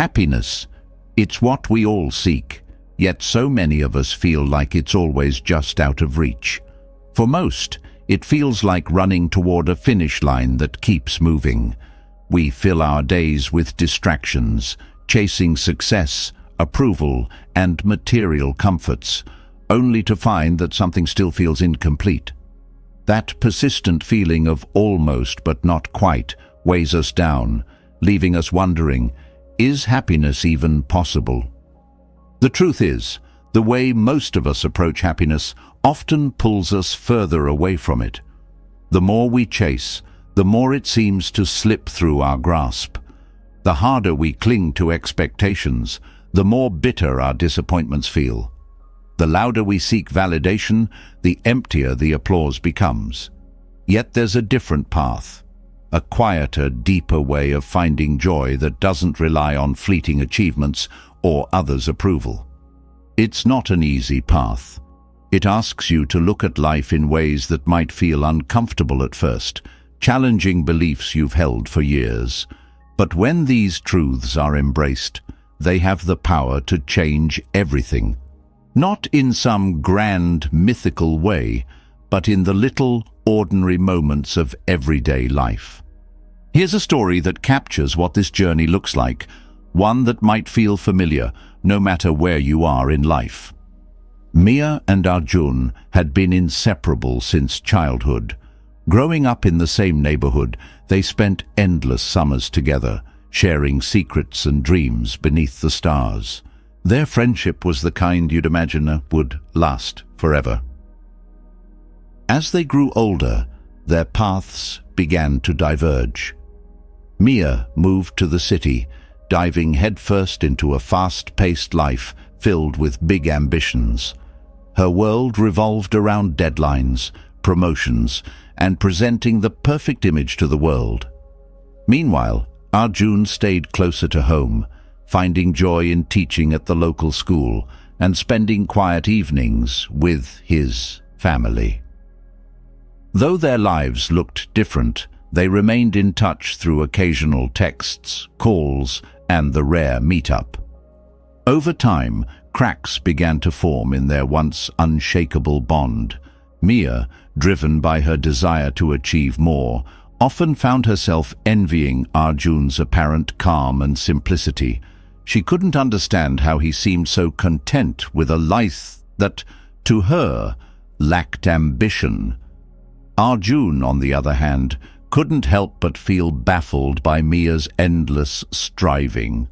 Happiness. It's what we all seek, yet so many of us feel like it's always just out of reach. For most, it feels like running toward a finish line that keeps moving. We fill our days with distractions, chasing success, approval, and material comforts, only to find that something still feels incomplete. That persistent feeling of almost but not quite weighs us down, leaving us wondering, is happiness even possible? The truth is, the way most of us approach happiness often pulls us further away from it. The more we chase, the more it seems to slip through our grasp. The harder we cling to expectations, the more bitter our disappointments feel. The louder we seek validation, the emptier the applause becomes. Yet there's a different path, a quieter, deeper way of finding joy that doesn't rely on fleeting achievements or others' approval. It's not an easy path. It asks you to look at life in ways that might feel uncomfortable at first, challenging beliefs you've held for years. But when these truths are embraced, they have the power to change everything. Not in some grand, mythical way, but in the little, ordinary moments of everyday life. Here's a story that captures what this journey looks like, one that might feel familiar, no matter where you are in life. Mia and Arjun had been inseparable since childhood. Growing up in the same neighborhood, they spent endless summers together, sharing secrets and dreams beneath the stars. Their friendship was the kind you'd imagine would last forever. As they grew older, their paths began to diverge. Mia moved to the city, diving headfirst into a fast-paced life filled with big ambitions. Her world revolved around deadlines, promotions, and presenting the perfect image to the world. Meanwhile, Arjun stayed closer to home, finding joy in teaching at the local school and spending quiet evenings with his family. Though their lives looked different, they remained in touch through occasional texts, calls, and the rare meetup. Over time, cracks began to form in their once unshakable bond. Mia, driven by her desire to achieve more, often found herself envying Arjun's apparent calm and simplicity. She couldn't understand how he seemed so content with a life that, to her, lacked ambition. Arjun, on the other hand, couldn't help but feel baffled by Mia's endless striving.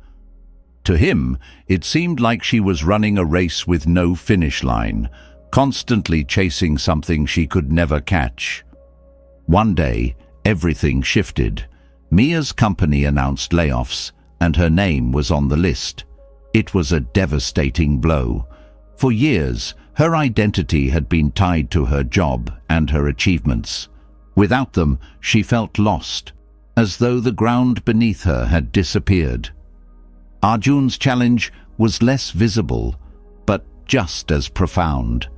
To him, it seemed like she was running a race with no finish line, constantly chasing something she could never catch. One day, everything shifted. Mia's company announced layoffs, and her name was on the list. It was a devastating blow. For years, her identity had been tied to her job and her achievements. Without them, she felt lost, as though the ground beneath her had disappeared. Arjun's challenge was less visible, but just as profound.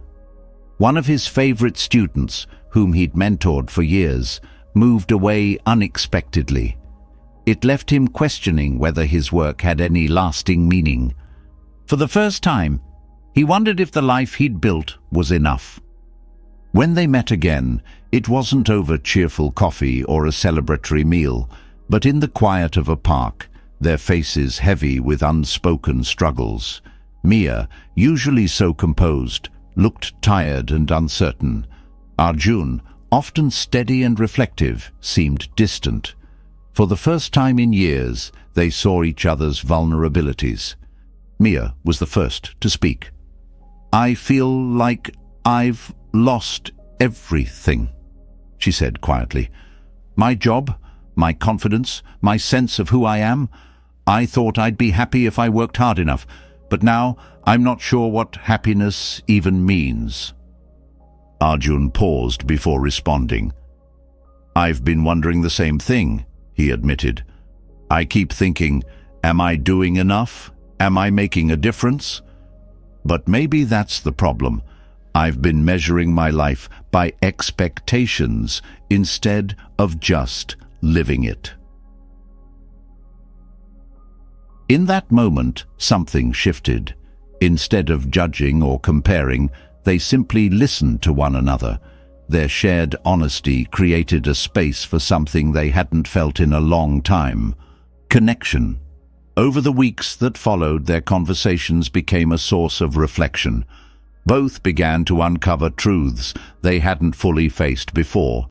One of his favorite students, whom he'd mentored for years, moved away unexpectedly. It left him questioning whether his work had any lasting meaning. For the first time, he wondered if the life he'd built was enough. When they met again, it wasn't over cheerful coffee or a celebratory meal, but in the quiet of a park, their faces heavy with unspoken struggles. Mia, usually so composed, looked tired and uncertain. Arjun, often steady and reflective, seemed distant. For the first time in years, they saw each other's vulnerabilities. Mia was the first to speak. "I feel like I've lost everything," she said quietly. "My job, my confidence, my sense of who I am. I thought I'd be happy if I worked hard enough, but now I'm not sure what happiness even means." Arjun paused before responding. "I've been wondering the same thing," he admitted. "I keep thinking, am I doing enough? Am I making a difference? But maybe that's the problem. I've been measuring my life by expectations instead of just living it." In that moment, something shifted. Instead of judging or comparing, they simply listened to one another. Their shared honesty created a space for something they hadn't felt in a long time: connection. Over the weeks that followed, their conversations became a source of reflection. Both began to uncover truths they hadn't fully faced before.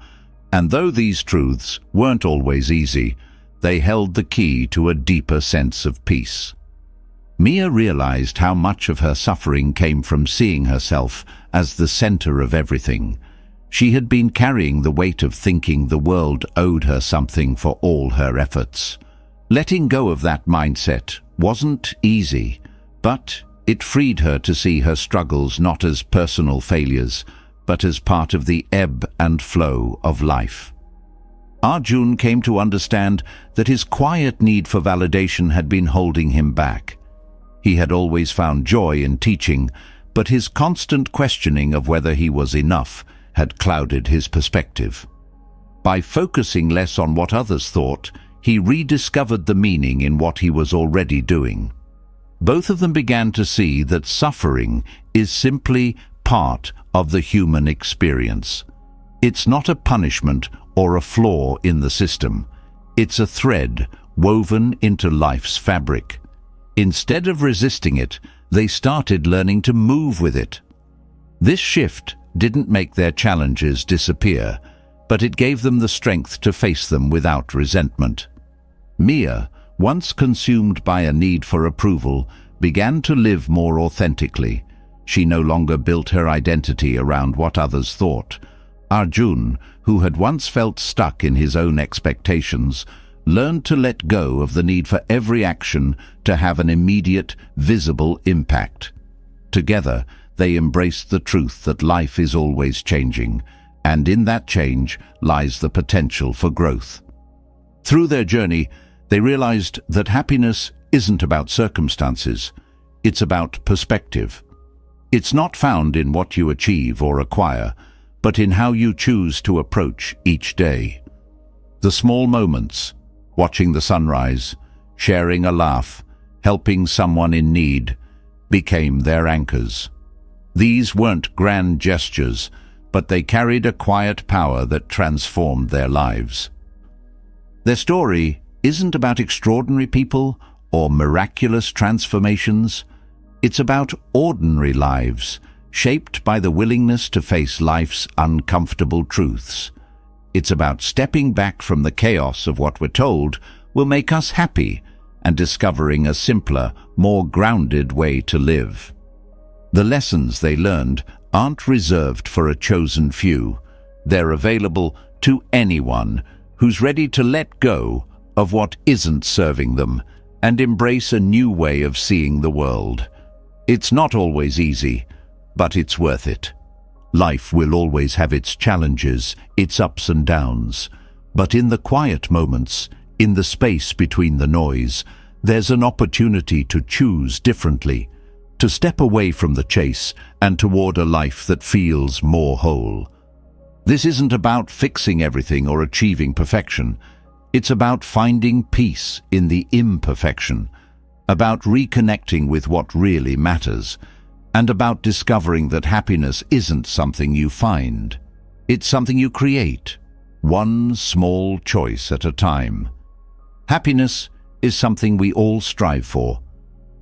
And though these truths weren't always easy, they held the key to a deeper sense of peace. Mia realized how much of her suffering came from seeing herself as the center of everything. She had been carrying the weight of thinking the world owed her something for all her efforts. Letting go of that mindset wasn't easy, but it freed her to see her struggles not as personal failures, but as part of the ebb and flow of life. Arjun came to understand that his quiet need for validation had been holding him back. He had always found joy in teaching, but his constant questioning of whether he was enough had clouded his perspective. By focusing less on what others thought, he rediscovered the meaning in what he was already doing. Both of them began to see that suffering is simply part of the human experience. It's not a punishment or a flaw in the system. It's a thread woven into life's fabric. Instead of resisting it, they started learning to move with it. This shift didn't make their challenges disappear, but it gave them the strength to face them without resentment. Mia, once consumed by a need for approval, began to live more authentically. She no longer built her identity around what others thought. Arjun, who had once felt stuck in his own expectations, learned to let go of the need for every action to have an immediate, visible impact. Together, they embraced the truth that life is always changing, and in that change lies the potential for growth. Through their journey, they realized that happiness isn't about circumstances, it's about perspective. It's not found in what you achieve or acquire, but in how you choose to approach each day. The small moments, watching the sunrise, sharing a laugh, helping someone in need, became their anchors. These weren't grand gestures, but they carried a quiet power that transformed their lives. Their story isn't about extraordinary people or miraculous transformations. It's about ordinary lives, shaped by the willingness to face life's uncomfortable truths. It's about stepping back from the chaos of what we're told will make us happy and discovering a simpler, more grounded way to live. The lessons they learned aren't reserved for a chosen few. They're available to anyone who's ready to let go of what isn't serving them and embrace a new way of seeing the world. It's not always easy, but it's worth it. Life will always have its challenges, its ups and downs. But in the quiet moments, in the space between the noise, there's an opportunity to choose differently, to step away from the chase and toward a life that feels more whole. This isn't about fixing everything or achieving perfection. It's about finding peace in the imperfection, about reconnecting with what really matters, and about discovering that happiness isn't something you find. It's something you create, one small choice at a time. Happiness is something we all strive for,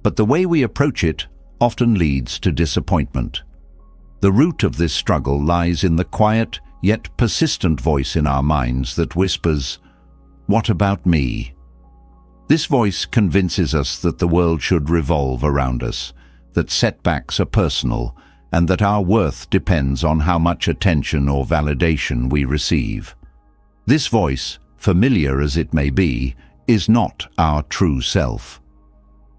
but the way we approach it often leads to disappointment. The root of this struggle lies in the quiet yet persistent voice in our minds that whispers, "What about me?" This voice convinces us that the world should revolve around us, that setbacks are personal, and that our worth depends on how much attention or validation we receive. This voice, familiar as it may be, is not our true self.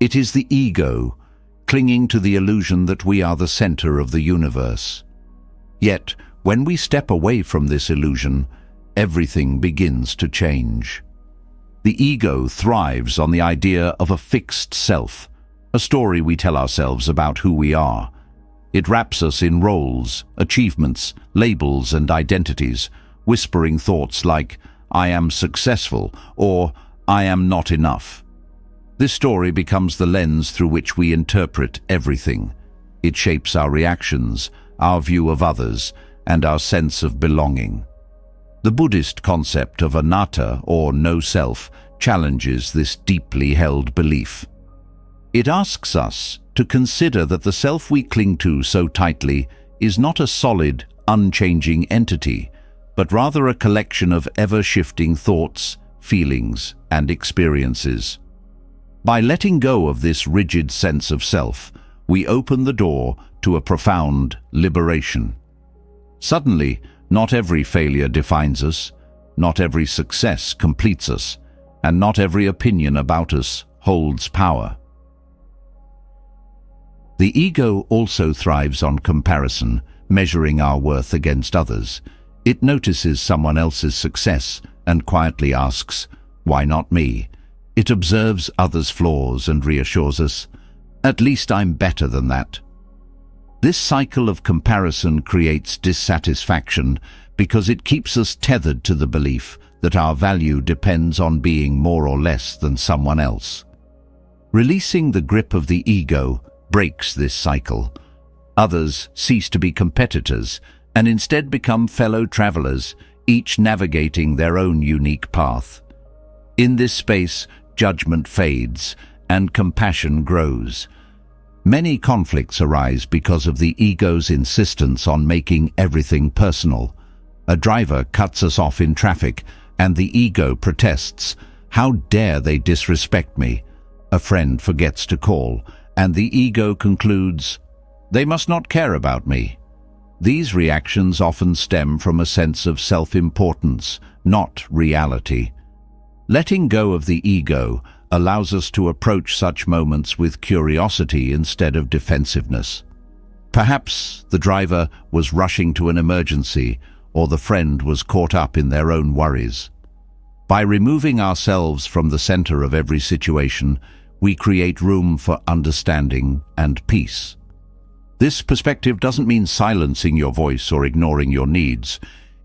It is the ego, clinging to the illusion that we are the center of the universe. Yet, when we step away from this illusion, everything begins to change. The ego thrives on the idea of a fixed self, a story we tell ourselves about who we are. It wraps us in roles, achievements, labels, and identities, whispering thoughts like, "I am successful," or "I am not enough." This story becomes the lens through which we interpret everything. It shapes our reactions, our view of others, and our sense of belonging. The Buddhist concept of anatta, or no self, challenges this deeply held belief. It asks us to consider that the self we cling to so tightly is not a solid, unchanging entity, but rather a collection of ever-shifting thoughts, feelings, and experiences. By letting go of this rigid sense of self, we open the door to a profound liberation. Suddenly, not every failure defines us, not every success completes us, and not every opinion about us holds power. The ego also thrives on comparison, measuring our worth against others. It notices someone else's success and quietly asks, "Why not me?" It observes others' flaws and reassures us, "At least I'm better than that." This cycle of comparison creates dissatisfaction because it keeps us tethered to the belief that our value depends on being more or less than someone else. Releasing the grip of the ego breaks this cycle. Others cease to be competitors and instead become fellow travelers, each navigating their own unique path. In this space, judgment fades and compassion grows. Many conflicts arise because of the ego's insistence on making everything personal. A driver cuts us off in traffic, and the ego protests, "How dare they disrespect me?" A friend forgets to call, and the ego concludes, "They must not care about me." These reactions often stem from a sense of self-importance, not reality. Letting go of the ego allows us to approach such moments with curiosity instead of defensiveness. Perhaps the driver was rushing to an emergency, or the friend was caught up in their own worries. By removing ourselves from the center of every situation, we create room for understanding and peace. This perspective doesn't mean silencing your voice or ignoring your needs.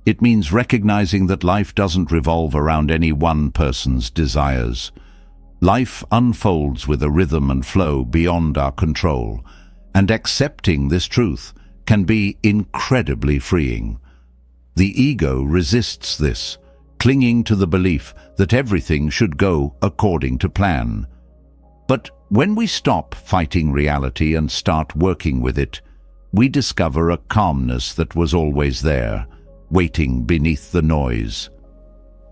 It means recognizing that life doesn't revolve around any one person's desires. Life unfolds with a rhythm and flow beyond our control, and accepting this truth can be incredibly freeing. The ego resists this, clinging to the belief that everything should go according to plan. But when we stop fighting reality and start working with it, we discover a calmness that was always there, waiting beneath the noise.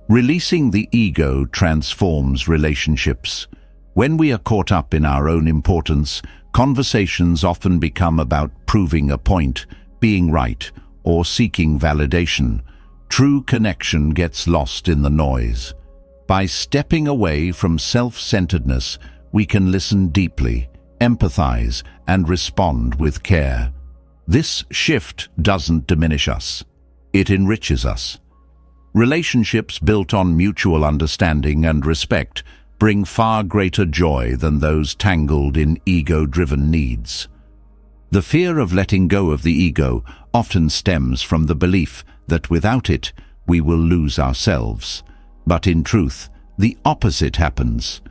Releasing the ego transforms relationships. When we are caught up in our own importance, conversations often become about proving a point, being right, or seeking validation. True connection gets lost in the noise. By stepping away from self-centeredness, we can listen deeply, empathize, and respond with care. This shift doesn't diminish us. It enriches us. Relationships built on mutual understanding and respect bring far greater joy than those tangled in ego-driven needs. The fear of letting go of the ego often stems from the belief that without it, we will lose ourselves. But in truth, the opposite happens.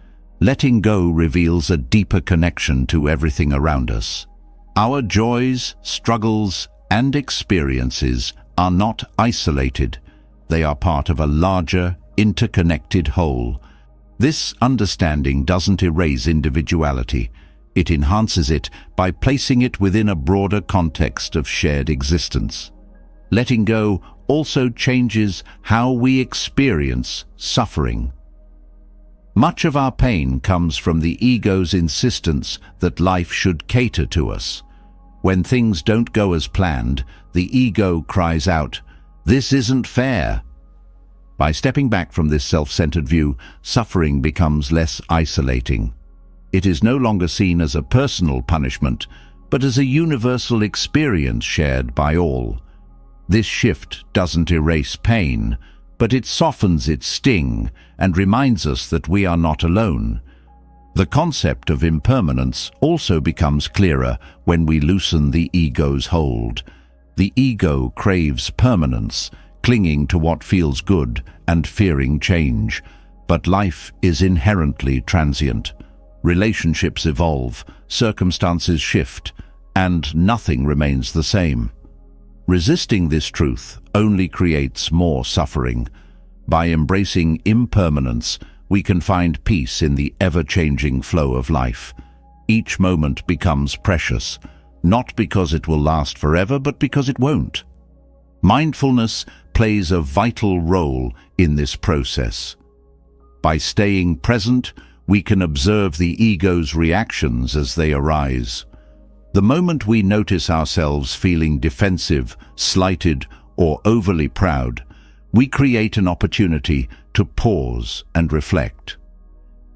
Letting go reveals a deeper connection to everything around us. Our joys, struggles, and experiences are not isolated. They are part of a larger, interconnected whole. This understanding doesn't erase individuality. It enhances it by placing it within a broader context of shared existence. Letting go also changes how we experience suffering. Much of our pain comes from the ego's insistence that life should cater to us. When things don't go as planned, the ego cries out, "This isn't fair." By stepping back from this self-centered view, suffering becomes less isolating. It is no longer seen as a personal punishment, but as a universal experience shared by all. This shift doesn't erase pain, but it softens its sting and reminds us that we are not alone. The concept of impermanence also becomes clearer when we loosen the ego's hold. The ego craves permanence, clinging to what feels good and fearing change. But life is inherently transient. relationships evolve, circumstances shift, and nothing remains the same. Resisting this truth only creates more suffering. By embracing impermanence, we can find peace in the ever-changing flow of life. Each moment becomes precious, not because it will last forever, but because it won't. Mindfulness plays a vital role in this process. By staying present, we can observe the ego's reactions as they arise. The moment we notice ourselves feeling defensive, slighted, or overly proud, we create an opportunity to pause and reflect.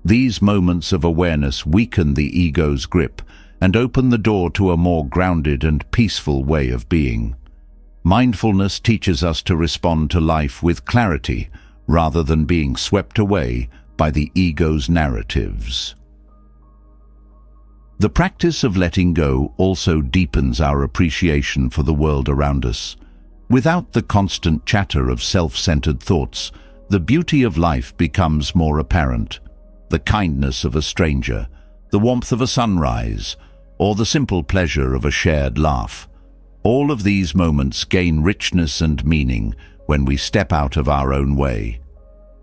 These moments of awareness weaken the ego's grip and open the door to a more grounded and peaceful way of being. Mindfulness teaches us to respond to life with clarity rather than being swept away by the ego's narratives. The practice of letting go also deepens our appreciation for the world around us. Without the constant chatter of self-centered thoughts, the beauty of life becomes more apparent. The kindness of a stranger, the warmth of a sunrise, or the simple pleasure of a shared laugh. All of these moments gain richness and meaning when we step out of our own way.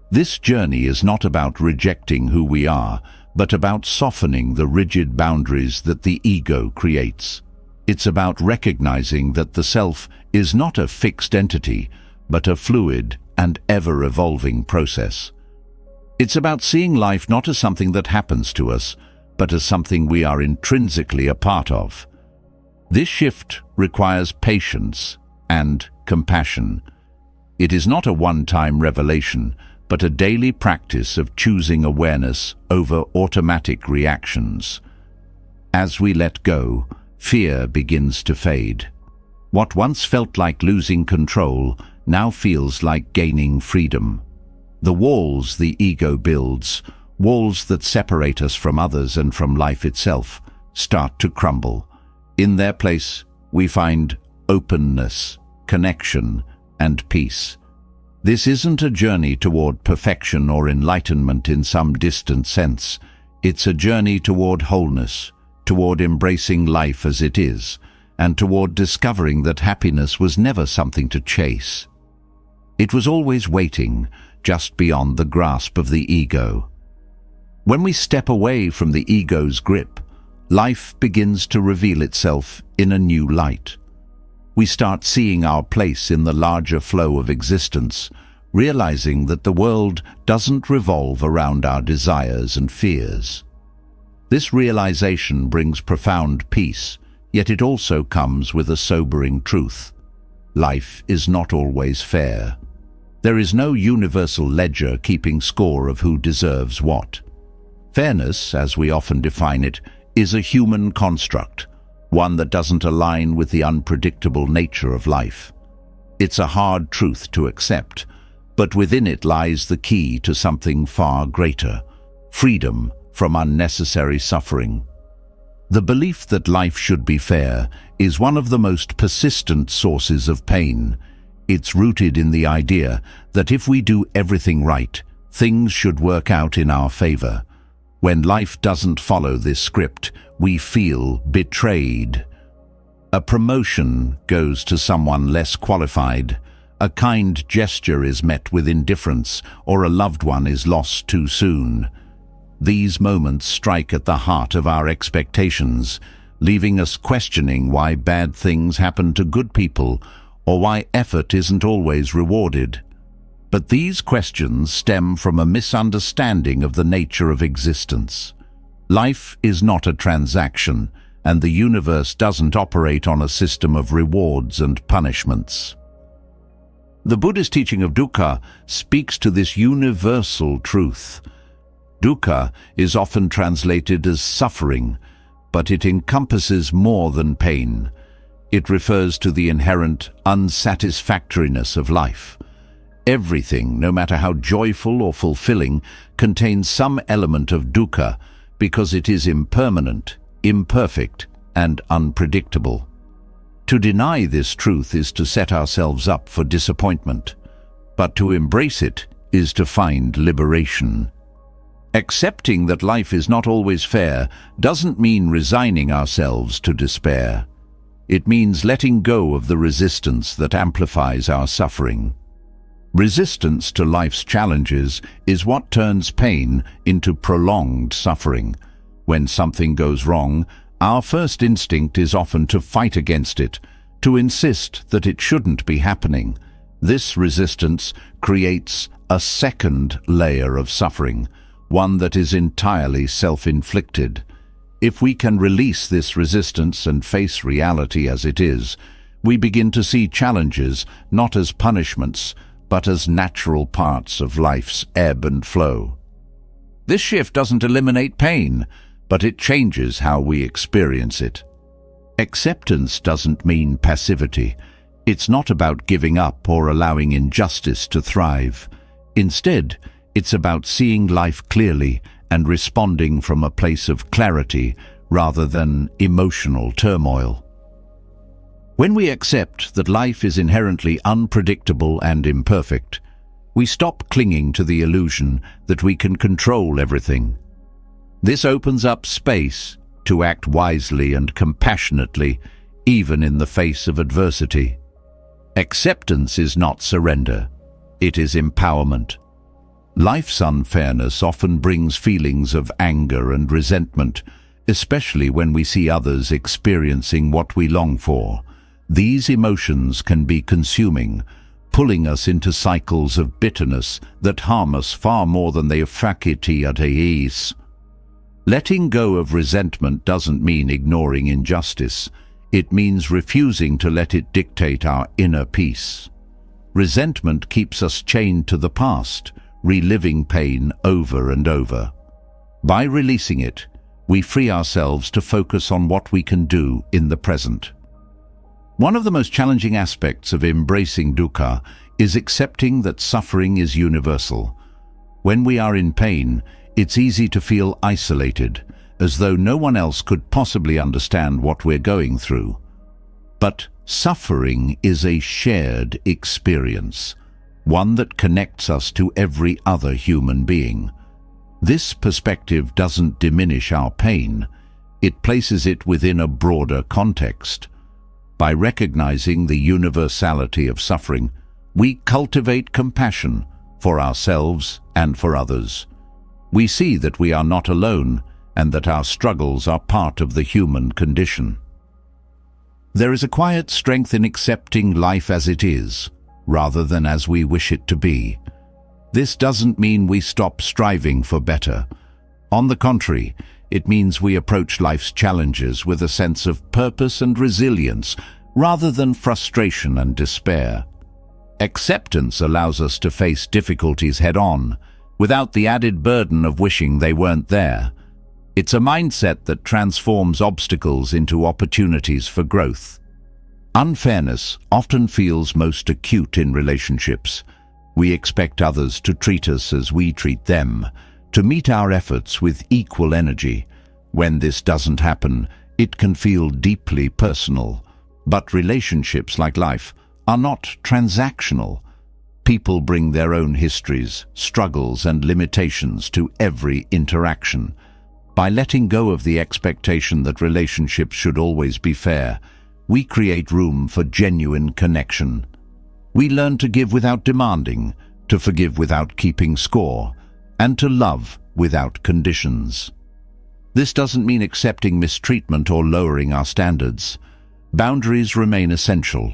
This journey is not about rejecting who we are, but about softening the rigid boundaries that the ego creates. It's about recognizing that the self is not a fixed entity, but a fluid and ever-evolving process. It's about seeing life not as something that happens to us, but as something we are intrinsically a part of. This shift requires patience and compassion. It is not a one-time revelation, but a daily practice of choosing awareness over automatic reactions. As we let go, fear begins to fade. What once felt like losing control now feels like gaining freedom. The walls the ego builds, walls that separate us from others and from life itself, start to crumble. In their place, we find openness, connection, and peace. This isn't a journey toward perfection or enlightenment in some distant sense. It's a journey toward wholeness, toward embracing life as it is, and toward discovering that happiness was never something to chase. It was always waiting, just beyond the grasp of the ego. When we step away from the ego's grip, life begins to reveal itself in a new light. We start seeing our place in the larger flow of existence, realizing that the world doesn't revolve around our desires and fears. This realization brings profound peace, yet it also comes with a sobering truth. Life is not always fair. There is no universal ledger keeping score of who deserves what. Fairness, as we often define it, is a human construct, one that doesn't align with the unpredictable nature of life. It's a hard truth to accept, but within it lies the key to something far greater: freedom from unnecessary suffering. The belief that life should be fair is one of the most persistent sources of pain. It's rooted in the idea that if we do everything right, things should work out in our favor. When life doesn't follow this script, we feel betrayed. A promotion goes to someone less qualified, a kind gesture is met with indifference, or a loved one is lost too soon. These moments strike at the heart of our expectations, leaving us questioning why bad things happen to good people, or why effort isn't always rewarded. But these questions stem from a misunderstanding of the nature of existence. Life is not a transaction, and the universe doesn't operate on a system of rewards and punishments. The Buddhist teaching of dukkha speaks to this universal truth. Dukkha is often translated as suffering, but it encompasses more than pain. It refers to the inherent unsatisfactoriness of life. Everything, no matter how joyful or fulfilling, contains some element of dukkha because it is impermanent, imperfect, and unpredictable. To deny this truth is to set ourselves up for disappointment, but to embrace it is to find liberation. Accepting that life is not always fair doesn't mean resigning ourselves to despair. It means letting go of the resistance that amplifies our suffering. Resistance to life's challenges is what turns pain into prolonged suffering. When something goes wrong, our first instinct is often to fight against it, to insist that it shouldn't be happening. This resistance creates a second layer of suffering, one that is entirely self-inflicted. If we can release this resistance and face reality as it is, we begin to see challenges not as punishments, but as natural parts of life's ebb and flow. This shift doesn't eliminate pain, but it changes how we experience it. Acceptance doesn't mean passivity. It's not about giving up or allowing injustice to thrive. Instead, it's about seeing life clearly and responding from a place of clarity rather than emotional turmoil. When we accept that life is inherently unpredictable and imperfect, we stop clinging to the illusion that we can control everything. This opens up space to act wisely and compassionately, even in the face of adversity. Acceptance is not surrender, it is empowerment. Life's unfairness often brings feelings of anger and resentment, especially when we see others experiencing what we long for. These emotions can be consuming, pulling us into cycles of bitterness that harm us far more than they ease. Letting go of resentment doesn't mean ignoring injustice. It means refusing to let it dictate our inner peace. Resentment keeps us chained to the past, reliving pain over and over. By releasing it, we free ourselves to focus on what we can do in the present. One of the most challenging aspects of embracing dukkha is accepting that suffering is universal. When we are in pain, it's easy to feel isolated, as though no one else could possibly understand what we're going through. But suffering is a shared experience, one that connects us to every other human being. This perspective doesn't diminish our pain, it places it within a broader context. By recognizing the universality of suffering, we cultivate compassion for ourselves and for others. We see that we are not alone and that our struggles are part of the human condition. There is a quiet strength in accepting life as it is, rather than as we wish it to be. This doesn't mean we stop striving for better. On the contrary, it means we approach life's challenges with a sense of purpose and resilience, rather than frustration and despair. Acceptance allows us to face difficulties head-on, without the added burden of wishing they weren't there. It's a mindset that transforms obstacles into opportunities for growth. Unfairness often feels most acute in relationships. We expect others to treat us as we treat them, to meet our efforts with equal energy. When this doesn't happen, it can feel deeply personal. But relationships, like life, are not transactional. People bring their own histories, struggles, and limitations to every interaction. By letting go of the expectation that relationships should always be fair, we create room for genuine connection. We learn to give without demanding, to forgive without keeping score, and to love without conditions. This doesn't mean accepting mistreatment or lowering our standards. Boundaries remain essential.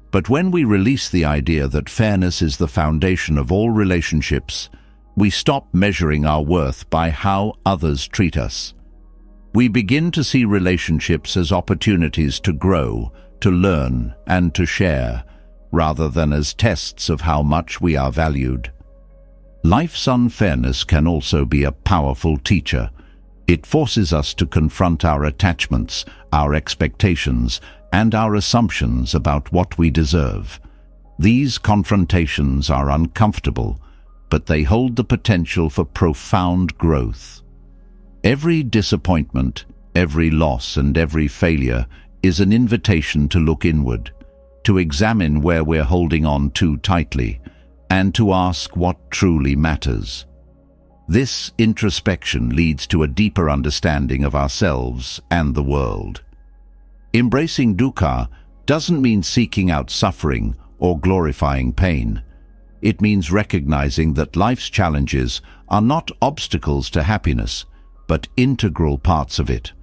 But when we release the idea that fairness is the foundation of all relationships, we stop measuring our worth by how others treat us. We begin to see relationships as opportunities to grow, to learn, and to share, rather than as tests of how much we are valued. Life's unfairness can also be a powerful teacher. It forces us to confront our attachments, our expectations, and our assumptions about what we deserve. These confrontations are uncomfortable, but they hold the potential for profound growth. Every disappointment, every loss, and every failure is an invitation to look inward, to examine where we're holding on too tightly, and to ask what truly matters. This introspection leads to a deeper understanding of ourselves and the world. Embracing dukkha doesn't mean seeking out suffering or glorifying pain. It means recognizing that life's challenges are not obstacles to happiness, but integral parts of it.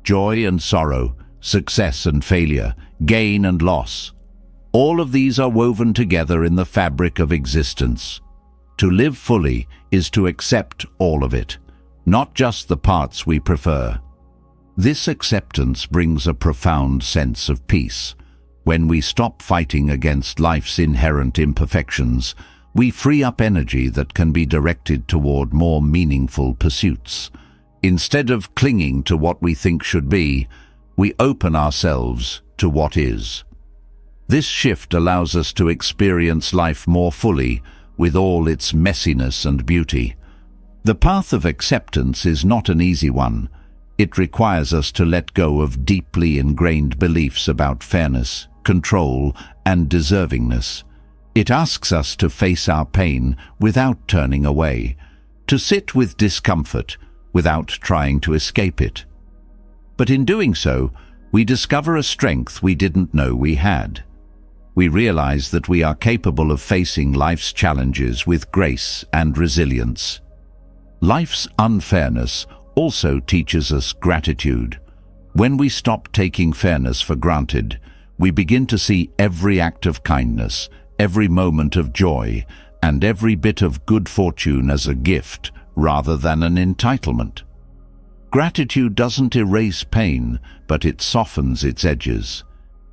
Joy and sorrow, success and failure, gain and loss. All of these are woven together in the fabric of existence. To live fully is to accept all of it, not just the parts we prefer. This acceptance brings a profound sense of peace. When we stop fighting against life's inherent imperfections, we free up energy that can be directed toward more meaningful pursuits. Instead of clinging to what we think should be, we open ourselves to what is. This shift allows us to experience life more fully, with all its messiness and beauty. The path of acceptance is not an easy one. It requires us to let go of deeply ingrained beliefs about fairness, control, and deservingness. It asks us to face our pain without turning away, to sit with discomfort without trying to escape it. But in doing so, we discover a strength we didn't know we had. We realize that we are capable of facing life's challenges with grace and resilience. Life's unfairness also teaches us gratitude. When we stop taking fairness for granted, we begin to see every act of kindness, every moment of joy, and every bit of good fortune as a gift rather than an entitlement. Gratitude doesn't erase pain, but it softens its edges.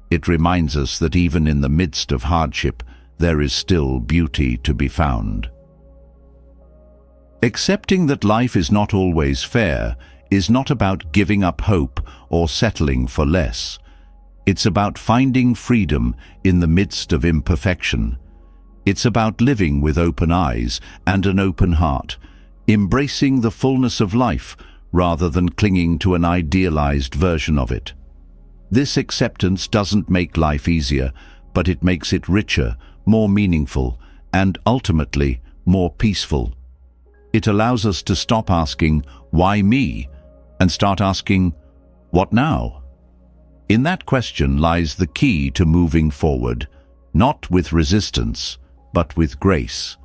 It reminds us that even in the midst of hardship, there is still beauty to be found. Accepting that life is not always fair is not about giving up hope or settling for less. It's about finding freedom in the midst of imperfection. It's about living with open eyes and an open heart, embracing the fullness of life rather than clinging to an idealized version of it. This acceptance doesn't make life easier, but it makes it richer, more meaningful, and ultimately more peaceful. It allows us to stop asking, "Why me?" and start asking, "What now?" In that question lies the key to moving forward, not with resistance, but with grace.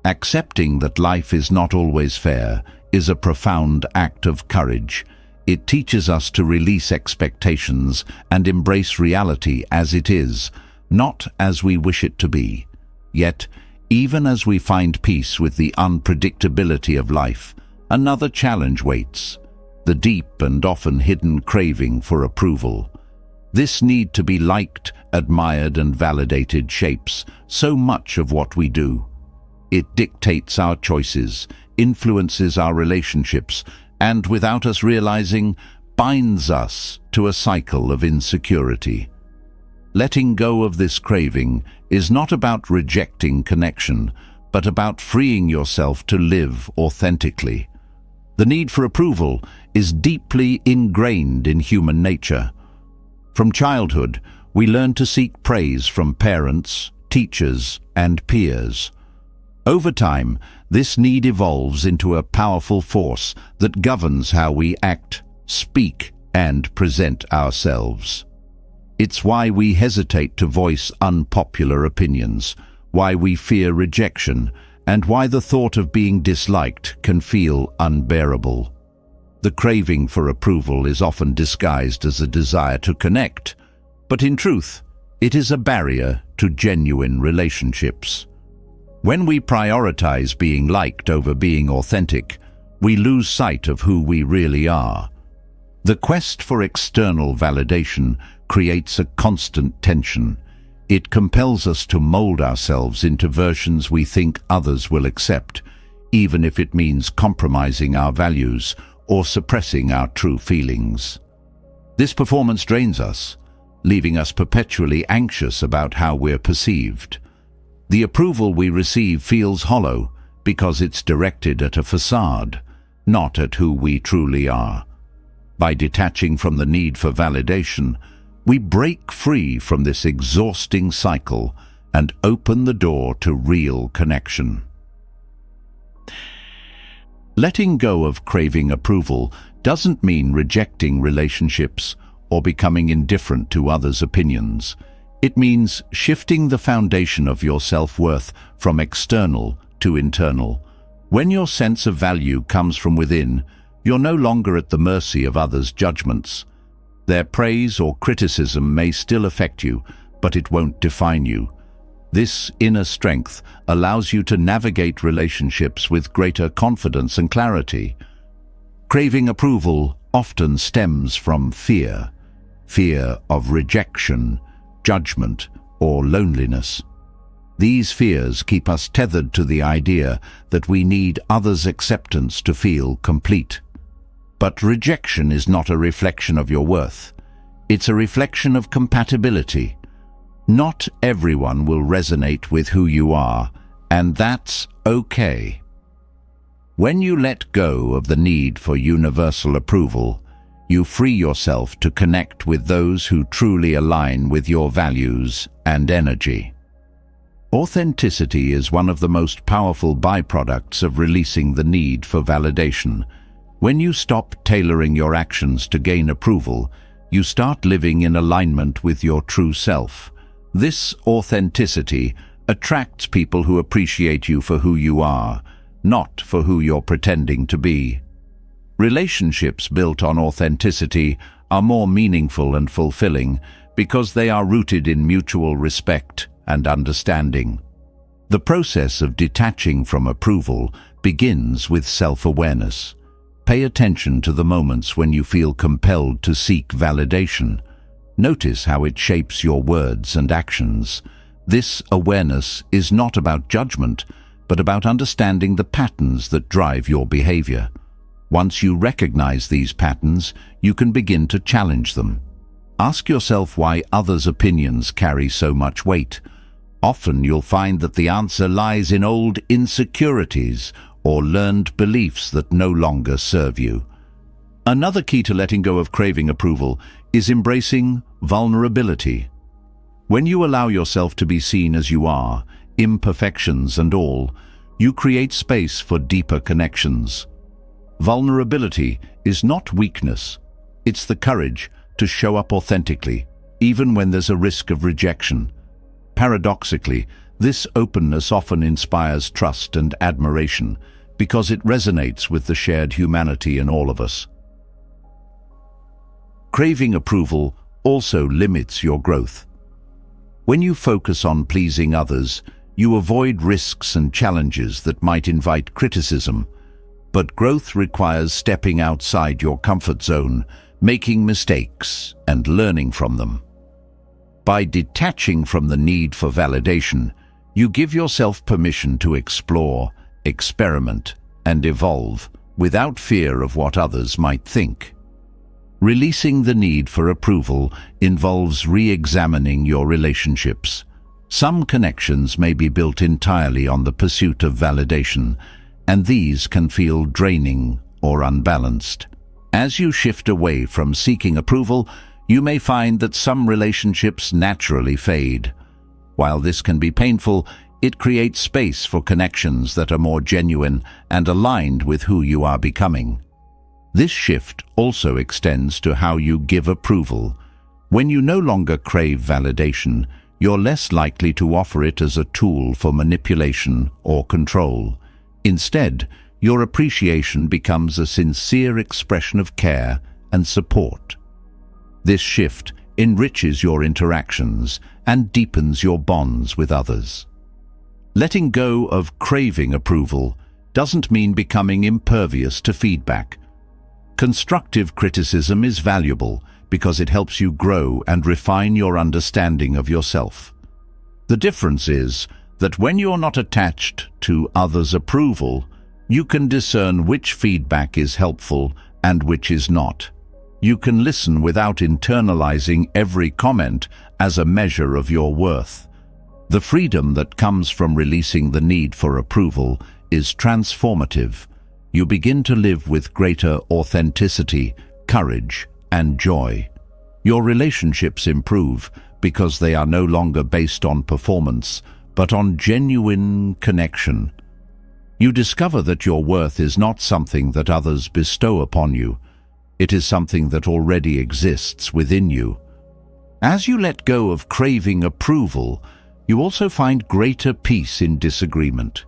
Accepting that life is not always fair is a profound act of courage. It teaches us to release expectations and embrace reality as it is, not as we wish it to be. Yet, even as we find peace with the unpredictability of life, another challenge waits: the deep and often hidden craving for approval. This need to be liked, admired, and validated shapes so much of what we do. It dictates our choices, influences our relationships, and without us realizing, binds us to a cycle of insecurity. Letting go of this craving is not about rejecting connection, but about freeing yourself to live authentically. The need for approval is deeply ingrained in human nature. From childhood, we learn to seek praise from parents, teachers, and peers. Over time, this need evolves into a powerful force that governs how we act, speak, and present ourselves. It's why we hesitate to voice unpopular opinions, why we fear rejection, and why the thought of being disliked can feel unbearable. The craving for approval is often disguised as a desire to connect, but in truth, it is a barrier to genuine relationships. When we prioritize being liked over being authentic, we lose sight of who we really are. The quest for external validation creates a constant tension. It compels us to mold ourselves into versions we think others will accept, even if it means compromising our values or suppressing our true feelings. This performance drains us, leaving us perpetually anxious about how we're perceived. The approval we receive feels hollow because it's directed at a facade, not at who we truly are. By detaching from the need for validation, we break free from this exhausting cycle and open the door to real connection. Letting go of craving approval doesn't mean rejecting relationships or becoming indifferent to others' opinions. It means shifting the foundation of your self-worth from external to internal. When your sense of value comes from within, you're no longer at the mercy of others' judgments. Their praise or criticism may still affect you, but it won't define you. This inner strength allows you to navigate relationships with greater confidence and clarity. Craving approval often stems from fear of rejection, judgment, or loneliness. These fears keep us tethered to the idea that we need others' acceptance to feel complete. But rejection is not a reflection of your worth. It's a reflection of compatibility. Not everyone will resonate with who you are, and that's okay. When you let go of the need for universal approval, you free yourself to connect with those who truly align with your values and energy. Authenticity is one of the most powerful byproducts of releasing the need for validation. When you stop tailoring your actions to gain approval, you start living in alignment with your true self. This authenticity attracts people who appreciate you for who you are, not for who you're pretending to be. Relationships built on authenticity are more meaningful and fulfilling because they are rooted in mutual respect and understanding. The process of detaching from approval begins with self-awareness. Pay attention to the moments when you feel compelled to seek validation. Notice how it shapes your words and actions. This awareness is not about judgment, but about understanding the patterns that drive your behavior. Once you recognize these patterns, you can begin to challenge them. Ask yourself why others' opinions carry so much weight. Often you'll find that the answer lies in old insecurities or learned beliefs that no longer serve you. Another key to letting go of craving approval is embracing vulnerability. When you allow yourself to be seen as you are, imperfections and all, you create space for deeper connections. Vulnerability is not weakness. It's the courage to show up authentically, even when there's a risk of rejection. Paradoxically, this openness often inspires trust and admiration because it resonates with the shared humanity in all of us. Craving approval also limits your growth. When you focus on pleasing others, you avoid risks and challenges that might invite criticism. But growth requires stepping outside your comfort zone, making mistakes, and learning from them. By detaching from the need for validation, you give yourself permission to explore, experiment, and evolve without fear of what others might think. Releasing the need for approval involves re-examining your relationships. Some connections may be built entirely on the pursuit of validation, and these can feel draining or unbalanced. As you shift away from seeking approval, you may find that some relationships naturally fade. While this can be painful, it creates space for connections that are more genuine and aligned with who you are becoming. This shift also extends to how you give approval. When you no longer crave validation, you're less likely to offer it as a tool for manipulation or control. Instead, your appreciation becomes a sincere expression of care and support. This shift enriches your interactions and deepens your bonds with others. Letting go of craving approval doesn't mean becoming impervious to feedback. Constructive criticism is valuable because it helps you grow and refine your understanding of yourself. The difference is that when you're not attached to others' approval, you can discern which feedback is helpful and which is not. You can listen without internalizing every comment as a measure of your worth. The freedom that comes from releasing the need for approval is transformative. You begin to live with greater authenticity, courage, and joy. Your relationships improve because they are no longer based on performance, but on genuine connection. You discover that your worth is not something that others bestow upon you. It is something that already exists within you. As you let go of craving approval, you also find greater peace in disagreement.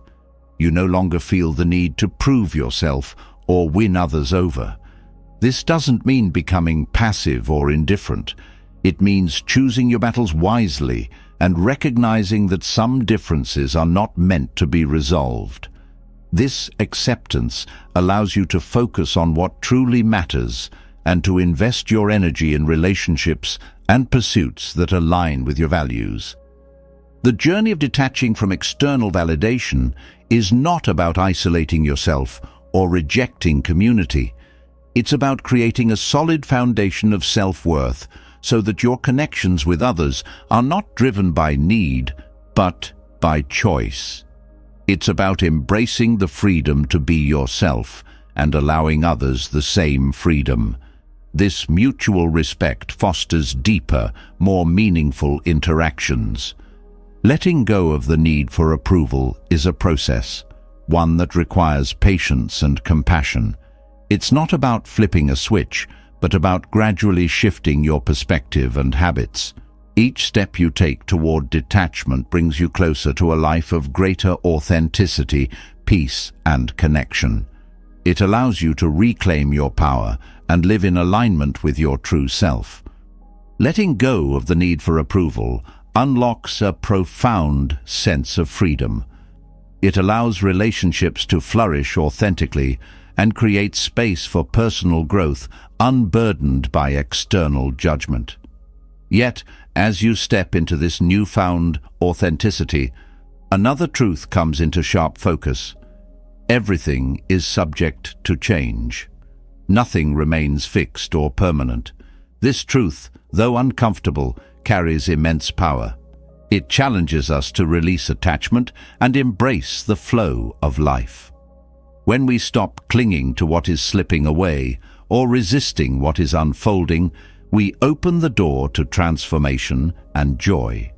You no longer feel the need to prove yourself or win others over. This doesn't mean becoming passive or indifferent. It means choosing your battles wisely and recognizing that some differences are not meant to be resolved. This acceptance allows you to focus on what truly matters and to invest your energy in relationships and pursuits that align with your values. The journey of detaching from external validation is not about isolating yourself or rejecting community. It's about creating a solid foundation of self-worth so that your connections with others are not driven by need, but by choice. It's about embracing the freedom to be yourself and allowing others the same freedom. This mutual respect fosters deeper, more meaningful interactions. Letting go of the need for approval is a process, one that requires patience and compassion. It's not about flipping a switch, but about gradually shifting your perspective and habits. Each step you take toward detachment brings you closer to a life of greater authenticity, peace, and connection. It allows you to reclaim your power and live in alignment with your true self. Letting go of the need for approval unlocks a profound sense of freedom. It allows relationships to flourish authentically and creates space for personal growth unburdened by external judgment. Yet, as you step into this newfound authenticity, another truth comes into sharp focus. Everything is subject to change. Nothing remains fixed or permanent. This truth, though uncomfortable, carries immense power. It challenges us to release attachment and embrace the flow of life. When we stop clinging to what is slipping away or resisting what is unfolding, we open the door to transformation and joy.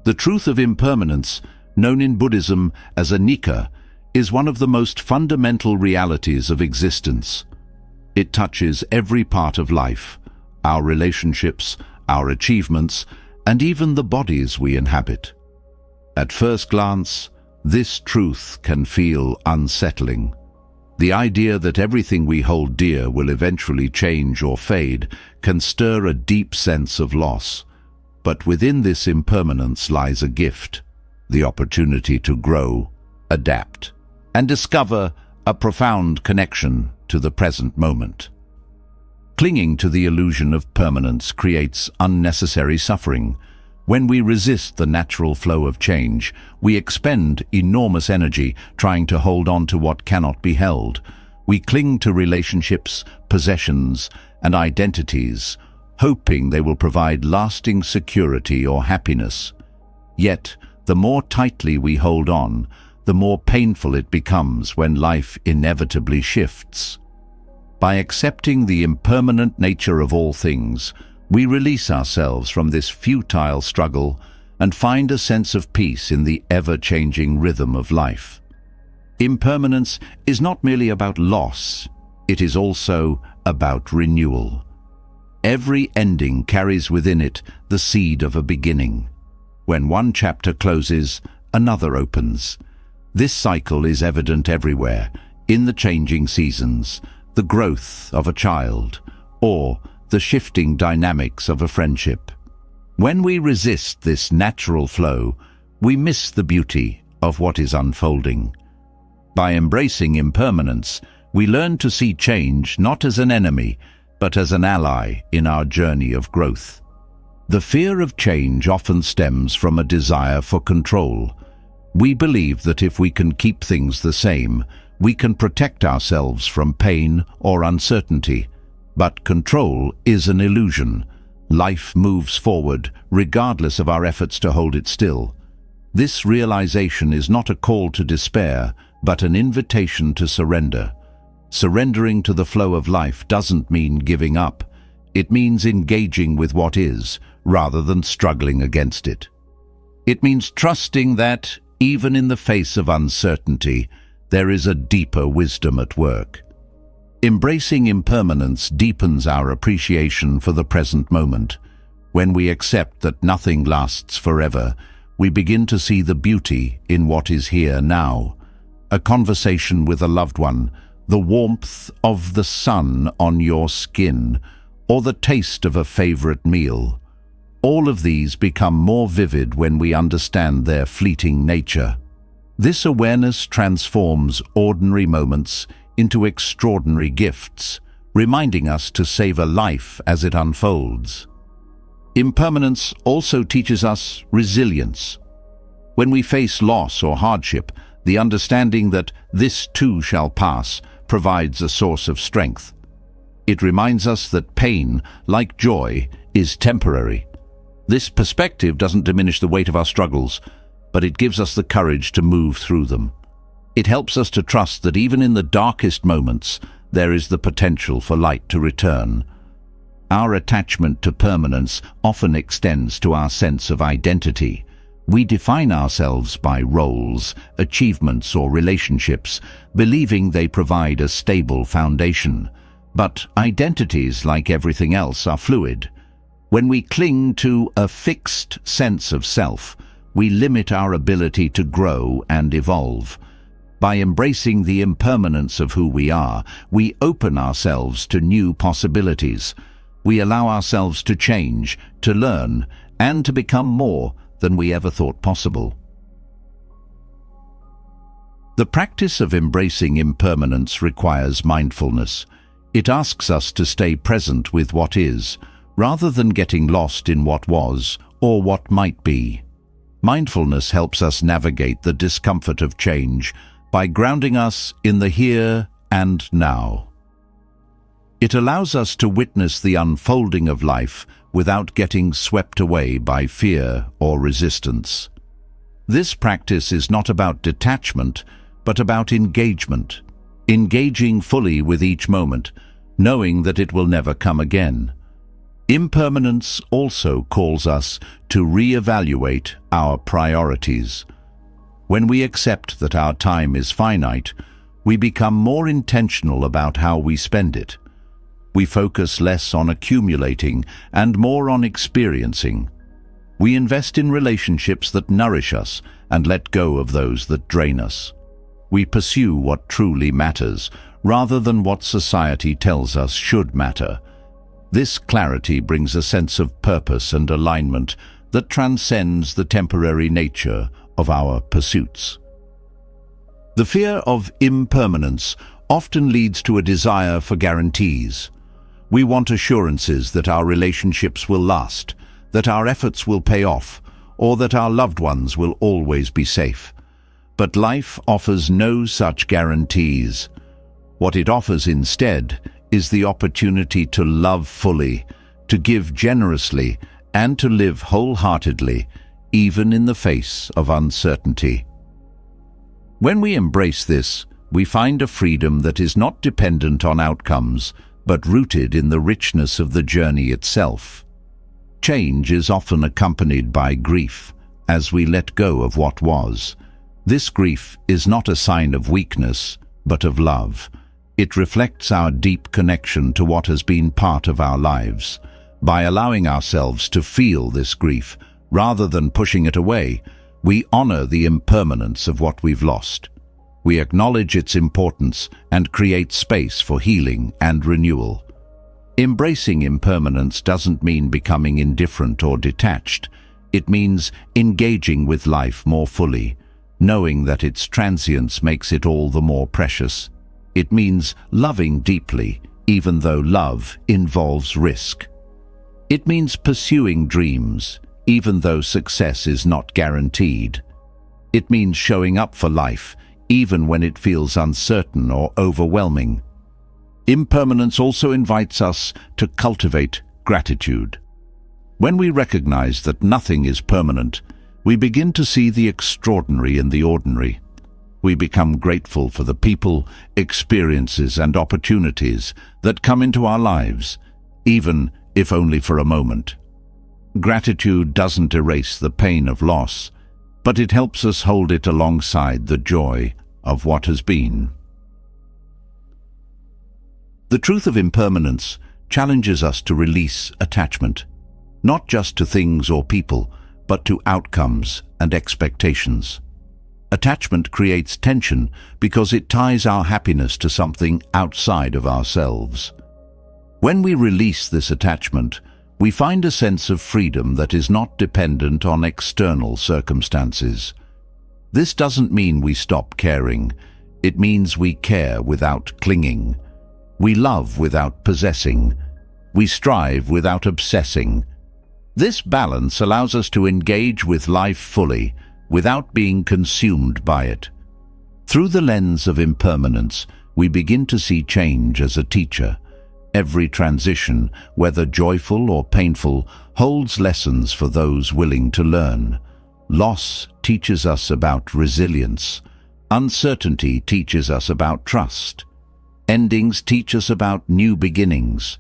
The truth of impermanence, known in Buddhism as anicca, is one of the most fundamental realities of existence. It touches every part of life, our relationships, our achievements, and even the bodies we inhabit. At first glance, this truth can feel unsettling. The idea that everything we hold dear will eventually change or fade can stir a deep sense of loss. But within this impermanence lies a gift, the opportunity to grow, adapt, and discover a profound connection to the present moment. Clinging to the illusion of permanence creates unnecessary suffering. When we resist the natural flow of change, we expend enormous energy trying to hold on to what cannot be held. We cling to relationships, possessions, and identities, hoping they will provide lasting security or happiness. Yet, the more tightly we hold on, the more painful it becomes when life inevitably shifts. By accepting the impermanent nature of all things, we release ourselves from this futile struggle and find a sense of peace in the ever-changing rhythm of life. Impermanence is not merely about loss, it is also about renewal. Every ending carries within it the seed of a beginning. When one chapter closes, another opens. This cycle is evident everywhere, in the changing seasons, the growth of a child, or the shifting dynamics of a friendship. When we resist this natural flow, we miss the beauty of what is unfolding. By embracing impermanence, we learn to see change not as an enemy, but as an ally in our journey of growth. The fear of change often stems from a desire for control. We believe that if we can keep things the same, we can protect ourselves from pain or uncertainty. But control is an illusion. Life moves forward, regardless of our efforts to hold it still. This realization is not a call to despair, but an invitation to surrender. Surrendering to the flow of life doesn't mean giving up. It means engaging with what is, rather than struggling against it. It means trusting that, even in the face of uncertainty, there is a deeper wisdom at work. Embracing impermanence deepens our appreciation for the present moment. When we accept that nothing lasts forever, we begin to see the beauty in what is here now. A conversation with a loved one, the warmth of the sun on your skin, or the taste of a favorite meal. All of these become more vivid when we understand their fleeting nature. This awareness transforms ordinary moments into extraordinary gifts, reminding us to savor life as it unfolds. Impermanence also teaches us resilience. When we face loss or hardship, the understanding that this too shall pass provides a source of strength. It reminds us that pain, like joy, is temporary. This perspective doesn't diminish the weight of our struggles, but it gives us the courage to move through them. It helps us to trust that even in the darkest moments, there is the potential for light to return. Our attachment to permanence often extends to our sense of identity. We define ourselves by roles, achievements, or relationships, believing they provide a stable foundation. But identities, like everything else, are fluid. When we cling to a fixed sense of self, we limit our ability to grow and evolve. By embracing the impermanence of who we are, we open ourselves to new possibilities. We allow ourselves to change, to learn, and to become more than we ever thought possible. The practice of embracing impermanence requires mindfulness. It asks us to stay present with what is, rather than getting lost in what was or what might be. Mindfulness helps us navigate the discomfort of change by grounding us in the here and now. It allows us to witness the unfolding of life without getting swept away by fear or resistance. This practice is not about detachment, but about engagement, engaging fully with each moment, knowing that it will never come again. Impermanence also calls us to reevaluate our priorities. When we accept that our time is finite, we become more intentional about how we spend it. We focus less on accumulating and more on experiencing. We invest in relationships that nourish us and let go of those that drain us. We pursue what truly matters, rather than what society tells us should matter. This clarity brings a sense of purpose and alignment that transcends the temporary nature of our pursuits. The fear of impermanence often leads to a desire for guarantees. We want assurances that our relationships will last, that our efforts will pay off, or that our loved ones will always be safe. But life offers no such guarantees. What it offers instead is the opportunity to love fully, to give generously, and to live wholeheartedly, even in the face of uncertainty. When we embrace this, we find a freedom that is not dependent on outcomes, but rooted in the richness of the journey itself. Change is often accompanied by grief, as we let go of what was. This grief is not a sign of weakness, but of love. It reflects our deep connection to what has been part of our lives. By allowing ourselves to feel this grief, rather than pushing it away, we honor the impermanence of what we've lost. We acknowledge its importance and create space for healing and renewal. Embracing impermanence doesn't mean becoming indifferent or detached. It means engaging with life more fully, knowing that its transience makes it all the more precious. It means loving deeply, even though love involves risk. It means pursuing dreams, even though success is not guaranteed. It means showing up for life, even when it feels uncertain or overwhelming. Impermanence also invites us to cultivate gratitude. When we recognize that nothing is permanent, we begin to see the extraordinary in the ordinary. We become grateful for the people, experiences, and opportunities that come into our lives, even if only for a moment. Gratitude doesn't erase the pain of loss, but it helps us hold it alongside the joy of what has been. The truth of impermanence challenges us to release attachment, not just to things or people, but to outcomes and expectations. Attachment creates tension because it ties our happiness to something outside of ourselves. When we release this attachment, we find a sense of freedom that is not dependent on external circumstances. This doesn't mean we stop caring. It means we care without clinging. We love without possessing. We strive without obsessing. This balance allows us to engage with life fully, without being consumed by it. Through the lens of impermanence, we begin to see change as a teacher. Every transition, whether joyful or painful, holds lessons for those willing to learn. Loss teaches us about resilience. Uncertainty teaches us about trust. Endings teach us about new beginnings.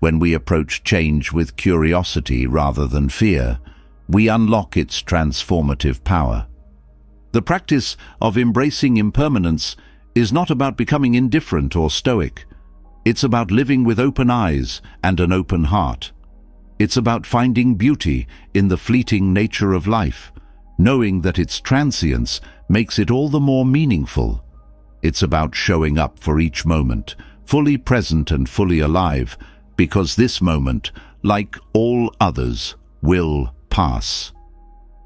When we approach change with curiosity rather than fear, we unlock its transformative power. The practice of embracing impermanence is not about becoming indifferent or stoic. It's about living with open eyes and an open heart. It's about finding beauty in the fleeting nature of life, knowing that its transience makes it all the more meaningful. It's about showing up for each moment, fully present and fully alive, because this moment, like all others, will pass.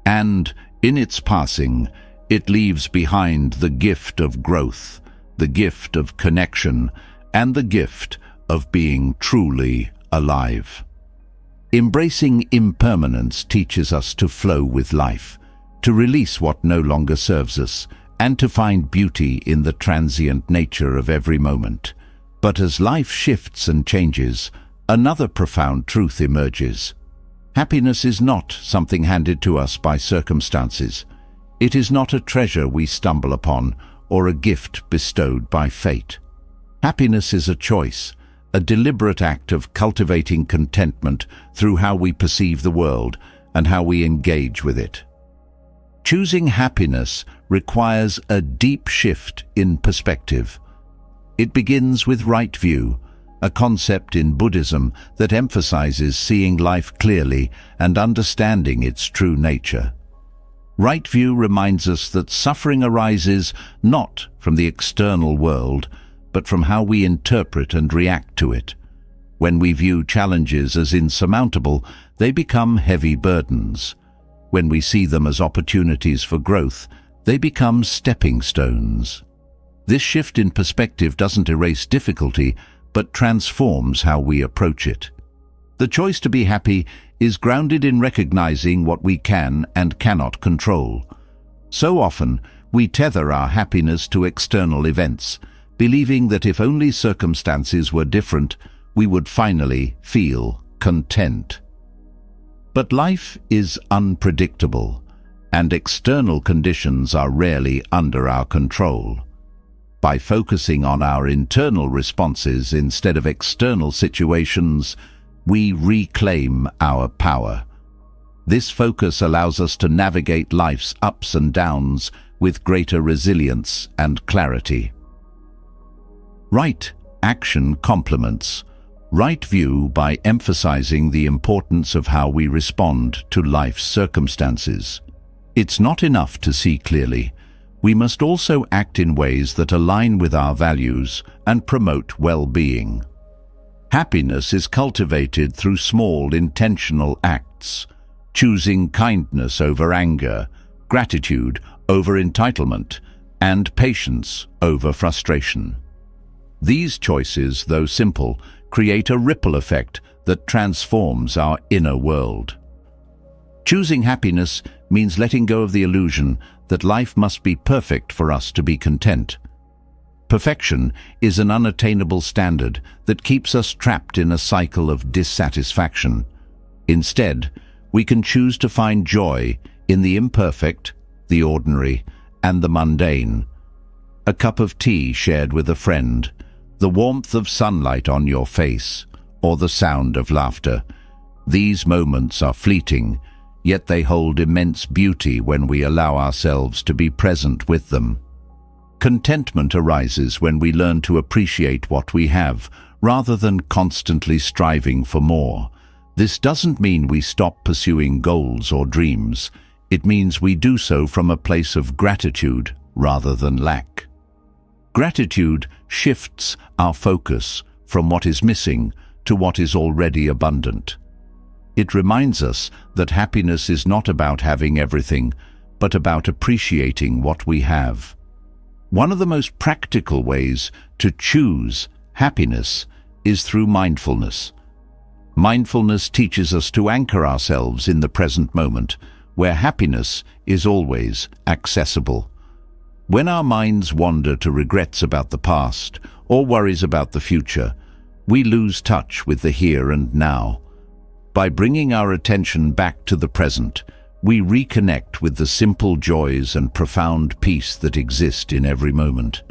And in its passing, it leaves behind the gift of growth, the gift of connection, and the gift of being truly alive. Embracing impermanence teaches us to flow with life, to release what no longer serves us, and to find beauty in the transient nature of every moment. But as life shifts and changes, another profound truth emerges. Happiness is not something handed to us by circumstances. It is not a treasure we stumble upon or a gift bestowed by fate. Happiness is a choice, a deliberate act of cultivating contentment through how we perceive the world and how we engage with it. Choosing happiness requires a deep shift in perspective. It begins with right view, a concept in Buddhism that emphasizes seeing life clearly and understanding its true nature. Right view reminds us that suffering arises not from the external world, but from how we interpret and react to it. When we view challenges as insurmountable, they become heavy burdens. When we see them as opportunities for growth, they become stepping stones. This shift in perspective doesn't erase difficulty, but transforms how we approach it. The choice to be happy is grounded in recognizing what we can and cannot control. So often, we tether our happiness to external events, believing that if only circumstances were different, we would finally feel content. But life is unpredictable, and external conditions are rarely under our control. By focusing on our internal responses instead of external situations, we reclaim our power. This focus allows us to navigate life's ups and downs with greater resilience and clarity. Right action complements right view by emphasizing the importance of how we respond to life's circumstances. It's not enough to see clearly. We must also act in ways that align with our values and promote well-being. Happiness is cultivated through small, intentional acts, choosing kindness over anger, gratitude over entitlement, and patience over frustration. These choices, though simple, create a ripple effect that transforms our inner world. Choosing happiness means letting go of the illusion that life must be perfect for us to be content. Perfection is an unattainable standard that keeps us trapped in a cycle of dissatisfaction. Instead, we can choose to find joy in the imperfect, the ordinary, and the mundane. A cup of tea shared with a friend, the warmth of sunlight on your face, or the sound of laughter. These moments are fleeting, yet they hold immense beauty when we allow ourselves to be present with them. Contentment arises when we learn to appreciate what we have, rather than constantly striving for more. This doesn't mean we stop pursuing goals or dreams. It means we do so from a place of gratitude rather than lack. Gratitude shifts our focus from what is missing to what is already abundant. It reminds us that happiness is not about having everything, but about appreciating what we have. One of the most practical ways to choose happiness is through mindfulness. Mindfulness teaches us to anchor ourselves in the present moment, where happiness is always accessible. When our minds wander to regrets about the past or worries about the future, we lose touch with the here and now. By bringing our attention back to the present, we reconnect with the simple joys and profound peace that exist in every moment.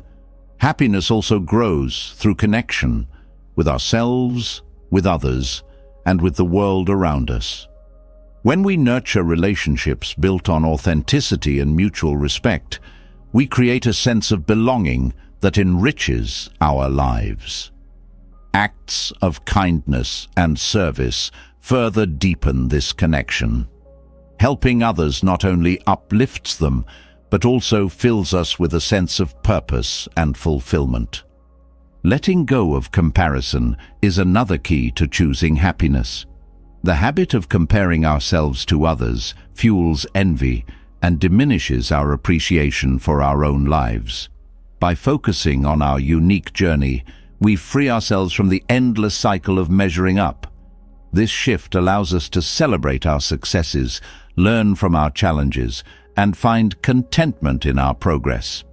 Happiness also grows through connection with ourselves, with others, and with the world around us. When we nurture relationships built on authenticity and mutual respect, we create a sense of belonging that enriches our lives. Acts of kindness and service further deepen this connection. Helping others not only uplifts them, but also fills us with a sense of purpose and fulfillment. Letting go of comparison is another key to choosing happiness. The habit of comparing ourselves to others fuels envy and diminishes our appreciation for our own lives. By focusing on our unique journey, we free ourselves from the endless cycle of measuring up. This shift allows us to celebrate our successes, learn from our challenges, and find contentment in our progress.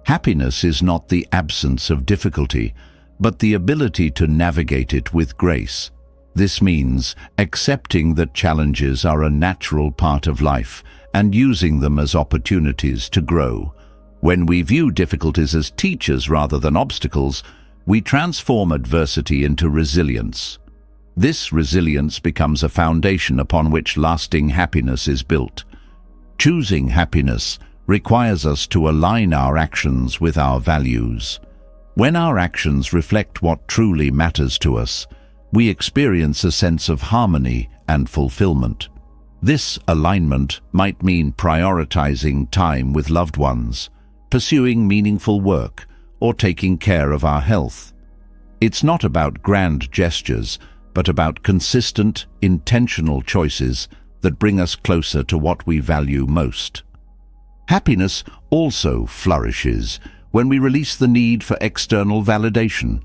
Happiness is not the absence of difficulty, but the ability to navigate it with grace. This means accepting that challenges are a natural part of life and using them as opportunities to grow. When we view difficulties as teachers rather than obstacles, we transform adversity into resilience. This resilience becomes a foundation upon which lasting happiness is built. Choosing happiness requires us to align our actions with our values. When our actions reflect what truly matters to us, we experience a sense of harmony and fulfillment. This alignment might mean prioritizing time with loved ones, pursuing meaningful work, or taking care of our health. It's not about grand gestures, but about consistent, intentional choices that bring us closer to what we value most. Happiness also flourishes when we release the need for external validation.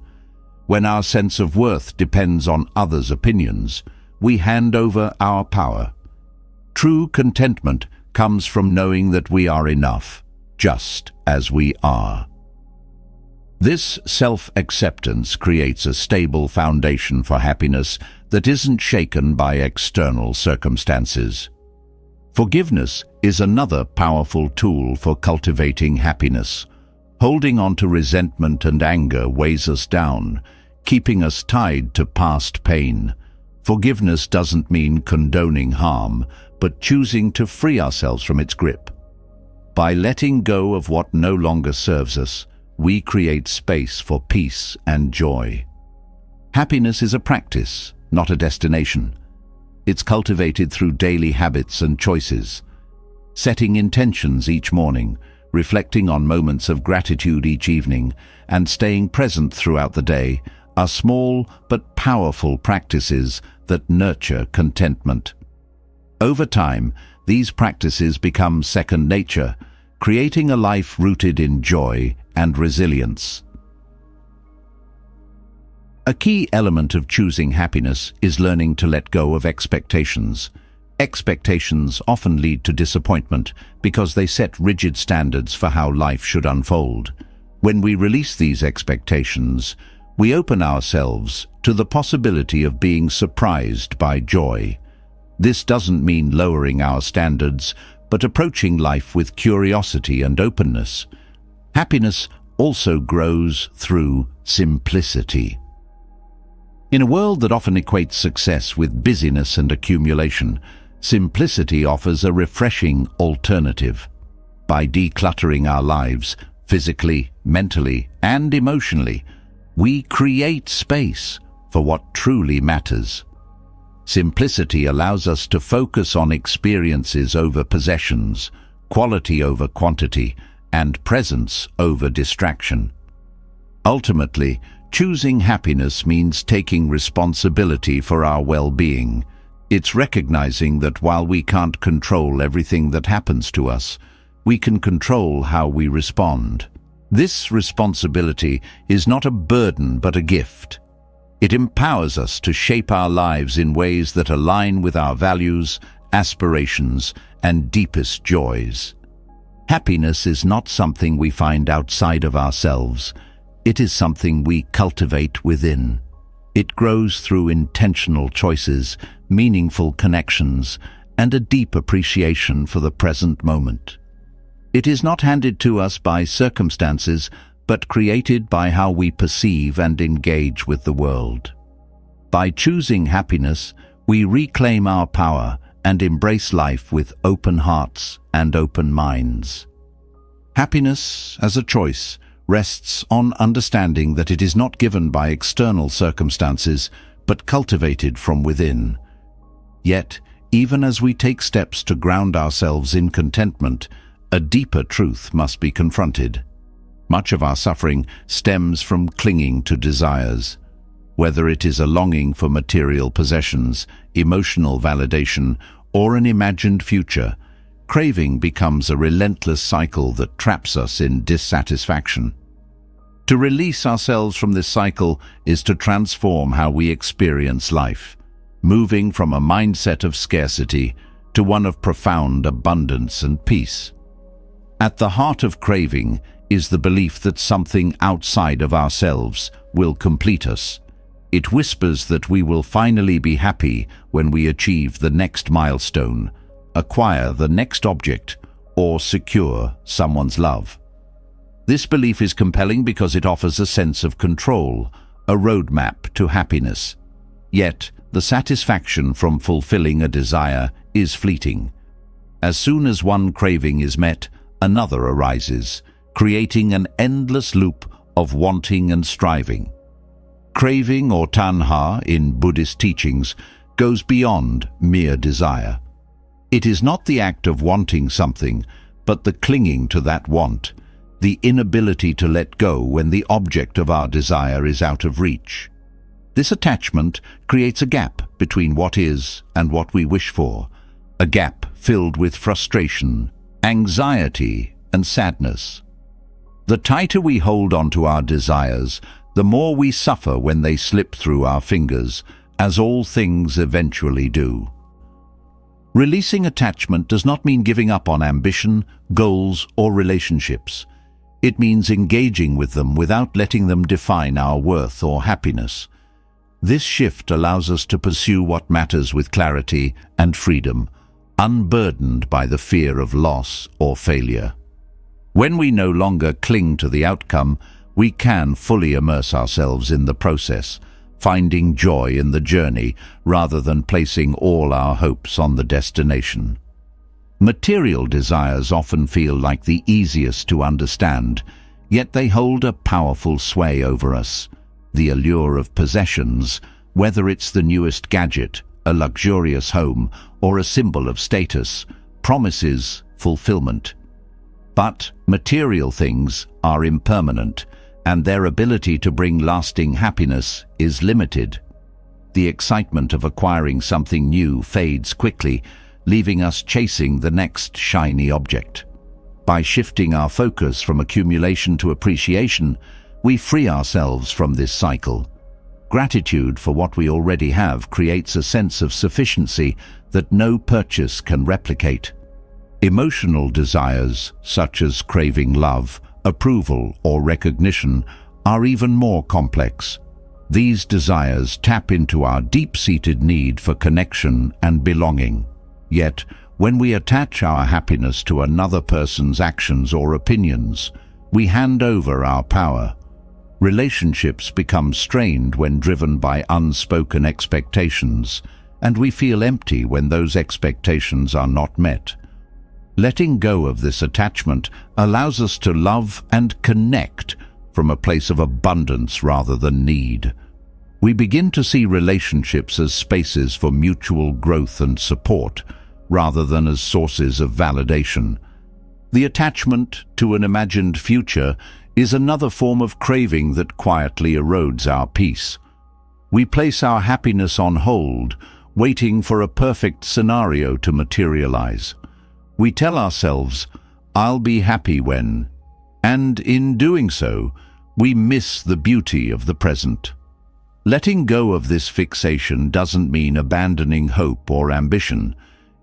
When our sense of worth depends on others' opinions, we hand over our power. True contentment comes from knowing that we are enough, just as we are. This self-acceptance creates a stable foundation for happiness that isn't shaken by external circumstances. Forgiveness is another powerful tool for cultivating happiness. Holding on to resentment and anger weighs us down, keeping us tied to past pain. Forgiveness doesn't mean condoning harm, but choosing to free ourselves from its grip. By letting go of what no longer serves us, we create space for peace and joy. Happiness is a practice, not a destination. It's cultivated through daily habits and choices. Setting intentions each morning, reflecting on moments of gratitude each evening, and staying present throughout the day are small but powerful practices that nurture contentment. Over time, these practices become second nature, creating a life rooted in joy and resilience. A key element of choosing happiness is learning to let go of expectations. Expectations often lead to disappointment because they set rigid standards for how life should unfold. When we release these expectations, we open ourselves to the possibility of being surprised by joy. This doesn't mean lowering our standards, but approaching life with curiosity and openness. Happiness also grows through simplicity. In a world that often equates success with busyness and accumulation, simplicity offers a refreshing alternative. By decluttering our lives, physically, mentally, and emotionally, we create space for what truly matters. Simplicity allows us to focus on experiences over possessions, quality over quantity, and presence over distraction. Ultimately, choosing happiness means taking responsibility for our well-being. It's recognizing that while we can't control everything that happens to us, we can control how we respond. This responsibility is not a burden but a gift. It empowers us to shape our lives in ways that align with our values, aspirations, and deepest joys. Happiness is not something we find outside of ourselves. It is something we cultivate within. It grows through intentional choices, meaningful connections, and a deep appreciation for the present moment. It is not handed to us by circumstances, but created by how we perceive and engage with the world. By choosing happiness, we reclaim our power and embrace life with open hearts and open minds. Happiness, as a choice, rests on understanding that it is not given by external circumstances, but cultivated from within. Yet, even as we take steps to ground ourselves in contentment, a deeper truth must be confronted. Much of our suffering stems from clinging to desires. Whether it is a longing for material possessions, emotional validation, or an imagined future, craving becomes a relentless cycle that traps us in dissatisfaction. To release ourselves from this cycle is to transform how we experience life, moving from a mindset of scarcity to one of profound abundance and peace. At the heart of craving is the belief that something outside of ourselves will complete us. It whispers that we will finally be happy when we achieve the next milestone, acquire the next object, or secure someone's love. This belief is compelling because it offers a sense of control, a roadmap to happiness. Yet, the satisfaction from fulfilling a desire is fleeting. As soon as one craving is met, another arises, creating an endless loop of wanting and striving. Craving, or tanha in Buddhist teachings, goes beyond mere desire. It is not the act of wanting something, but the clinging to that want, the inability to let go when the object of our desire is out of reach. This attachment creates a gap between what is and what we wish for, a gap filled with frustration, anxiety, and sadness. The tighter we hold on to our desires, the more we suffer when they slip through our fingers, as all things eventually do. Releasing attachment does not mean giving up on ambition, goals, or relationships. It means engaging with them without letting them define our worth or happiness. This shift allows us to pursue what matters with clarity and freedom, unburdened by the fear of loss or failure. When we no longer cling to the outcome, we can fully immerse ourselves in the process, finding joy in the journey rather than placing all our hopes on the destination. Material desires often feel like the easiest to understand, yet they hold a powerful sway over us. The allure of possessions, whether it's the newest gadget, a luxurious home, or a symbol of status, promises fulfillment. But material things are impermanent, and their ability to bring lasting happiness is limited. The excitement of acquiring something new fades quickly, leaving us chasing the next shiny object. By shifting our focus from accumulation to appreciation, we free ourselves from this cycle. Gratitude for what we already have creates a sense of sufficiency that no purchase can replicate. Emotional desires, such as craving love, approval, or recognition, are even more complex. These desires tap into our deep-seated need for connection and belonging. Yet, when we attach our happiness to another person's actions or opinions, we hand over our power. Relationships become strained when driven by unspoken expectations, and we feel empty when those expectations are not met. Letting go of this attachment allows us to love and connect from a place of abundance rather than need. We begin to see relationships as spaces for mutual growth and support, rather than as sources of validation. The attachment to an imagined future is another form of craving that quietly erodes our peace. We place our happiness on hold, waiting for a perfect scenario to materialize. We tell ourselves, "I'll be happy when," and in doing so, we miss the beauty of the present. Letting go of this fixation doesn't mean abandoning hope or ambition.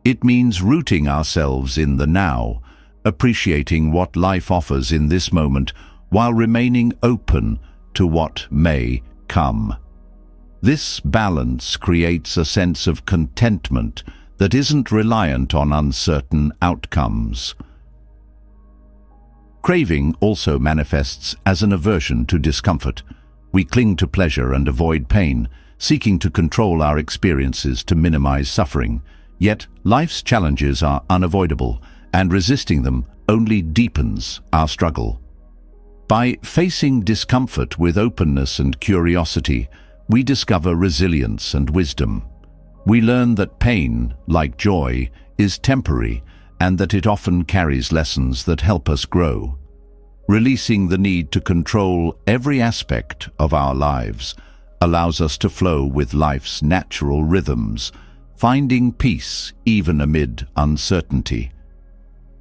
It means rooting ourselves in the now, appreciating what life offers in this moment while remaining open to what may come. This balance creates a sense of contentment that isn't reliant on uncertain outcomes. Craving also manifests as an aversion to discomfort. We cling to pleasure and avoid pain, seeking to control our experiences to minimize suffering. Yet, life's challenges are unavoidable, and resisting them only deepens our struggle. By facing discomfort with openness and curiosity, we discover resilience and wisdom. We learn that pain, like joy, is temporary and that it often carries lessons that help us grow. Releasing the need to control every aspect of our lives allows us to flow with life's natural rhythms, finding peace even amid uncertainty.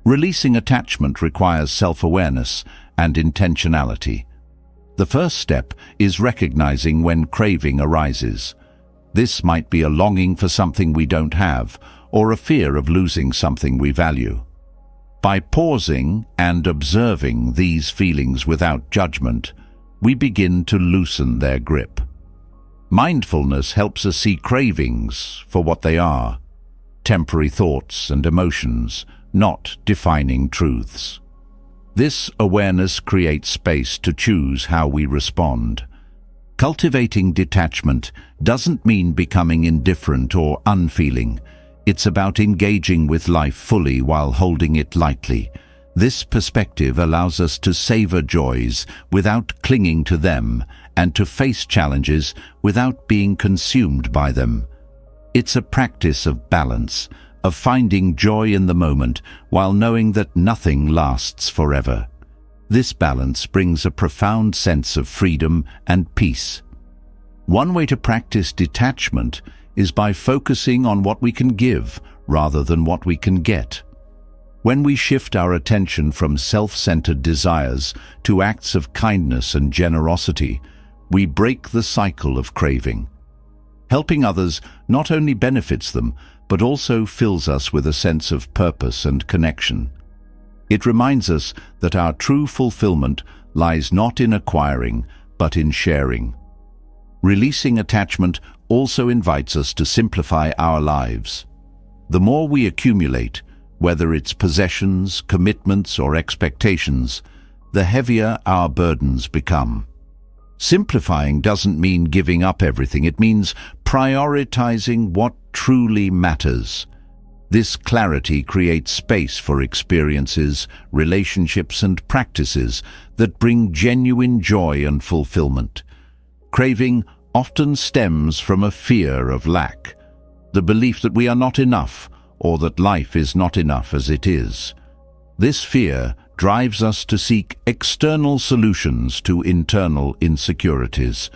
Releasing attachment requires self-awareness and intentionality. The first step is recognizing when craving arises. This might be a longing for something we don't have, or a fear of losing something we value. By pausing and observing these feelings without judgment, we begin to loosen their grip. Mindfulness helps us see cravings for what they are, temporary thoughts and emotions, not defining truths. This awareness creates space to choose how we respond. Cultivating detachment doesn't mean becoming indifferent or unfeeling. It's about engaging with life fully while holding it lightly. This perspective allows us to savor joys without clinging to them and to face challenges without being consumed by them. It's a practice of balance, of finding joy in the moment while knowing that nothing lasts forever. This balance brings a profound sense of freedom and peace. One way to practice detachment is by focusing on what we can give rather than what we can get. When we shift our attention from self-centered desires to acts of kindness and generosity, we break the cycle of craving. Helping others not only benefits them, but also fills us with a sense of purpose and connection. It reminds us that our true fulfillment lies not in acquiring, but in sharing. Releasing attachment also invites us to simplify our lives. The more we accumulate, whether it's possessions, commitments, or expectations, the heavier our burdens become. Simplifying doesn't mean giving up everything. It means prioritizing what truly matters. This clarity creates space for experiences, relationships, and practices that bring genuine joy and fulfillment. Craving often stems from a fear of lack, the belief that we are not enough or that life is not enough as it is. This fear drives us to seek external solutions to internal insecurities.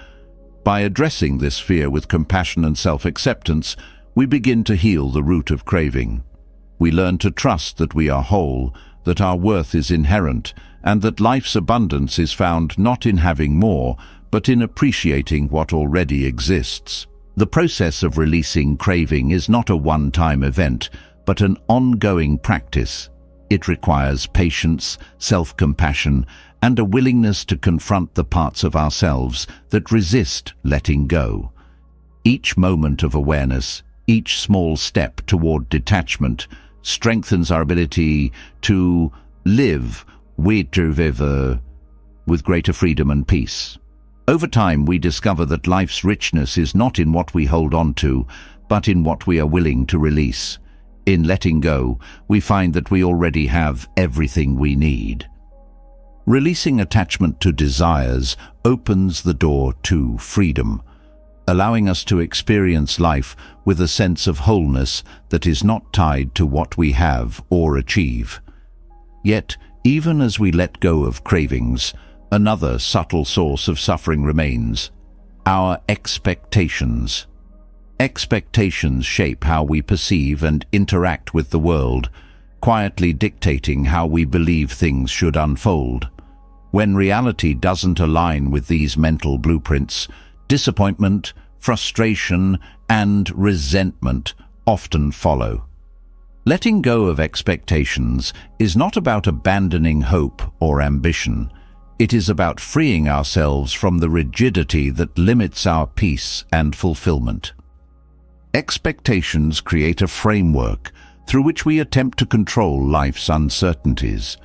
By addressing this fear with compassion and self-acceptance, we begin to heal the root of craving. We learn to trust that we are whole, that our worth is inherent, and that life's abundance is found not in having more, but in appreciating what already exists. The process of releasing craving is not a one-time event, but an ongoing practice. It requires patience, self-compassion, and a willingness to confront the parts of ourselves that resist letting go. Each moment of awareness, each small step toward detachment, strengthens our ability to live with greater freedom and peace. Over time, we discover that life's richness is not in what we hold on to, but in what we are willing to release. In letting go, we find that we already have everything we need. Releasing attachment to desires opens the door to freedom, allowing us to experience life with a sense of wholeness that is not tied to what we have or achieve. Yet, even as we let go of cravings, another subtle source of suffering remains: our expectations. Expectations shape how we perceive and interact with the world, quietly dictating how we believe things should unfold. When reality doesn't align with these mental blueprints, disappointment, frustration, and resentment often follow. Letting go of expectations is not about abandoning hope or ambition. It is about freeing ourselves from the rigidity that limits our peace and fulfillment. Expectations create a framework through which we attempt to control life's uncertainties.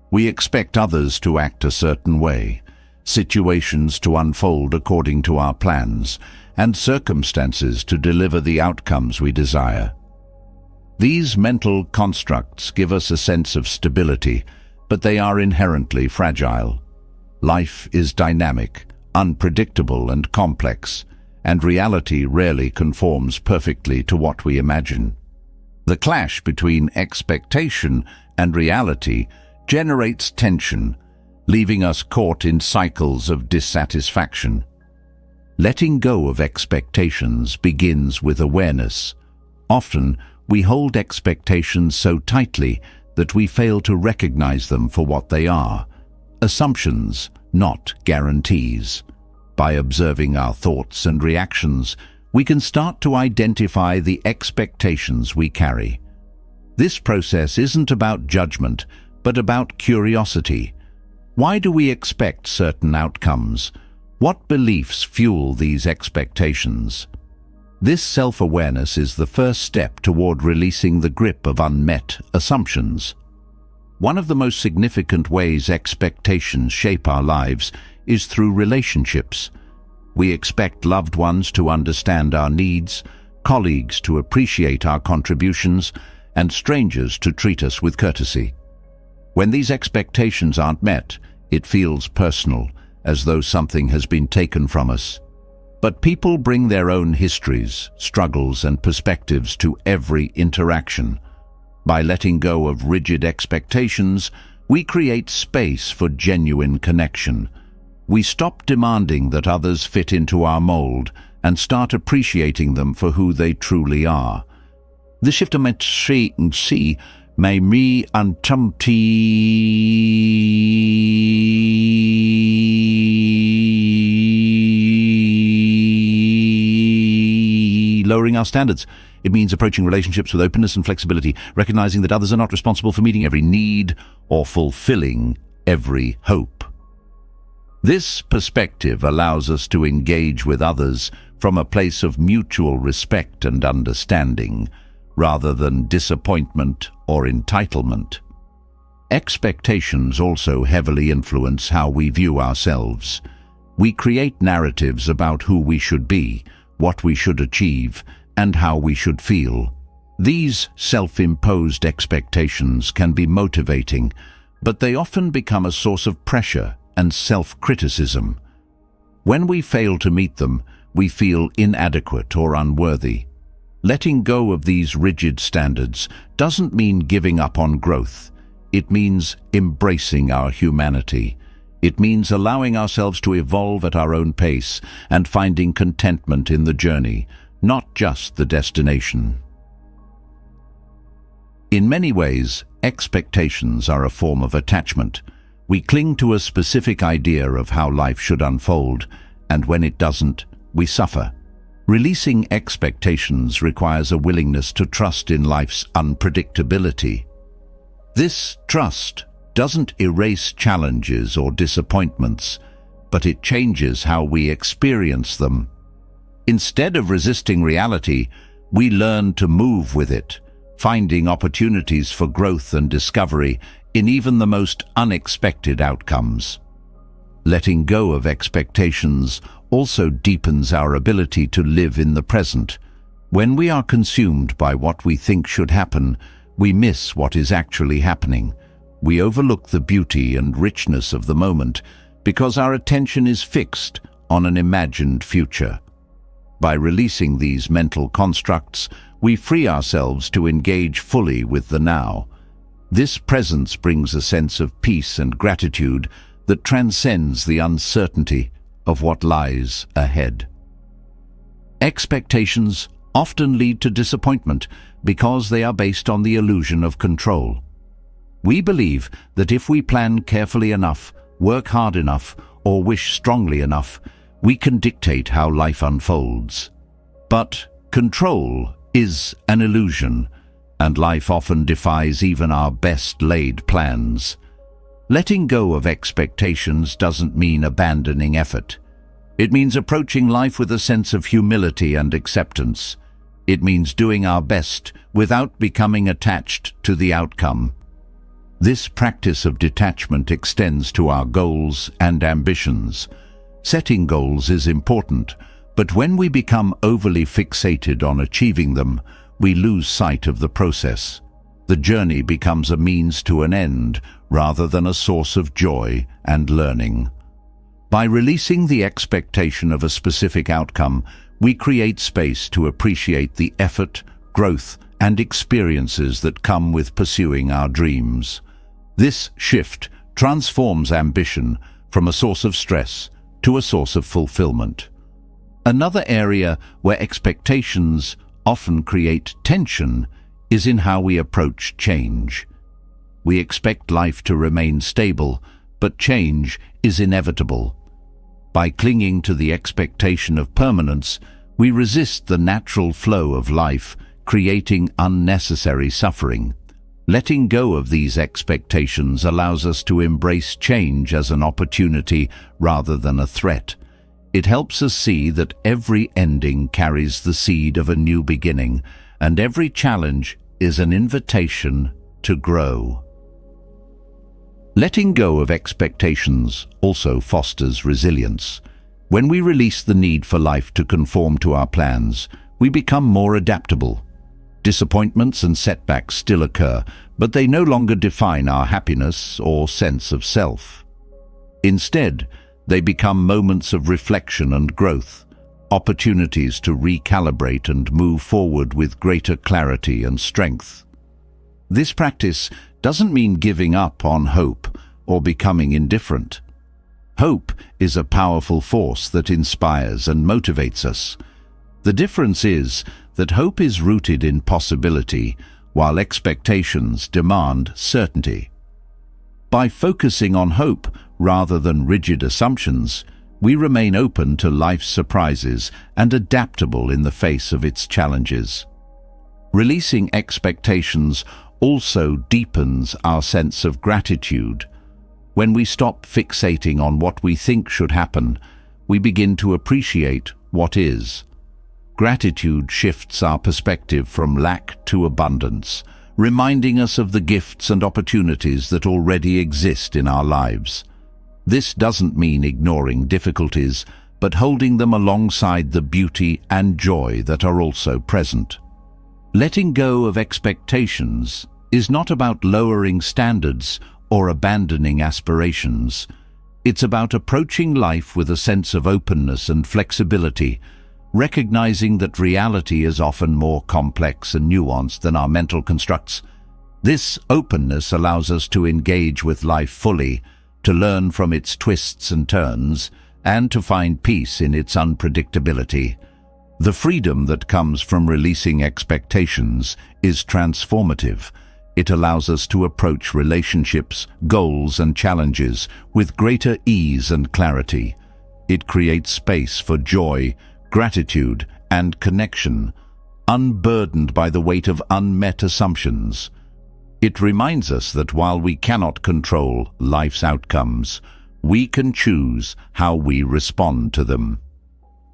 We expect others to act a certain way, situations to unfold according to our plans, and circumstances to deliver the outcomes we desire. These mental constructs give us a sense of stability, but they are inherently fragile. Life is dynamic, unpredictable, and complex, and reality rarely conforms perfectly to what we imagine. The clash between expectation and reality generates tension, leaving us caught in cycles of dissatisfaction. Letting go of expectations begins with awareness. Often, we hold expectations so tightly that we fail to recognize them for what they are: assumptions, not guarantees. By observing our thoughts and reactions, we can start to identify the expectations we carry. This process isn't about judgment, but about curiosity. Why do we expect certain outcomes? What beliefs fuel these expectations? This self-awareness is the first step toward releasing the grip of unmet assumptions. One of the most significant ways expectations shape our lives is through relationships. We expect loved ones to understand our needs, colleagues to appreciate our contributions, and strangers to treat us with courtesy. When these expectations aren't met, it feels personal, as though something has been taken from us. But people bring their own histories, struggles, and perspectives to every interaction. By letting go of rigid expectations, we create space for genuine connection. We stop demanding that others fit into our mold and start appreciating them for who they truly are. The shift of see may me lowering our standards. It means approaching relationships with openness and flexibility, recognizing that others are not responsible for meeting every need or fulfilling every hope. This perspective allows us to engage with others from a place of mutual respect and understanding, rather than disappointment or entitlement. Expectations also heavily influence how we view ourselves. We create narratives about who we should be, what we should achieve, and how we should feel. These self-imposed expectations can be motivating, but they often become a source of pressure and self-criticism. When we fail to meet them, we feel inadequate or unworthy. Letting go of these rigid standards doesn't mean giving up on growth. It means embracing our humanity. It means allowing ourselves to evolve at our own pace and finding contentment in the journey, not just the destination. In many ways, expectations are a form of attachment. We cling to a specific idea of how life should unfold, and when it doesn't, we suffer. Releasing expectations requires a willingness to trust in life's unpredictability. This trust doesn't erase challenges or disappointments, but it changes how we experience them. Instead of resisting reality, we learn to move with it, finding opportunities for growth and discovery in even the most unexpected outcomes. Letting go of expectations also deepens our ability to live in the present. When we are consumed by what we think should happen, we miss what is actually happening. We overlook the beauty and richness of the moment because our attention is fixed on an imagined future. By releasing these mental constructs, we free ourselves to engage fully with the now. This presence brings a sense of peace and gratitude that transcends the uncertainty of what lies ahead. Expectations often lead to disappointment because they are based on the illusion of control. We believe that if we plan carefully enough, work hard enough, or wish strongly enough, we can dictate how life unfolds. But control is an illusion, and life often defies even our best-laid plans. Letting go of expectations doesn't mean abandoning effort. It means approaching life with a sense of humility and acceptance. It means doing our best without becoming attached to the outcome. This practice of detachment extends to our goals and ambitions. Setting goals is important, but when we become overly fixated on achieving them, we lose sight of the process. The journey becomes a means to an end rather than a source of joy and learning. By releasing the expectation of a specific outcome, we create space to appreciate the effort, growth, and experiences that come with pursuing our dreams. This shift transforms ambition from a source of stress to a source of fulfillment. Another area where expectations often create tension is in how we approach change. We expect life to remain stable, but change is inevitable. By clinging to the expectation of permanence, we resist the natural flow of life, creating unnecessary suffering. Letting go of these expectations allows us to embrace change as an opportunity rather than a threat. It helps us see that every ending carries the seed of a new beginning, and every challenge is an invitation to grow. Letting go of expectations also fosters resilience. When we release the need for life to conform to our plans, we become more adaptable. Disappointments and setbacks still occur, but they no longer define our happiness or sense of self. Instead, they become moments of reflection and growth, opportunities to recalibrate and move forward with greater clarity and strength. This practice doesn't mean giving up on hope or becoming indifferent. Hope is a powerful force that inspires and motivates us. The difference is that hope is rooted in possibility, while expectations demand certainty. By focusing on hope rather than rigid assumptions, we remain open to life's surprises and adaptable in the face of its challenges. Releasing expectations also deepens our sense of gratitude. When we stop fixating on what we think should happen, we begin to appreciate what is. Gratitude shifts our perspective from lack to abundance, reminding us of the gifts and opportunities that already exist in our lives. This doesn't mean ignoring difficulties, but holding them alongside the beauty and joy that are also present. Letting go of expectations is not about lowering standards or abandoning aspirations. It's about approaching life with a sense of openness and flexibility, recognizing that reality is often more complex and nuanced than our mental constructs. This openness allows us to engage with life fully, to learn from its twists and turns, and to find peace in its unpredictability. The freedom that comes from releasing expectations is transformative. It allows us to approach relationships, goals, and challenges with greater ease and clarity. It creates space for joy, gratitude, and connection, unburdened by the weight of unmet assumptions. It reminds us that while we cannot control life's outcomes, we can choose how we respond to them.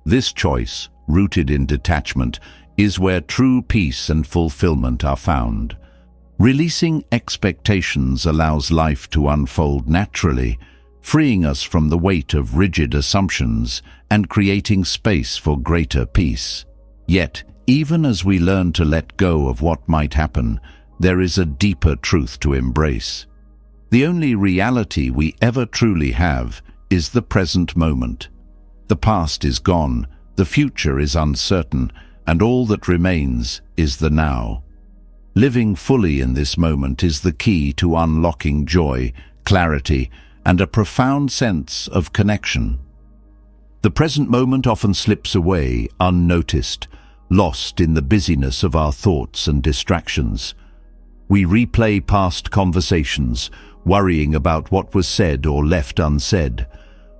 This choice, rooted in detachment, is where true peace and fulfillment are found. Releasing expectations allows life to unfold naturally, freeing us from the weight of rigid assumptions and creating space for greater peace. Yet, even as we learn to let go of what might happen, there is a deeper truth to embrace. The only reality we ever truly have is the present moment. The past is gone, the future is uncertain, and all that remains is the now. Living fully in this moment is the key to unlocking joy, clarity, and a profound sense of connection. The present moment often slips away unnoticed, lost in the busyness of our thoughts and distractions. We replay past conversations, worrying about what was said or left unsaid.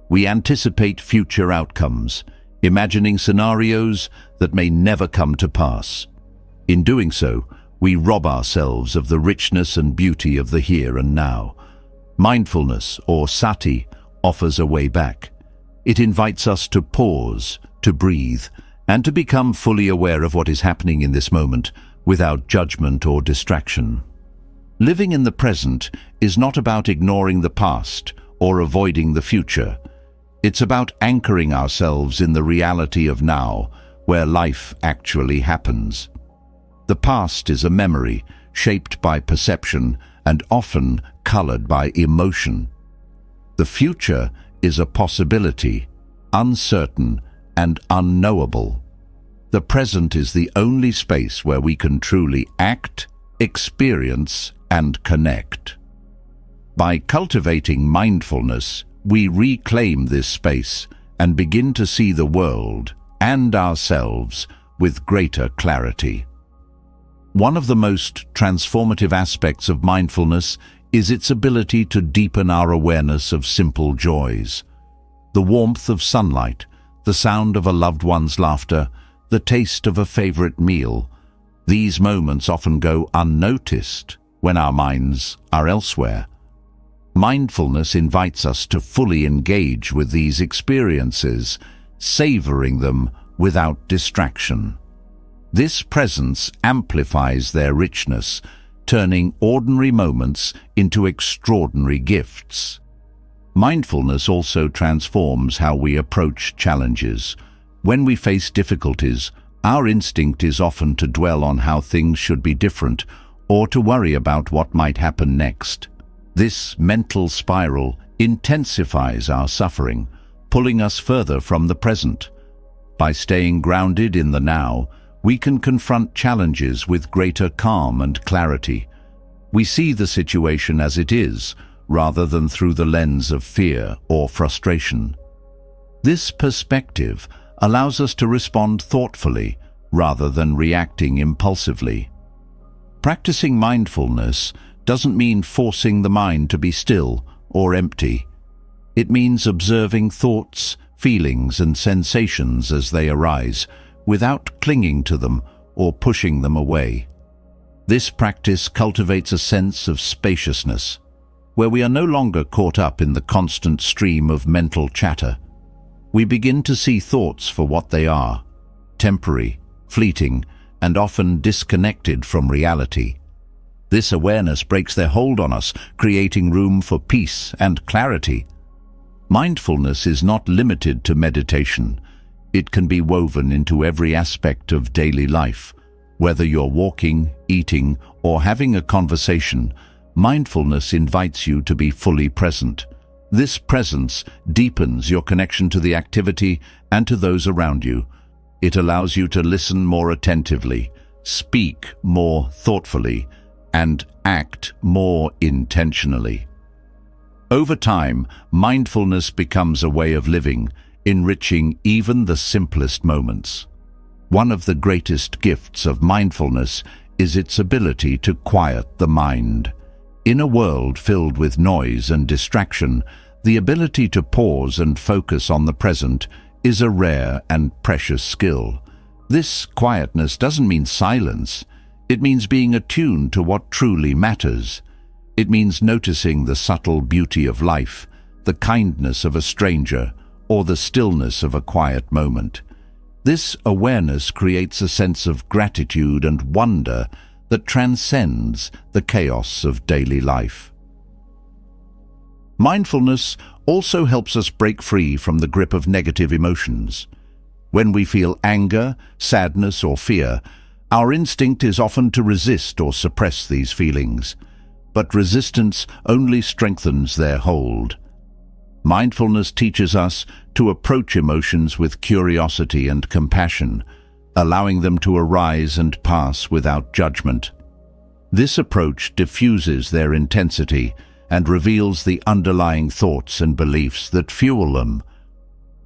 We anticipate future outcomes, imagining scenarios that may never come to pass. In doing so, we rob ourselves of the richness and beauty of the here and now. Mindfulness, or sati, offers a way back. It invites us to pause, to breathe, and to become fully aware of what is happening in this moment without judgment or distraction. Living in the present is not about ignoring the past or avoiding the future. It's about anchoring ourselves in the reality of now, where life actually happens. The past is a memory, shaped by perception and often colored by emotion. The future is a possibility, uncertain and unknowable. The present is the only space where we can truly act, experience, and connect. By cultivating mindfulness, we reclaim this space and begin to see the world and ourselves with greater clarity. One of the most transformative aspects of mindfulness is its ability to deepen our awareness of simple joys. The warmth of sunlight, the sound of a loved one's laughter, the taste of a favorite meal. These moments often go unnoticed when our minds are elsewhere. Mindfulness invites us to fully engage with these experiences, savoring them without distraction. This presence amplifies their richness, turning ordinary moments into extraordinary gifts. Mindfulness also transforms how we approach challenges. When we face difficulties, our instinct is often to dwell on how things should be different or to worry about what might happen next. This mental spiral intensifies our suffering, pulling us further from the present. By staying grounded in the now, we can confront challenges with greater calm and clarity. We see the situation as it is, rather than through the lens of fear or frustration. This perspective allows us to respond thoughtfully, rather than reacting impulsively. Practicing mindfulness doesn't mean forcing the mind to be still or empty. It means observing thoughts, feelings, and sensations as they arise, without clinging to them or pushing them away. This practice cultivates a sense of spaciousness, where we are no longer caught up in the constant stream of mental chatter. We begin to see thoughts for what they are: temporary, fleeting, and often disconnected from reality. This awareness breaks their hold on us, creating room for peace and clarity. Mindfulness is not limited to meditation. It can be woven into every aspect of daily life. Whether you're walking, eating, or having a conversation, mindfulness invites you to be fully present. This presence deepens your connection to the activity and to those around you. It allows you to listen more attentively, speak more thoughtfully, and act more intentionally. Over time, mindfulness becomes a way of living, enriching even the simplest moments. One of the greatest gifts of mindfulness is its ability to quiet the mind. In a world filled with noise and distraction, the ability to pause and focus on the present is a rare and precious skill. This quietness doesn't mean silence. It means being attuned to what truly matters. It means noticing the subtle beauty of life, the kindness of a stranger, or the stillness of a quiet moment. This awareness creates a sense of gratitude and wonder that transcends the chaos of daily life. Mindfulness also helps us break free from the grip of negative emotions. When we feel anger, sadness, or fear, our instinct is often to resist or suppress these feelings. But resistance only strengthens their hold. Mindfulness teaches us to approach emotions with curiosity and compassion, allowing them to arise and pass without judgment. This approach diffuses their intensity and reveals the underlying thoughts and beliefs that fuel them.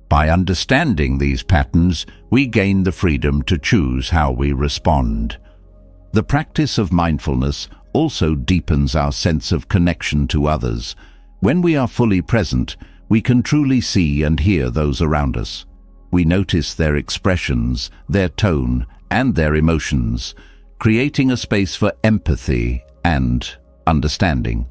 By understanding these patterns, we gain the freedom to choose how we respond. The practice of mindfulness also deepens our sense of connection to others. When we are fully present, we can truly see and hear those around us. We notice their expressions, their tone, and their emotions, creating a space for empathy and understanding.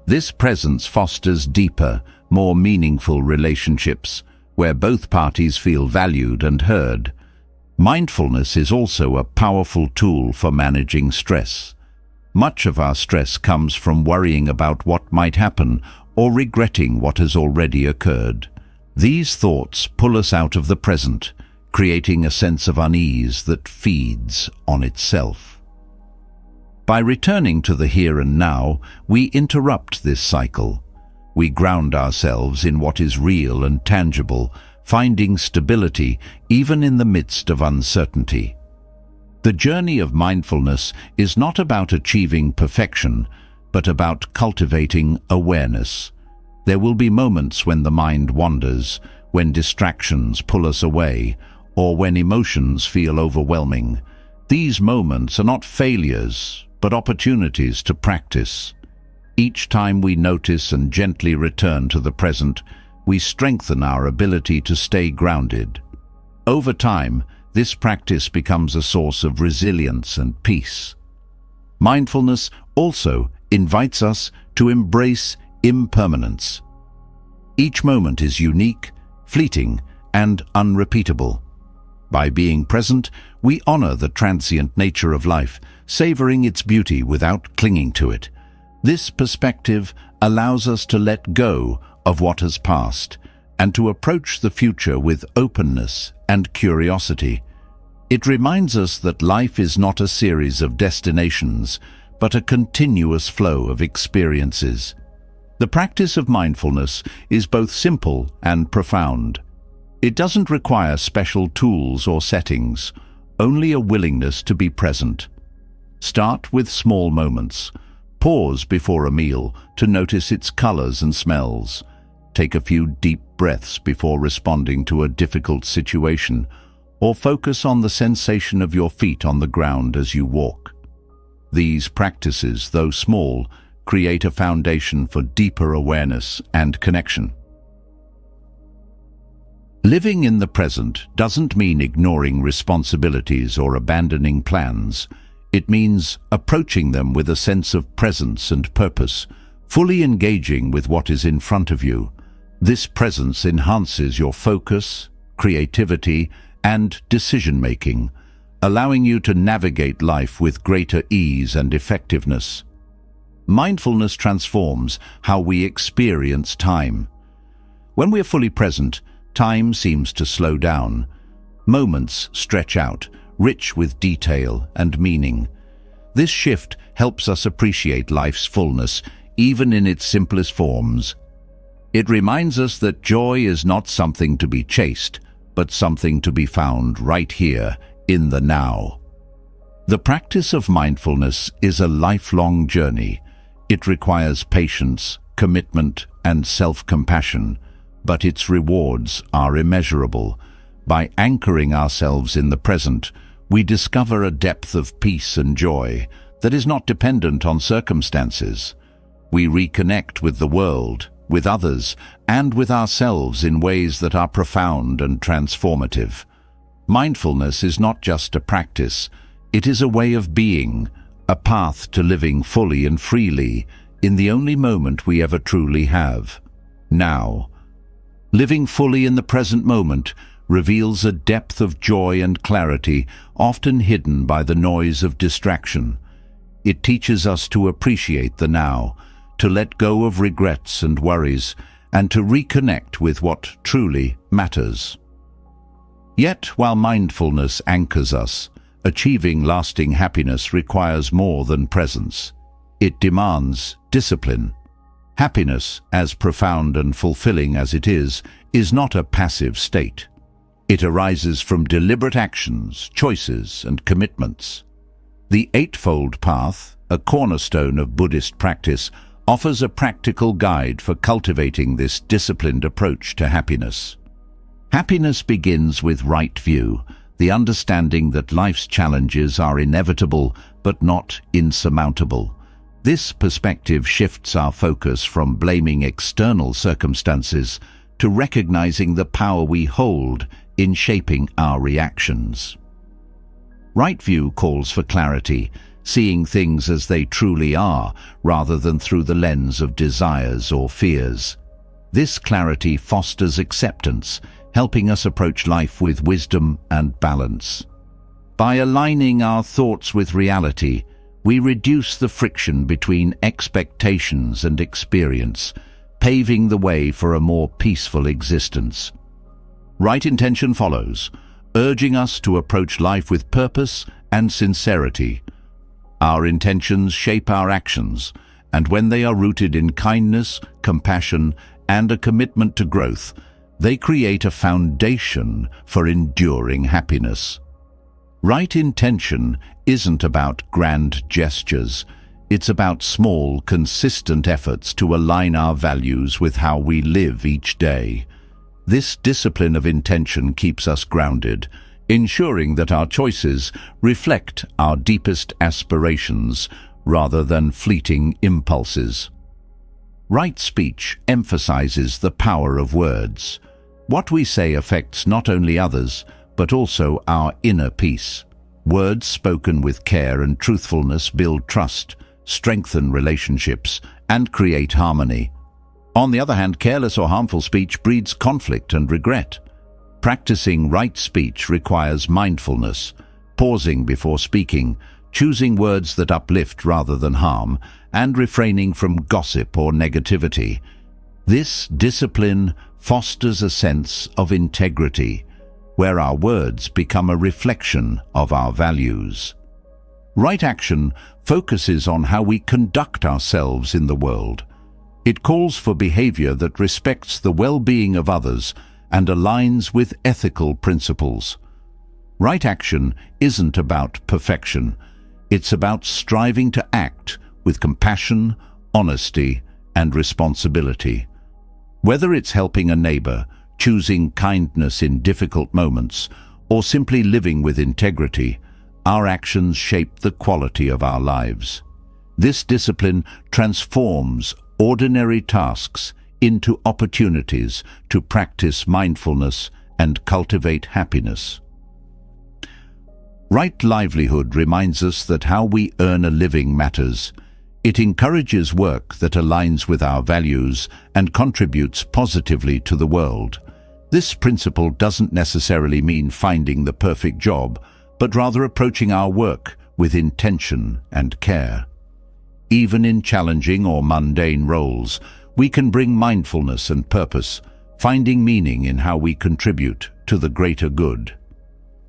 This presence fosters deeper, more meaningful relationships, where both parties feel valued and heard. Mindfulness is also a powerful tool for managing stress. Much of our stress comes from worrying about what might happen or regretting what has already occurred. These thoughts pull us out of the present, creating a sense of unease that feeds on itself. By returning to the here and now, we interrupt this cycle. We ground ourselves in what is real and tangible, finding stability even in the midst of uncertainty. The journey of mindfulness is not about achieving perfection, but about cultivating awareness. There will be moments when the mind wanders, when distractions pull us away, or when emotions feel overwhelming. These moments are not failures, but opportunities to practice. Each time we notice and gently return to the present, we strengthen our ability to stay grounded. Over time, this practice becomes a source of resilience and peace. Mindfulness also invites us to embrace impermanence. Each moment is unique, fleeting, and unrepeatable. By being present, we honor the transient nature of life, savoring its beauty without clinging to it. This perspective allows us to let go of what has passed and to approach the future with openness and curiosity. It reminds us that life is not a series of destinations, but a continuous flow of experiences. The practice of mindfulness is both simple and profound. It doesn't require special tools or settings, only a willingness to be present. Start with small moments. Pause before a meal to notice its colors and smells. Take a few deep breaths before responding to a difficult situation, or focus on the sensation of your feet on the ground as you walk. These practices, though small, create a foundation for deeper awareness and connection. Living in the present doesn't mean ignoring responsibilities or abandoning plans. It means approaching them with a sense of presence and purpose, fully engaging with what is in front of you. This presence enhances your focus, creativity, and decision-making, allowing you to navigate life with greater ease and effectiveness. Mindfulness transforms how we experience time. When we are fully present, time seems to slow down. Moments stretch out, rich with detail and meaning. This shift helps us appreciate life's fullness, even in its simplest forms. It reminds us that joy is not something to be chased, but something to be found right here, in the now. The practice of mindfulness is a lifelong journey. It requires patience, commitment, and self-compassion, but its rewards are immeasurable. By anchoring ourselves in the present, we discover a depth of peace and joy that is not dependent on circumstances. We reconnect with the world, with others, and with ourselves in ways that are profound and transformative. Mindfulness is not just a practice, it is a way of being, a path to living fully and freely in the only moment we ever truly have, now. Living fully in the present moment reveals a depth of joy and clarity often hidden by the noise of distraction. It teaches us to appreciate the now, to let go of regrets and worries, and to reconnect with what truly matters. Yet, while mindfulness anchors us, achieving lasting happiness requires more than presence. It demands discipline. Happiness, as profound and fulfilling as it is not a passive state. It arises from deliberate actions, choices, and commitments. The Eightfold Path, a cornerstone of Buddhist practice, offers a practical guide for cultivating this disciplined approach to happiness. Happiness begins with right view, the understanding that life's challenges are inevitable but not insurmountable. This perspective shifts our focus from blaming external circumstances to recognizing the power we hold in shaping our reactions. Right view calls for clarity, seeing things as they truly are, rather than through the lens of desires or fears. This clarity fosters acceptance, helping us approach life with wisdom and balance. By aligning our thoughts with reality, we reduce the friction between expectations and experience, paving the way for a more peaceful existence. Right intention follows, urging us to approach life with purpose and sincerity. Our intentions shape our actions, and when they are rooted in kindness, compassion, and a commitment to growth, they create a foundation for enduring happiness. Right intention isn't about grand gestures. It's about small, consistent efforts to align our values with how we live each day. This discipline of intention keeps us grounded, ensuring that our choices reflect our deepest aspirations rather than fleeting impulses. Right speech emphasizes the power of words. What we say affects not only others, but also our inner peace. Words spoken with care and truthfulness build trust, strengthen relationships, and create harmony. On the other hand, careless or harmful speech breeds conflict and regret. Practicing right speech requires mindfulness, pausing before speaking, choosing words that uplift rather than harm, and refraining from gossip or negativity. This discipline fosters a sense of integrity, where our words become a reflection of our values. Right action focuses on how we conduct ourselves in the world. It calls for behavior that respects the well-being of others and aligns with ethical principles. Right action isn't about perfection. It's about striving to act with compassion, honesty, and responsibility. Whether it's helping a neighbor, choosing kindness in difficult moments, or simply living with integrity, our actions shape the quality of our lives. This discipline transforms ordinary tasks into opportunities to practice mindfulness and cultivate happiness. Right livelihood reminds us that how we earn a living matters. It encourages work that aligns with our values and contributes positively to the world. This principle doesn't necessarily mean finding the perfect job, but rather approaching our work with intention and care. Even in challenging or mundane roles, we can bring mindfulness and purpose, finding meaning in how we contribute to the greater good.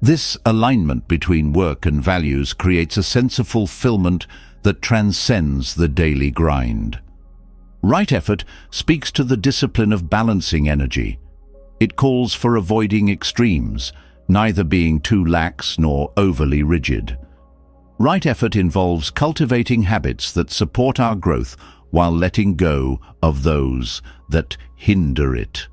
This alignment between work and values creates a sense of fulfillment that transcends the daily grind. Right effort speaks to the discipline of balancing energy. It calls for avoiding extremes, neither being too lax nor overly rigid. Right effort involves cultivating habits that support our growth while letting go of those that hinder it.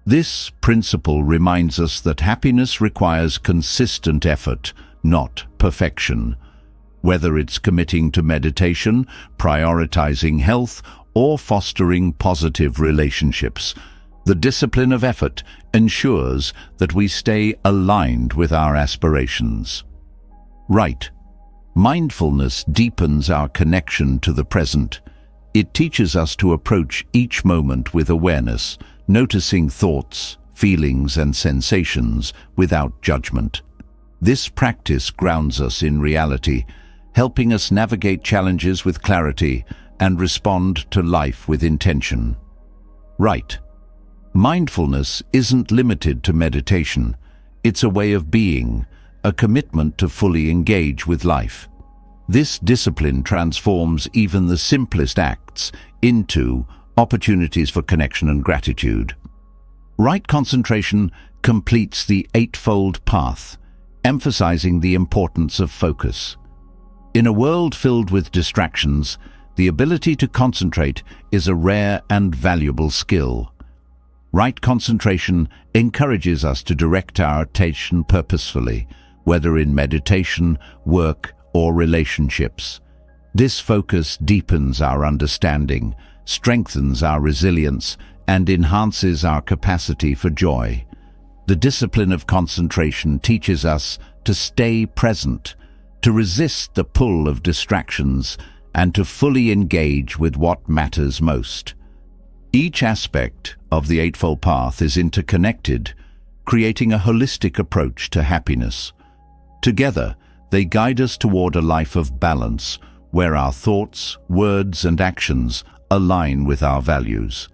This principle reminds us that happiness requires consistent effort, not perfection. Whether it's committing to meditation, prioritizing health, or fostering positive relationships, the discipline of effort ensures that we stay aligned with our aspirations. Right. Mindfulness deepens our connection to the present. It teaches us to approach each moment with awareness, noticing thoughts, feelings, and sensations without judgment. This practice grounds us in reality, helping us navigate challenges with clarity and respond to life with intention. Right. Mindfulness isn't limited to meditation. It's a way of being, a commitment to fully engage with life. This discipline transforms even the simplest acts into opportunities for connection and gratitude. Right concentration completes the eightfold path, emphasizing the importance of focus. In a world filled with distractions, the ability to concentrate is a rare and valuable skill. Right concentration encourages us to direct our attention purposefully, whether in meditation, work, or relationships. This focus deepens our understanding, strengthens our resilience, and enhances our capacity for joy. The discipline of concentration teaches us to stay present, to resist the pull of distractions, and to fully engage with what matters most. Each aspect of the Eightfold Path is interconnected, creating a holistic approach to happiness. Together, they guide us toward a life of balance, where our thoughts, words, and actions align with our values.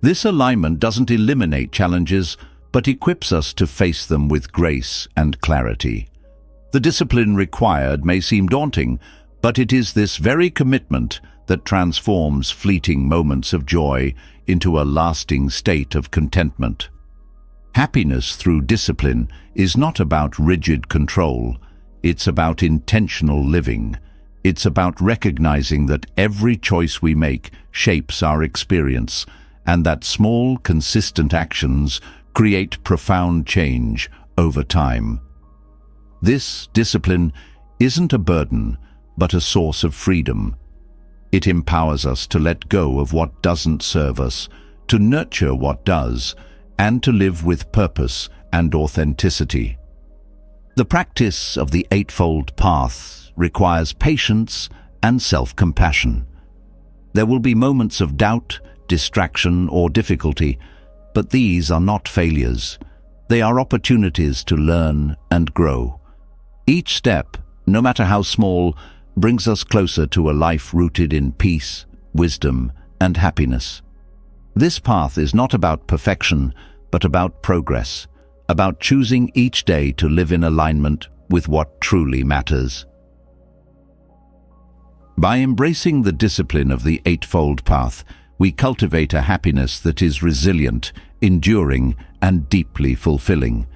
This alignment doesn't eliminate challenges, but equips us to face them with grace and clarity. The discipline required may seem daunting, but it is this very commitment that transforms fleeting moments of joy into a lasting state of contentment. Happiness through discipline is not about rigid control. It's about intentional living. It's about recognizing that every choice we make shapes our experience, and that small, consistent actions create profound change over time. This discipline isn't a burden, but a source of freedom. It empowers us to let go of what doesn't serve us, to nurture what does, and to live with purpose and authenticity. The practice of the Eightfold Path requires patience and self-compassion. There will be moments of doubt, distraction, or difficulty, but these are not failures. They are opportunities to learn and grow. Each step, no matter how small, brings us closer to a life rooted in peace, wisdom, and happiness. This path is not about perfection, but about progress, about choosing each day to live in alignment with what truly matters. By embracing the discipline of the Eightfold Path, we cultivate a happiness that is resilient, enduring, and deeply fulfilling.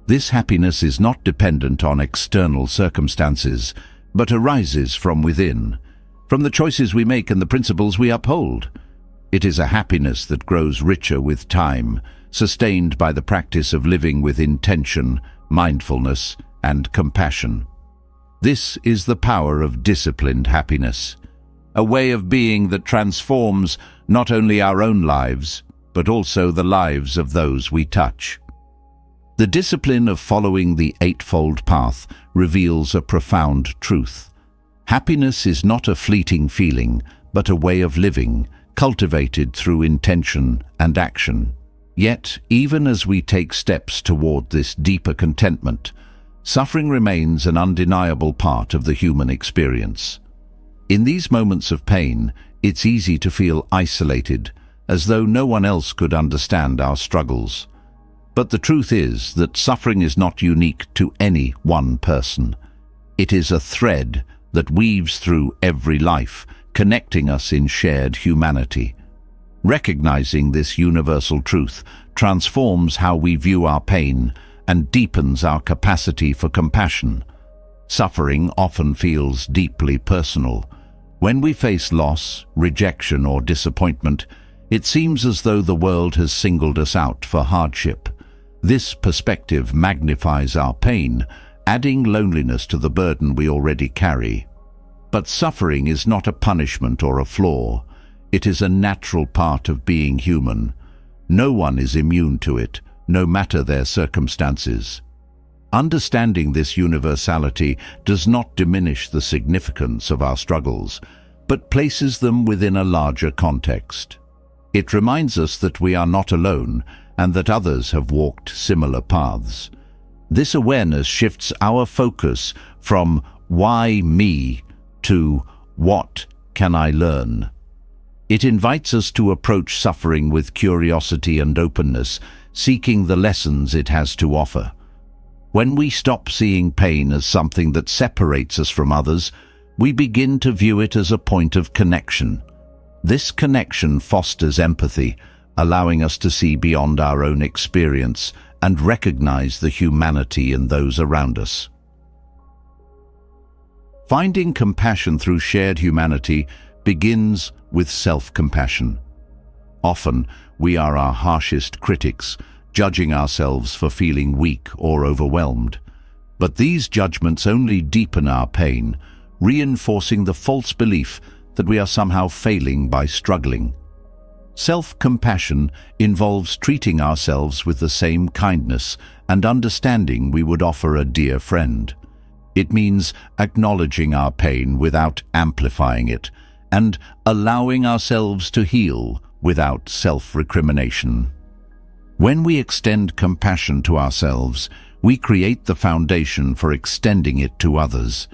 This happiness is not dependent on external circumstances, but arises from within, from the choices we make and the principles we uphold. It is a happiness that grows richer with time, sustained by the practice of living with intention, mindfulness, and compassion. This is the power of disciplined happiness, a way of being that transforms not only our own lives, but also the lives of those we touch. The discipline of following the Eightfold Path reveals a profound truth. Happiness is not a fleeting feeling, but a way of living, cultivated through intention and action. Yet, even as we take steps toward this deeper contentment, suffering remains an undeniable part of the human experience. In these moments of pain, it's easy to feel isolated, as though no one else could understand our struggles. But the truth is that suffering is not unique to any one person. It is a thread that weaves through every life, connecting us in shared humanity. Recognizing this universal truth transforms how we view our pain and deepens our capacity for compassion. Suffering often feels deeply personal. When we face loss, rejection, or disappointment, it seems as though the world has singled us out for hardship. This perspective magnifies our pain, adding loneliness to the burden we already carry. But suffering is not a punishment or a flaw. It is a natural part of being human. No one is immune to it, no matter their circumstances. Understanding this universality does not diminish the significance of our struggles, but places them within a larger context. It reminds us that we are not alone and that others have walked similar paths. This awareness shifts our focus from "why me" to "what can I learn?" It invites us to approach suffering with curiosity and openness, seeking the lessons it has to offer. When we stop seeing pain as something that separates us from others, we begin to view it as a point of connection. This connection fosters empathy, allowing us to see beyond our own experience and recognize the humanity in those around us. Finding compassion through shared humanity begins with self-compassion. Often, we are our harshest critics, judging ourselves for feeling weak or overwhelmed. But these judgments only deepen our pain, reinforcing the false belief that we are somehow failing by struggling. Self-compassion involves treating ourselves with the same kindness and understanding we would offer a dear friend. It means acknowledging our pain without amplifying it, and allowing ourselves to heal without self-recrimination. When we extend compassion to ourselves, we create the foundation for extending it to others.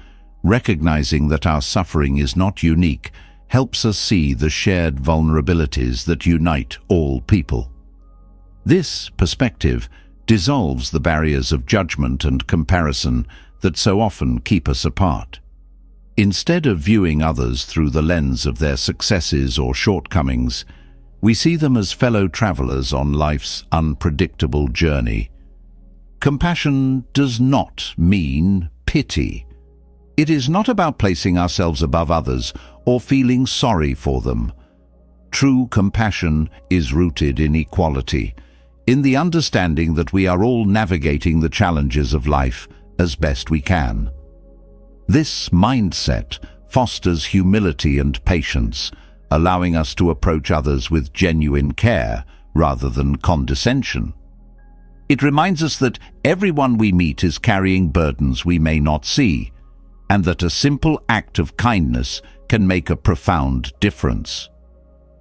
Recognizing that our suffering is not unique helps us see the shared vulnerabilities that unite all people. This perspective dissolves the barriers of judgment and comparison that so often keep us apart. Instead of viewing others through the lens of their successes or shortcomings, we see them as fellow travelers on life's unpredictable journey. Compassion does not mean pity. It is not about placing ourselves above others or feeling sorry for them. True compassion is rooted in equality, in the understanding that we are all navigating the challenges of life as best we can. This mindset fosters humility and patience, allowing us to approach others with genuine care rather than condescension. It reminds us that everyone we meet is carrying burdens we may not see, and that a simple act of kindness can make a profound difference.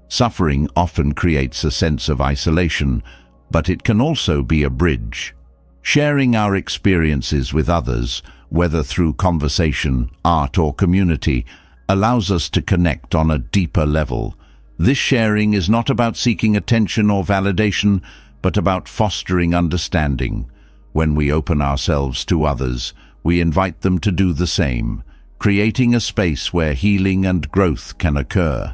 Suffering often creates a sense of isolation, but it can also be a bridge. Sharing our experiences with others, whether through conversation, art, or community, allows us to connect on a deeper level. This sharing is not about seeking attention or validation, but about fostering understanding. When we open ourselves to others, we invite them to do the same, creating a space where healing and growth can occur.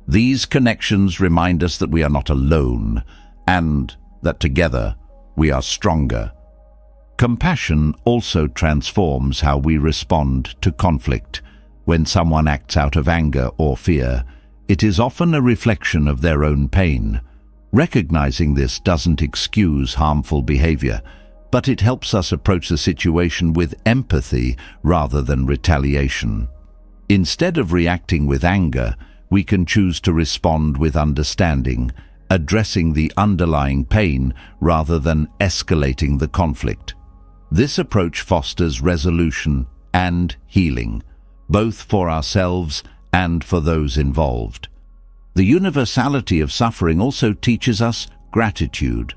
These connections remind us that we are not alone, and that together we are stronger. Compassion also transforms how we respond to conflict. When someone acts out of anger or fear, it is often a reflection of their own pain. Recognizing this doesn't excuse harmful behavior, but it helps us approach the situation with empathy rather than retaliation. Instead of reacting with anger, we can choose to respond with understanding, addressing the underlying pain rather than escalating the conflict. This approach fosters resolution and healing, both for ourselves and for those involved. The universality of suffering also teaches us gratitude.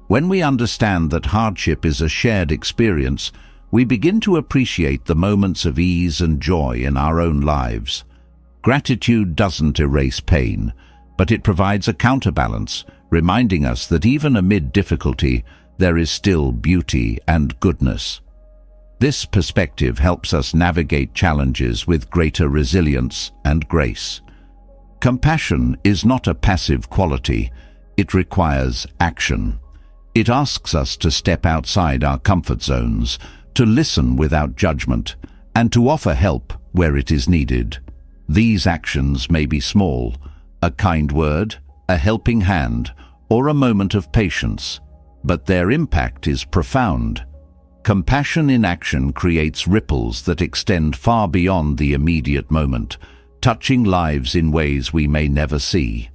When we understand that hardship is a shared experience, we begin to appreciate the moments of ease and joy in our own lives. Gratitude doesn't erase pain, but it provides a counterbalance, reminding us that even amid difficulty, there is still beauty and goodness. This perspective helps us navigate challenges with greater resilience and grace. Compassion is not a passive quality, it requires action. It asks us to step outside our comfort zones, to listen without judgment, and to offer help where it is needed. These actions may be small, a kind word, a helping hand, or a moment of patience, but their impact is profound. Compassion in action creates ripples that extend far beyond the immediate moment, touching lives in ways we may never see.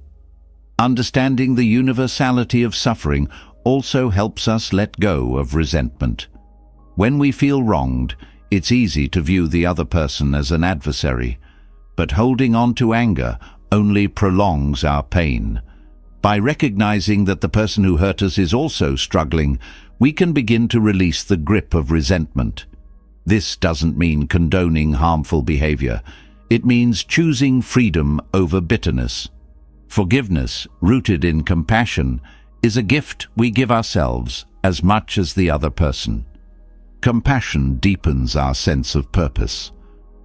Understanding the universality of suffering also helps us let go of resentment. When we feel wronged, it's easy to view the other person as an adversary, but holding on to anger only prolongs our pain. By recognizing that the person who hurt us is also struggling, we can begin to release the grip of resentment. This doesn't mean condoning harmful behavior. It means choosing freedom over bitterness. Forgiveness, rooted in compassion, is a gift we give ourselves as much as the other person. Compassion deepens our sense of purpose.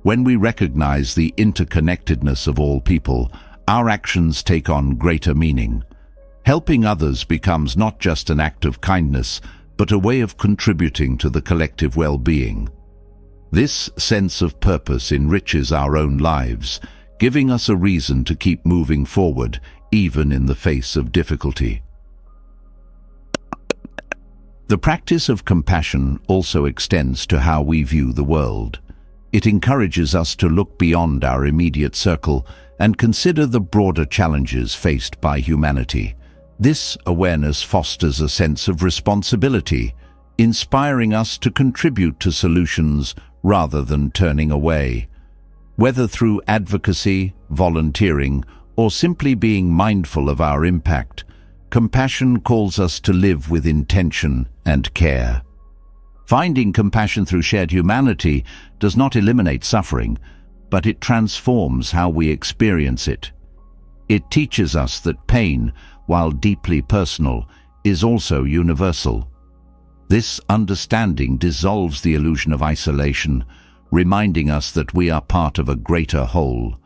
When we recognize the interconnectedness of all people, our actions take on greater meaning. Helping others becomes not just an act of kindness, but a way of contributing to the collective well-being. This sense of purpose enriches our own lives, giving us a reason to keep moving forward, even in the face of difficulty. The practice of compassion also extends to how we view the world. It encourages us to look beyond our immediate circle and consider the broader challenges faced by humanity. This awareness fosters a sense of responsibility, inspiring us to contribute to solutions rather than turning away. Whether through advocacy, volunteering, or simply being mindful of our impact, compassion calls us to live with intention and care. Finding compassion through shared humanity does not eliminate suffering, but it transforms how we experience it. It teaches us that pain, while deeply personal, is also universal. This understanding dissolves the illusion of isolation, reminding us that we are part of a greater whole.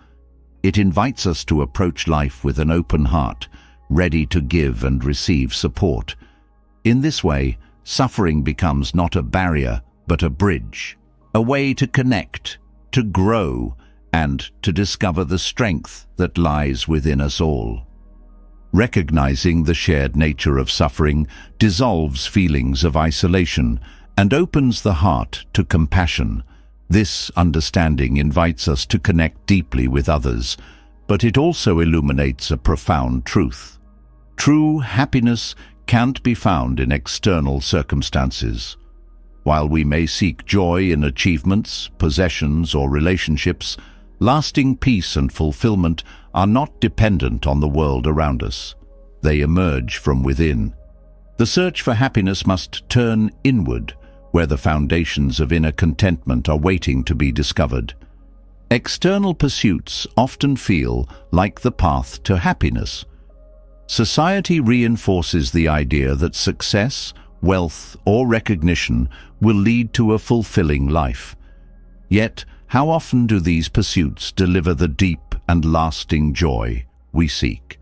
It invites us to approach life with an open heart, ready to give and receive support. In this way, suffering becomes not a barrier, but a bridge, a way to connect, to grow, and to discover the strength that lies within us all. Recognizing the shared nature of suffering dissolves feelings of isolation and opens the heart to compassion. This understanding invites us to connect deeply with others, but it also illuminates a profound truth. True happiness can't be found in external circumstances. While we may seek joy in achievements, possessions, or relationships, lasting peace and fulfillment are not dependent on the world around us. They emerge from within. The search for happiness must turn inward, where the foundations of inner contentment are waiting to be discovered. External pursuits often feel like the path to happiness. Society reinforces the idea that success, wealth, or recognition will lead to a fulfilling life. Yet, how often do these pursuits deliver the deep and lasting joy we seek?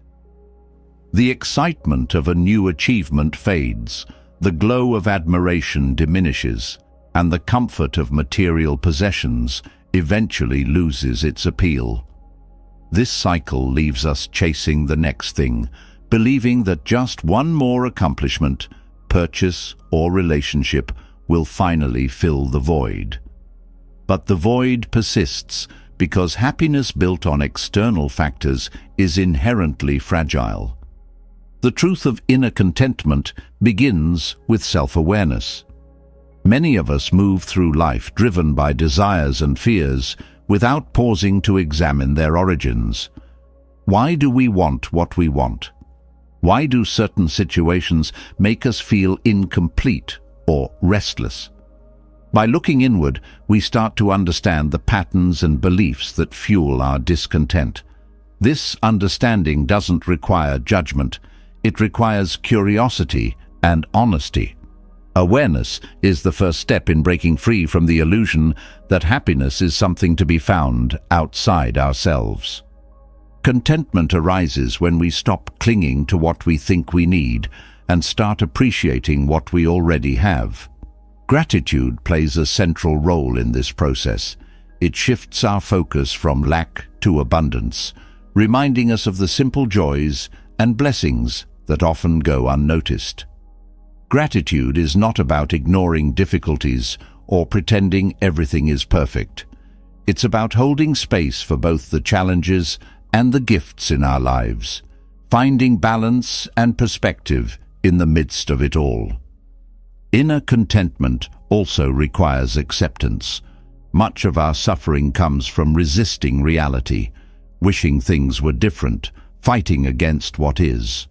The excitement of a new achievement fades, the glow of admiration diminishes, and the comfort of material possessions eventually loses its appeal. This cycle leaves us chasing the next thing, believing that just one more accomplishment, purchase, or relationship will finally fill the void. But the void persists because happiness built on external factors is inherently fragile. The truth of inner contentment begins with self-awareness. Many of us move through life driven by desires and fears without pausing to examine their origins. Why do we want what we want? Why do certain situations make us feel incomplete or restless? By looking inward, we start to understand the patterns and beliefs that fuel our discontent. This understanding doesn't require judgment. It requires curiosity and honesty. Awareness is the first step in breaking free from the illusion that happiness is something to be found outside ourselves. Contentment arises when we stop clinging to what we think we need and start appreciating what we already have. Gratitude plays a central role in this process. It shifts our focus from lack to abundance, reminding us of the simple joys and blessings that often go unnoticed. Gratitude is not about ignoring difficulties or pretending everything is perfect. It's about holding space for both the challenges and the gifts in our lives, finding balance and perspective in the midst of it all. Inner contentment also requires acceptance. Much of our suffering comes from resisting reality, wishing things were different, fighting against what is.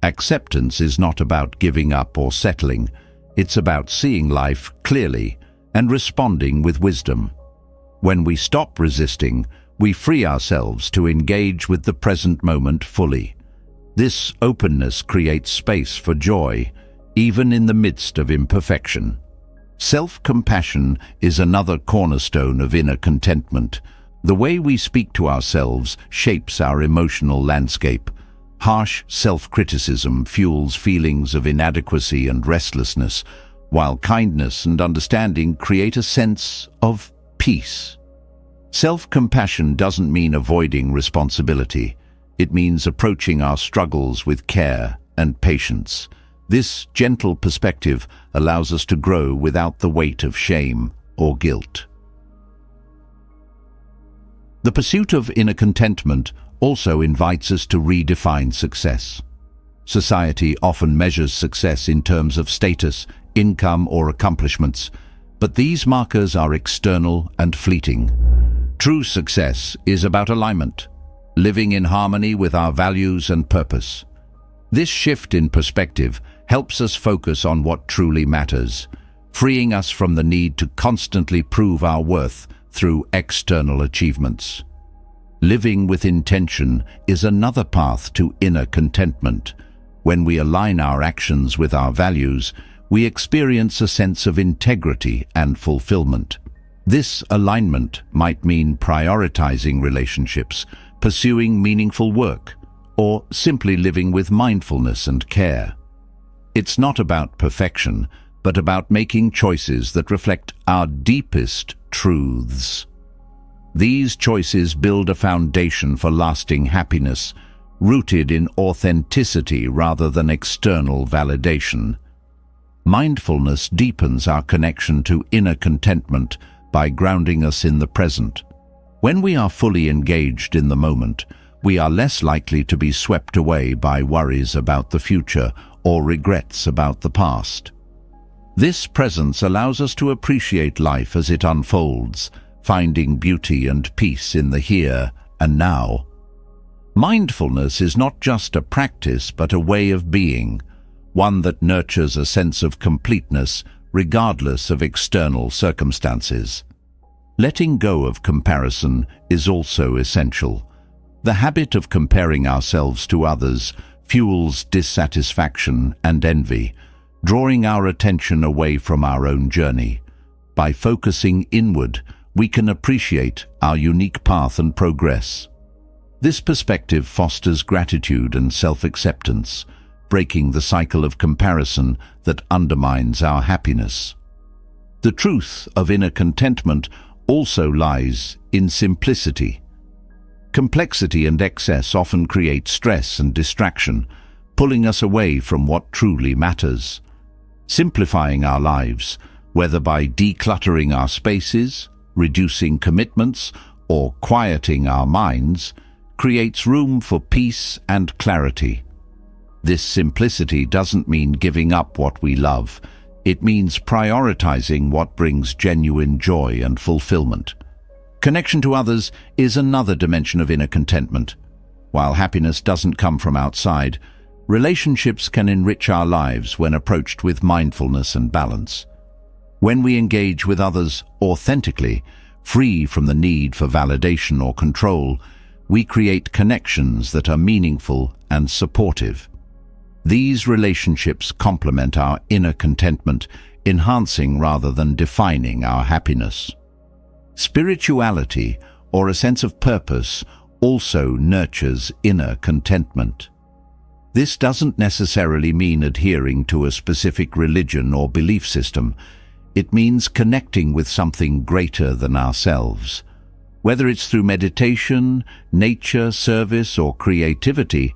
Acceptance is not about giving up or settling. It's about seeing life clearly and responding with wisdom. When we stop resisting, we free ourselves to engage with the present moment fully. This openness creates space for joy, even in the midst of imperfection. Self-compassion is another cornerstone of inner contentment. The way we speak to ourselves shapes our emotional landscape. Harsh self-criticism fuels feelings of inadequacy and restlessness, while kindness and understanding create a sense of peace. Self-compassion doesn't mean avoiding responsibility. It means approaching our struggles with care and patience. This gentle perspective allows us to grow without the weight of shame or guilt. The pursuit of inner contentment also invites us to redefine success. Society often measures success in terms of status, income, or accomplishments, but these markers are external and fleeting. True success is about alignment, living in harmony with our values and purpose. This shift in perspective helps us focus on what truly matters, freeing us from the need to constantly prove our worth through external achievements. Living with intention is another path to inner contentment. When we align our actions with our values, we experience a sense of integrity and fulfillment. This alignment might mean prioritizing relationships, pursuing meaningful work, or simply living with mindfulness and care. It's not about perfection, but about making choices that reflect our deepest truths. These choices build a foundation for lasting happiness, rooted in authenticity rather than external validation. Mindfulness deepens our connection to inner contentment by grounding us in the present. When we are fully engaged in the moment, we are less likely to be swept away by worries about the future or regrets about the past. This presence allows us to appreciate life as it unfolds, finding beauty and peace in the here and now. Mindfulness is not just a practice but a way of being, one that nurtures a sense of completeness regardless of external circumstances. Letting go of comparison is also essential. The habit of comparing ourselves to others fuels dissatisfaction and envy, drawing our attention away from our own journey. By focusing inward, we can appreciate our unique path and progress. This perspective fosters gratitude and self-acceptance, breaking the cycle of comparison that undermines our happiness. The truth of inner contentment also lies in simplicity. Complexity and excess often create stress and distraction, pulling us away from what truly matters. Simplifying our lives, whether by decluttering our spaces, reducing commitments, or quieting our minds, creates room for peace and clarity. This simplicity doesn't mean giving up what we love. It means prioritizing what brings genuine joy and fulfillment. Connection to others is another dimension of inner contentment. While happiness doesn't come from outside, relationships can enrich our lives when approached with mindfulness and balance. When we engage with others authentically, free from the need for validation or control, we create connections that are meaningful and supportive. These relationships complement our inner contentment, enhancing rather than defining our happiness. Spirituality, or a sense of purpose, also nurtures inner contentment. This doesn't necessarily mean adhering to a specific religion or belief system. It means connecting with something greater than ourselves. Whether it's through meditation, nature, service, or creativity,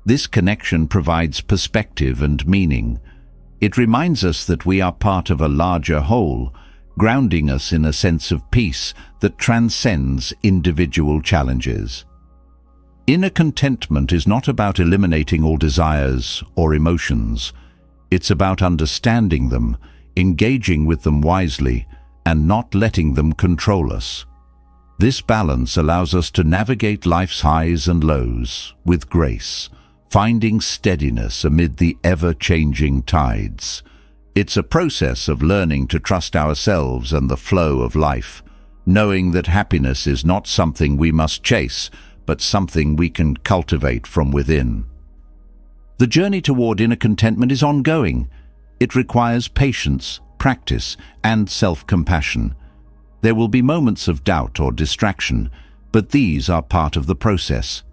this connection provides perspective and meaning. It reminds us that we are part of a larger whole, grounding us in a sense of peace that transcends individual challenges. Inner contentment is not about eliminating all desires or emotions. It's about understanding them, engaging with them wisely, and not letting them control us. This balance allows us to navigate life's highs and lows with grace, finding steadiness amid the ever-changing tides. It's a process of learning to trust ourselves and the flow of life, knowing that happiness is not something we must chase, but something we can cultivate from within. The journey toward inner contentment is ongoing. It requires patience, practice and self-compassion. There will be moments of doubt or distraction, but these are part of the process.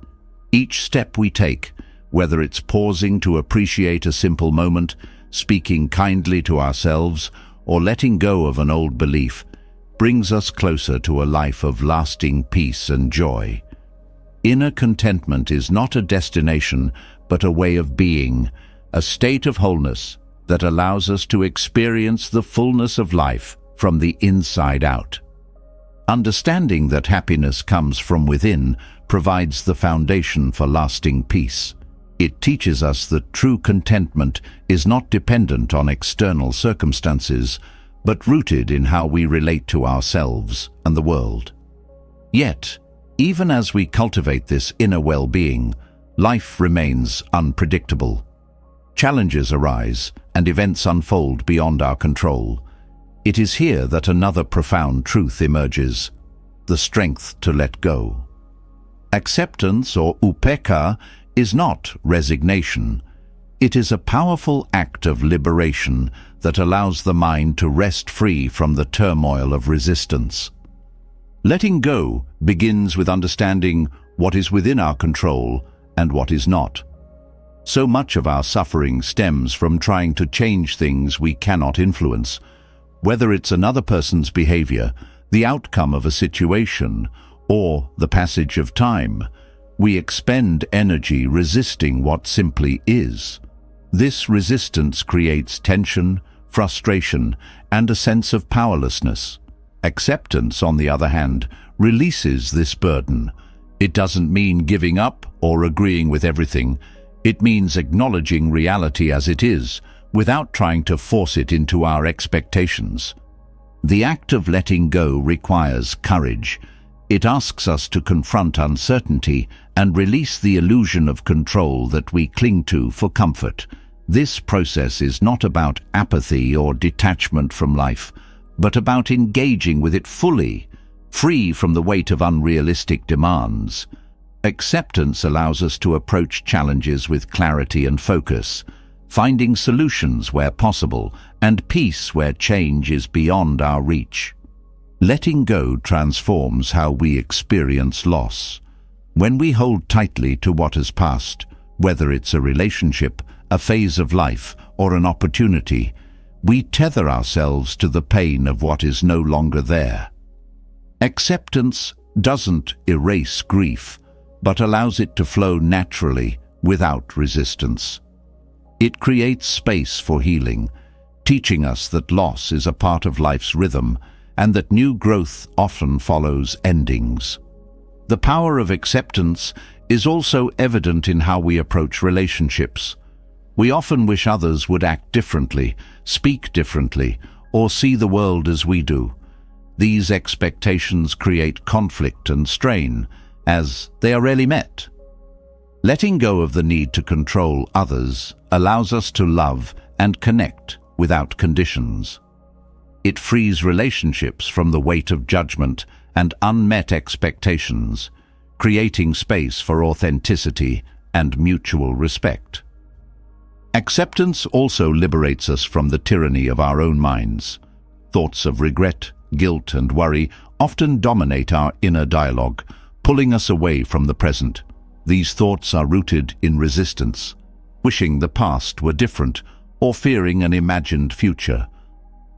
Each step we take, whether it's pausing to appreciate a simple moment, speaking kindly to ourselves, or letting go of an old belief, brings us closer to a life of lasting peace and joy. Inner contentment is not a destination, but a way of being, a state of wholeness that allows us to experience the fullness of life from the inside out. Understanding that happiness comes from within provides the foundation for lasting peace. It teaches us that true contentment is not dependent on external circumstances, but rooted in how we relate to ourselves and the world. Yet, even as we cultivate this inner well-being, life remains unpredictable. Challenges arise and events unfold beyond our control. It is here that another profound truth emerges: the strength to let go. Acceptance, or upekkha, is not resignation. It is a powerful act of liberation that allows the mind to rest free from the turmoil of resistance. Letting go begins with understanding what is within our control and what is not. So much of our suffering stems from trying to change things we cannot influence. Whether it's another person's behavior, the outcome of a situation, or the passage of time, we expend energy resisting what simply is. This resistance creates tension, frustration, and a sense of powerlessness. Acceptance, on the other hand, releases this burden. It doesn't mean giving up or agreeing with everything. It means acknowledging reality as it is, without trying to force it into our expectations. The act of letting go requires courage. It asks us to confront uncertainty and release the illusion of control that we cling to for comfort. This process is not about apathy or detachment from life, but about engaging with it fully, free from the weight of unrealistic demands. Acceptance allows us to approach challenges with clarity and focus, finding solutions where possible and peace where change is beyond our reach. Letting go transforms how we experience loss. When we hold tightly to what has passed, whether it's a relationship, a phase of life, or an opportunity, we tether ourselves to the pain of what is no longer there. Acceptance doesn't erase grief, but allows it to flow naturally without resistance. It creates space for healing, teaching us that loss is a part of life's rhythm and that new growth often follows endings. The power of acceptance is also evident in how we approach relationships. We often wish others would act differently, speak differently, or see the world as we do. These expectations create conflict and strain, as they are rarely met. Letting go of the need to control others allows us to love and connect without conditions. It frees relationships from the weight of judgment and unmet expectations, creating space for authenticity and mutual respect. Acceptance also liberates us from the tyranny of our own minds. Thoughts of regret, guilt, and worry often dominate our inner dialogue, pulling us away from the present. These thoughts are rooted in resistance, wishing the past were different or fearing an imagined future.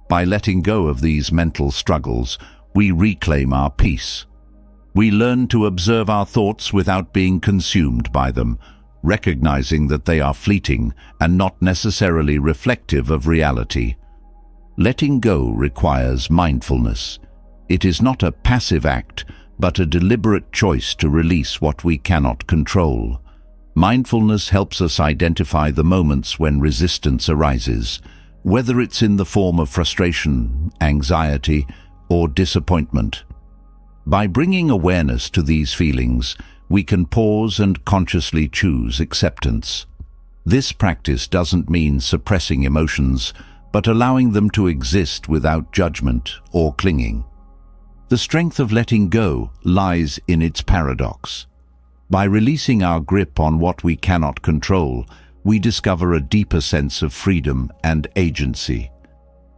By letting go of these mental struggles, we reclaim our peace. We learn to observe our thoughts without being consumed by them, recognizing that they are fleeting and not necessarily reflective of reality. Letting go requires mindfulness. It is not a passive act, but a deliberate choice to release what we cannot control. Mindfulness helps us identify the moments when resistance arises, whether it's in the form of frustration, anxiety, or disappointment. By bringing awareness to these feelings, we can pause and consciously choose acceptance. This practice doesn't mean suppressing emotions, but allowing them to exist without judgment or clinging. The strength of letting go lies in its paradox. By releasing our grip on what we cannot control, we discover a deeper sense of freedom and agency.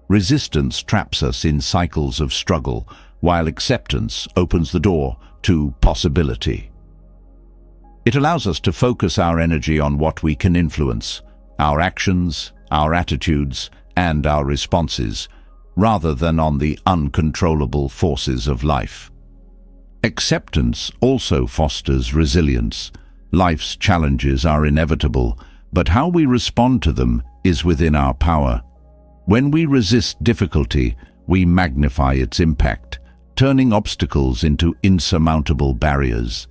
Resistance traps us in cycles of struggle, while acceptance opens the door to possibility. It allows us to focus our energy on what we can influence, our actions, our attitudes, and our responses, rather than on the uncontrollable forces of life. Acceptance also fosters resilience. Life's challenges are inevitable, but how we respond to them is within our power. When we resist difficulty, we magnify its impact, turning obstacles into insurmountable barriers.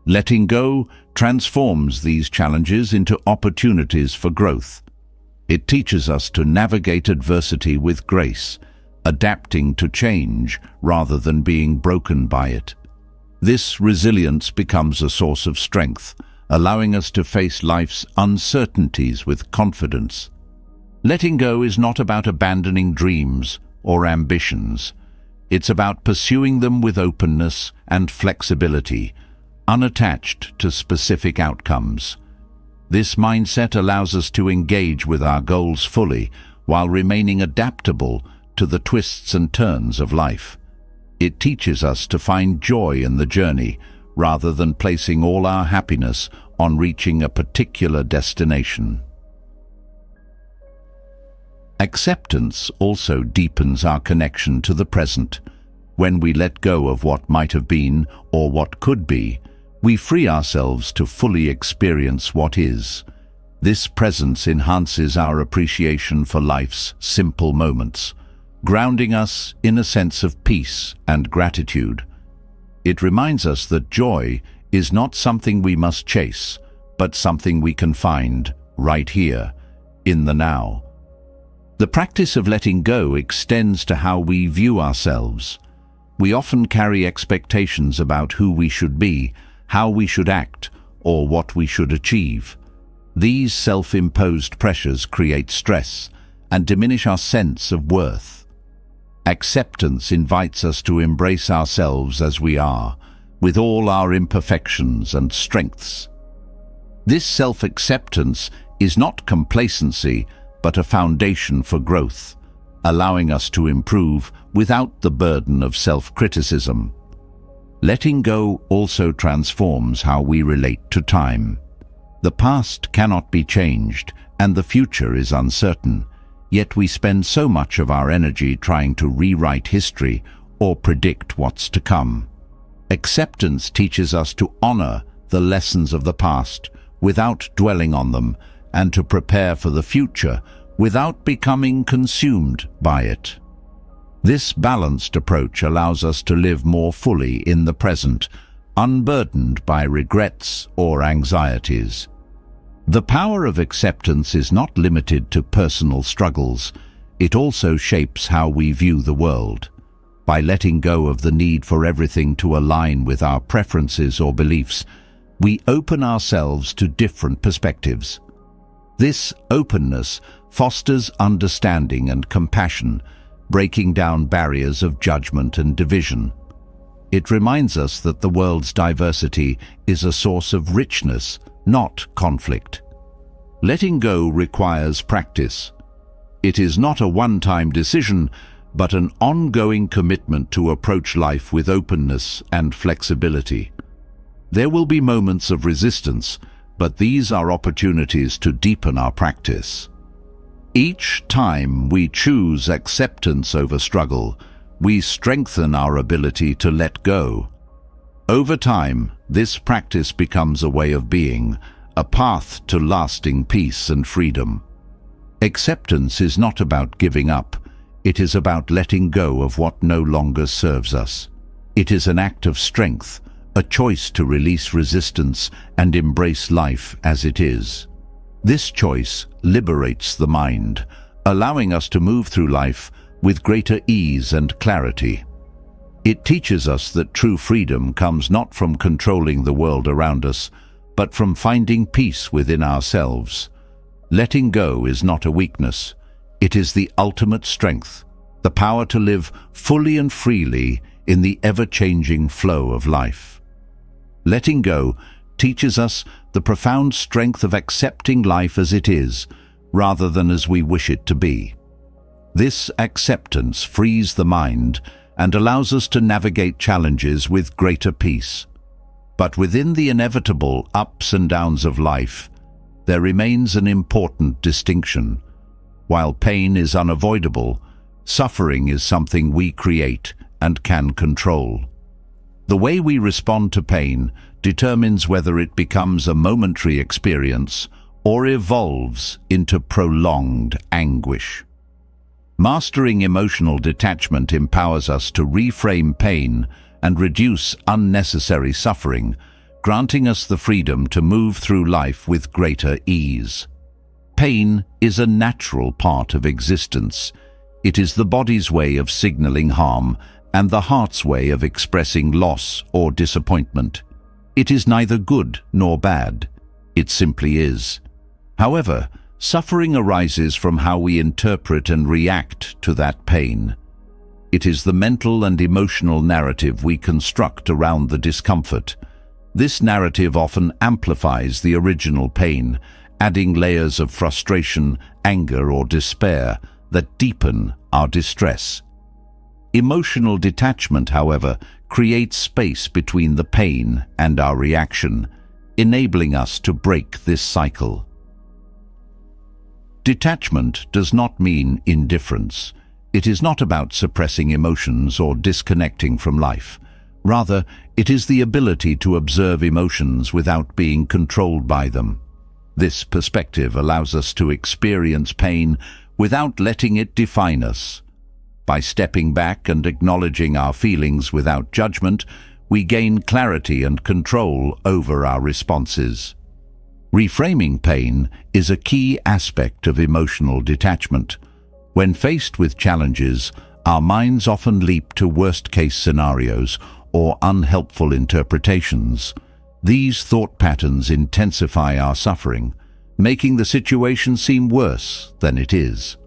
Letting go transforms these challenges into opportunities for growth. It teaches us to navigate adversity with grace, adapting to change rather than being broken by it. This resilience becomes a source of strength, allowing us to face life's uncertainties with confidence. Letting go is not about abandoning dreams or ambitions. It's about pursuing them with openness and flexibility, unattached to specific outcomes. This mindset allows us to engage with our goals fully while remaining adaptable to the twists and turns of life. It teaches us to find joy in the journey rather than placing all our happiness on reaching a particular destination. Acceptance also deepens our connection to the present. When we let go of what might have been or what could be, we free ourselves to fully experience what is. This presence enhances our appreciation for life's simple moments, grounding us in a sense of peace and gratitude. It reminds us that joy is not something we must chase, but something we can find right here, in the now. The practice of letting go extends to how we view ourselves. We often carry expectations about who we should be, how we should act, or what we should achieve. These self-imposed pressures create stress and diminish our sense of worth. Acceptance invites us to embrace ourselves as we are, with all our imperfections and strengths. This self-acceptance is not complacency, but a foundation for growth, allowing us to improve without the burden of self-criticism. Letting go also transforms how we relate to time. The past cannot be changed, and the future is uncertain, yet we spend so much of our energy trying to rewrite history or predict what's to come. Acceptance teaches us to honor the lessons of the past without dwelling on them, and to prepare for the future without becoming consumed by it. This balanced approach allows us to live more fully in the present, unburdened by regrets or anxieties. The power of acceptance is not limited to personal struggles. It also shapes how we view the world. By letting go of the need for everything to align with our preferences or beliefs, we open ourselves to different perspectives. This openness fosters understanding and compassion, breaking down barriers of judgment and division. It reminds us that the world's diversity is a source of richness, not conflict. Letting go requires practice. It is not a one-time decision, but an ongoing commitment to approach life with openness and flexibility. There will be moments of resistance, but these are opportunities to deepen our practice. Each time we choose acceptance over struggle, we strengthen our ability to let go. Over time, this practice becomes a way of being, a path to lasting peace and freedom. Acceptance is not about giving up. It is about letting go of what no longer serves us. It is an act of strength, a choice to release resistance and embrace life as it is. This choice liberates the mind, allowing us to move through life with greater ease and clarity. It teaches us that true freedom comes not from controlling the world around us, but from finding peace within ourselves. Letting go is not a weakness. It is the ultimate strength, the power to live fully and freely in the ever-changing flow of life. Letting go teaches us the profound strength of accepting life as it is, rather than as we wish it to be. This acceptance frees the mind and allows us to navigate challenges with greater peace. But within the inevitable ups and downs of life, there remains an important distinction. While pain is unavoidable, suffering is something we create and can control. The way we respond to pain determines whether it becomes a momentary experience or evolves into prolonged anguish. Mastering emotional detachment empowers us to reframe pain and reduce unnecessary suffering, granting us the freedom to move through life with greater ease. Pain is a natural part of existence. It is the body's way of signaling harm and the heart's way of expressing loss or disappointment. It is neither good nor bad. It simply is. However, suffering arises from how we interpret and react to that pain. It is the mental and emotional narrative we construct around the discomfort. This narrative often amplifies the original pain, adding layers of frustration, anger, or despair that deepen our distress. Emotional detachment, however, creates space between the pain and our reaction, enabling us to break this cycle. Detachment does not mean indifference. It is not about suppressing emotions or disconnecting from life. Rather, it is the ability to observe emotions without being controlled by them. This perspective allows us to experience pain without letting it define us. By stepping back and acknowledging our feelings without judgment, we gain clarity and control over our responses. Reframing pain is a key aspect of emotional detachment. When faced with challenges, our minds often leap to worst-case scenarios or unhelpful interpretations. These thought patterns intensify our suffering, making the situation seem worse than it is.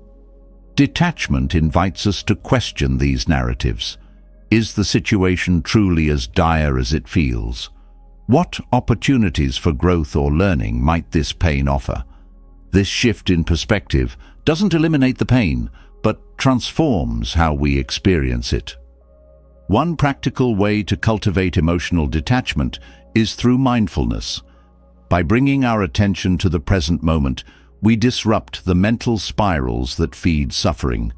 Detachment invites us to question these narratives. Is the situation truly as dire as it feels? What opportunities for growth or learning might this pain offer? This shift in perspective doesn't eliminate the pain, but transforms how we experience it. One practical way to cultivate emotional detachment is through mindfulness. By bringing our attention to the present moment, we disrupt the mental spirals that feed suffering.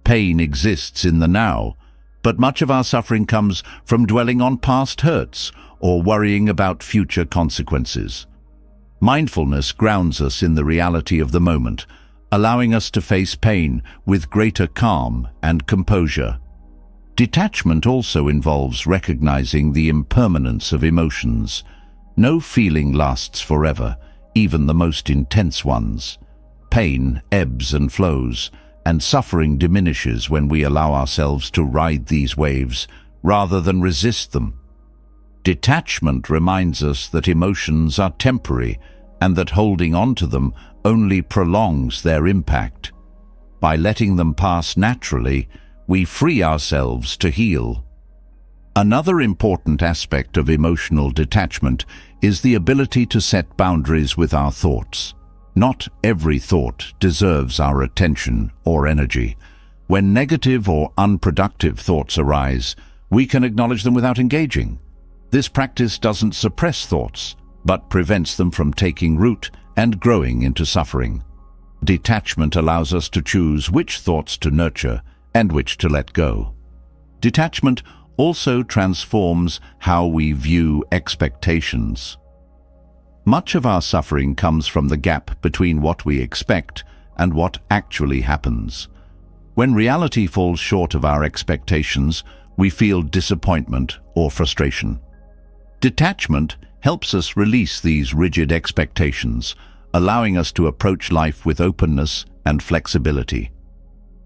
Pain exists in the now, but much of our suffering comes from dwelling on past hurts or worrying about future consequences. Mindfulness grounds us in the reality of the moment, allowing us to face pain with greater calm and composure. Detachment also involves recognizing the impermanence of emotions. No feeling lasts forever, even the most intense ones. Pain ebbs and flows, and suffering diminishes when we allow ourselves to ride these waves rather than resist them. Detachment reminds us that emotions are temporary and that holding on to them only prolongs their impact. By letting them pass naturally, we free ourselves to heal. Another important aspect of emotional detachment is the ability to set boundaries with our thoughts. Not every thought deserves our attention or energy. When negative or unproductive thoughts arise, we can acknowledge them without engaging. This practice doesn't suppress thoughts, but prevents them from taking root and growing into suffering. Detachment allows us to choose which thoughts to nurture and which to let go. Detachment also transforms how we view expectations. Much of our suffering comes from the gap between what we expect and what actually happens. When reality falls short of our expectations, we feel disappointment or frustration. Detachment helps us release these rigid expectations, allowing us to approach life with openness and flexibility.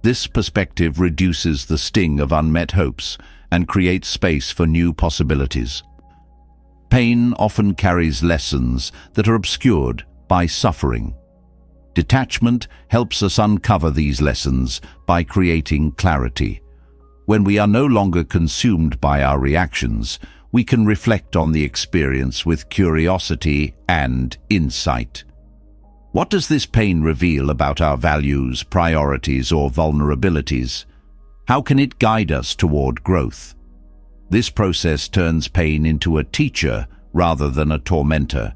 This perspective reduces the sting of unmet hopes and creates space for new possibilities. Pain often carries lessons that are obscured by suffering. Detachment helps us uncover these lessons by creating clarity. When we are no longer consumed by our reactions, we can reflect on the experience with curiosity and insight. What does this pain reveal about our values, priorities, or vulnerabilities? How can it guide us toward growth? This process turns pain into a teacher rather than a tormentor.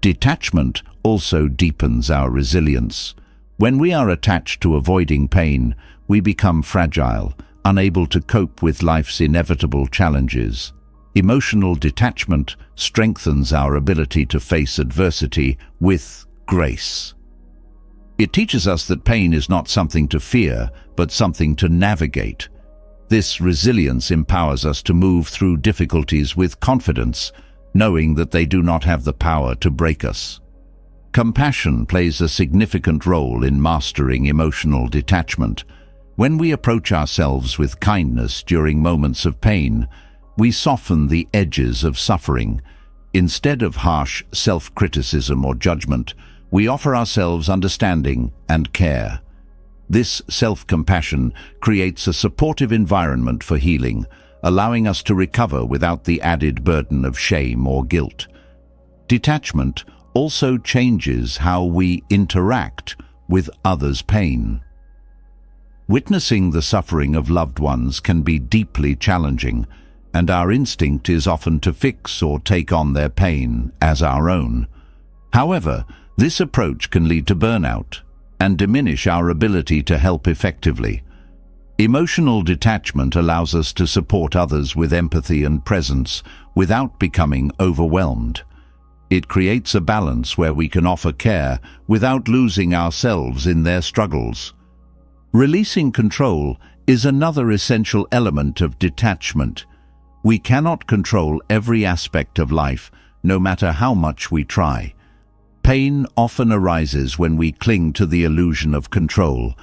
Detachment also deepens our resilience. When we are attached to avoiding pain, we become fragile, unable to cope with life's inevitable challenges. Emotional detachment strengthens our ability to face adversity with grace. It teaches us that pain is not something to fear, but something to navigate. This resilience empowers us to move through difficulties with confidence, knowing that they do not have the power to break us. Compassion plays a significant role in mastering emotional detachment. When we approach ourselves with kindness during moments of pain, we soften the edges of suffering. Instead of harsh self-criticism or judgment, we offer ourselves understanding and care. This self-compassion creates a supportive environment for healing, allowing us to recover without the added burden of shame or guilt. Detachment also changes how we interact with others' pain. Witnessing the suffering of loved ones can be deeply challenging, and our instinct is often to fix or take on their pain as our own. However, this approach can lead to burnout and diminish our ability to help effectively. Emotional detachment allows us to support others with empathy and presence without becoming overwhelmed. It creates a balance where we can offer care without losing ourselves in their struggles. Releasing control is another essential element of detachment. We cannot control every aspect of life, no matter how much we try. Pain often arises when we cling to the illusion of control,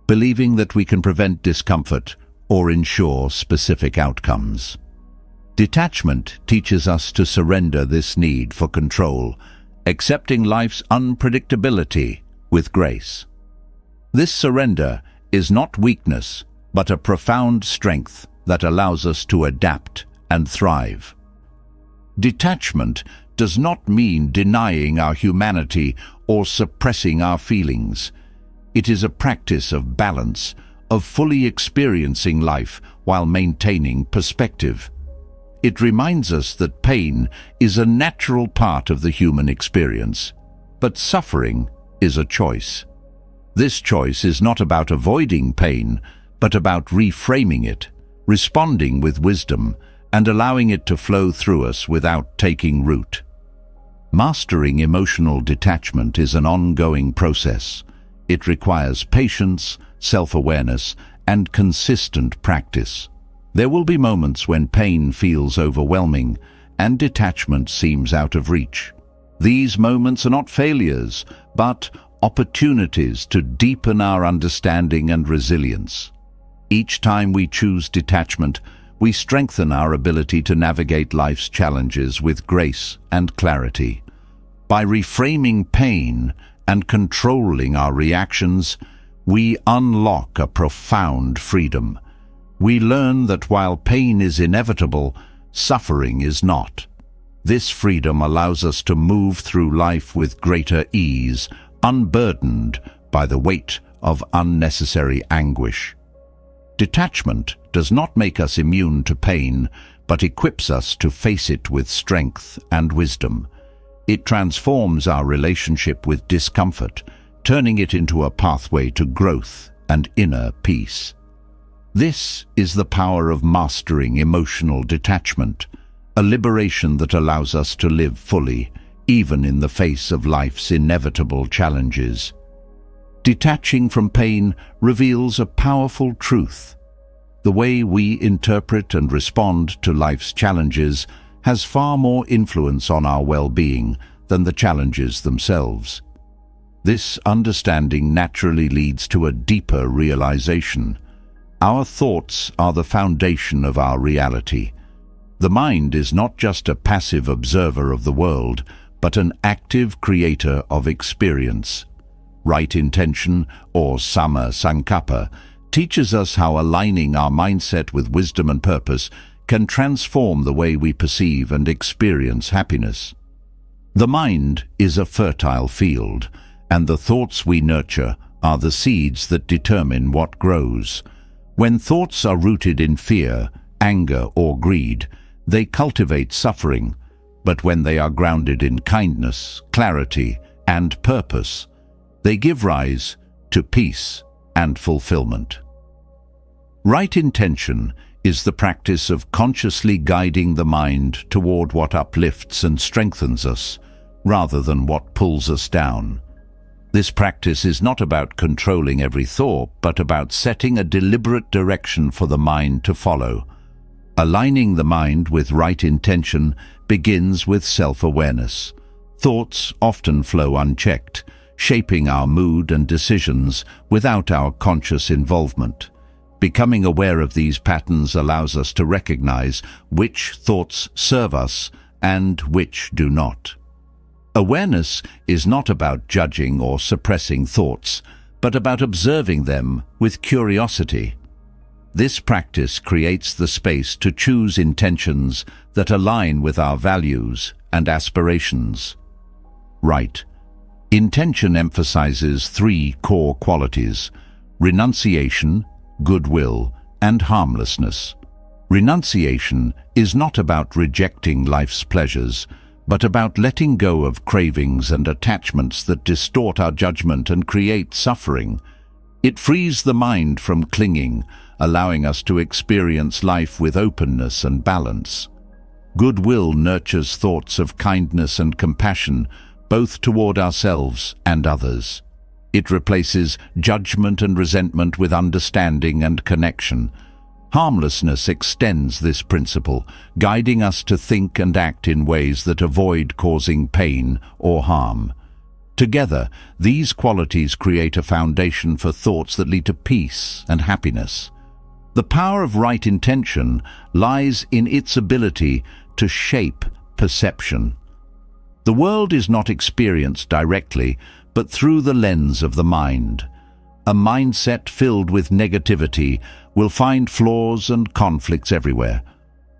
believing that we can prevent discomfort or ensure specific outcomes. Detachment teaches us to surrender this need for control, accepting life's unpredictability with grace. This surrender is not weakness, but a profound strength that allows us to adapt and thrive. Detachment does not mean denying our humanity or suppressing our feelings. It is a practice of balance, of fully experiencing life while maintaining perspective. It reminds us that pain is a natural part of the human experience, but suffering is a choice. This choice is not about avoiding pain, but about reframing it, responding with wisdom, and allowing it to flow through us without taking root. Mastering emotional detachment is an ongoing process. It requires patience, self-awareness, and consistent practice. There will be moments when pain feels overwhelming and detachment seems out of reach. These moments are not failures, but opportunities to deepen our understanding and resilience. Each time we choose detachment, we strengthen our ability to navigate life's challenges with grace and clarity. By reframing pain and controlling our reactions, we unlock a profound freedom. We learn that while pain is inevitable, suffering is not. This freedom allows us to move through life with greater ease, unburdened by the weight of unnecessary anguish. Detachment does not make us immune to pain, but equips us to face it with strength and wisdom. It transforms our relationship with discomfort, turning it into a pathway to growth and inner peace. This is the power of mastering emotional detachment, a liberation that allows us to live fully, even in the face of life's inevitable challenges. Detaching from pain reveals a powerful truth. The way we interpret and respond to life's challenges has far more influence on our well-being than the challenges themselves. This understanding naturally leads to a deeper realization. Our thoughts are the foundation of our reality. The mind is not just a passive observer of the world, but an active creator of experience. Right intention, or samma sankappa, teaches us how aligning our mindset with wisdom and purpose can transform the way we perceive and experience happiness. The mind is a fertile field, and the thoughts we nurture are the seeds that determine what grows. When thoughts are rooted in fear, anger, or greed, they cultivate suffering, but when they are grounded in kindness, clarity, and purpose, they give rise to peace and fulfillment. Right intention is the practice of consciously guiding the mind toward what uplifts and strengthens us, rather than what pulls us down. This practice is not about controlling every thought, but about setting a deliberate direction for the mind to follow. Aligning the mind with right intention begins with self-awareness. Thoughts often flow unchecked, shaping our mood and decisions without our conscious involvement. Becoming aware of these patterns allows us to recognize which thoughts serve us and which do not. Awareness is not about judging or suppressing thoughts, but about observing them with curiosity. This practice creates the space to choose intentions that align with our values and aspirations. Right intention emphasizes three core qualities: renunciation, goodwill, and harmlessness. Renunciation is not about rejecting life's pleasures, but about letting go of cravings and attachments that distort our judgment and create suffering. It frees the mind from clinging, allowing us to experience life with openness and balance. Goodwill nurtures thoughts of kindness and compassion, both toward ourselves and others. It replaces judgment and resentment with understanding and connection. Harmlessness extends this principle, guiding us to think and act in ways that avoid causing pain or harm. Together, these qualities create a foundation for thoughts that lead to peace and happiness. The power of right intention lies in its ability to shape perception. The world is not experienced directly, but through the lens of the mind. A mindset filled with negativity will find flaws and conflicts everywhere,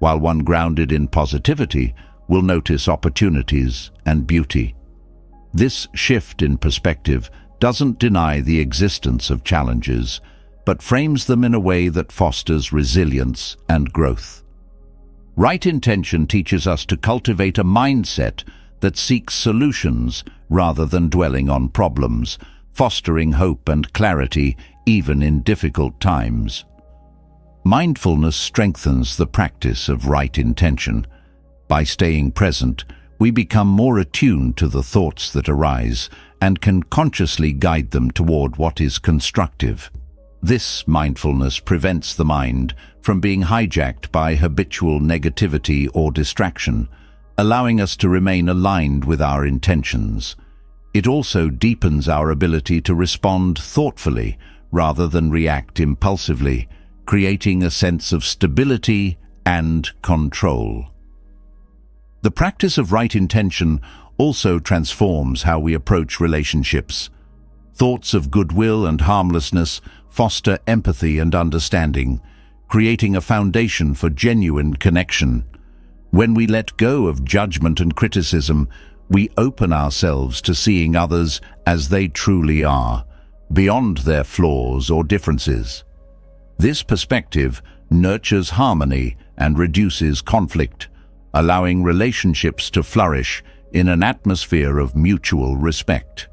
while one grounded in positivity will notice opportunities and beauty. This shift in perspective doesn't deny the existence of challenges, but frames them in a way that fosters resilience and growth. Right intention teaches us to cultivate a mindset that seeks solutions rather than dwelling on problems, fostering hope and clarity even in difficult times. Mindfulness strengthens the practice of right intention. By staying present, we become more attuned to the thoughts that arise and can consciously guide them toward what is constructive. This mindfulness prevents the mind from being hijacked by habitual negativity or distraction, allowing us to remain aligned with our intentions. It also deepens our ability to respond thoughtfully rather than react impulsively, creating a sense of stability and control. The practice of right intention also transforms how we approach relationships. Thoughts of goodwill and harmlessness foster empathy and understanding, creating a foundation for genuine connection. When we let go of judgment and criticism, we open ourselves to seeing others as they truly are, beyond their flaws or differences. This perspective nurtures harmony and reduces conflict, allowing relationships to flourish in an atmosphere of mutual respect.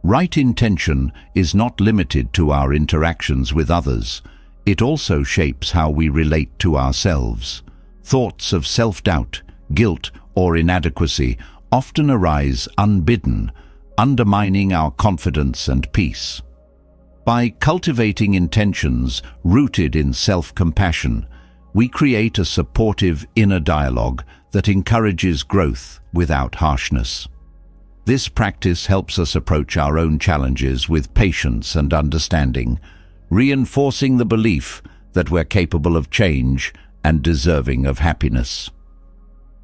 Right intention is not limited to our interactions with others. It also shapes how we relate to ourselves. Thoughts of self-doubt, guilt, or inadequacy often arise unbidden, undermining our confidence and peace. By cultivating intentions rooted in self-compassion, we create a supportive inner dialogue that encourages growth without harshness. This practice helps us approach our own challenges with patience and understanding, reinforcing the belief that we're capable of change and deserving of happiness.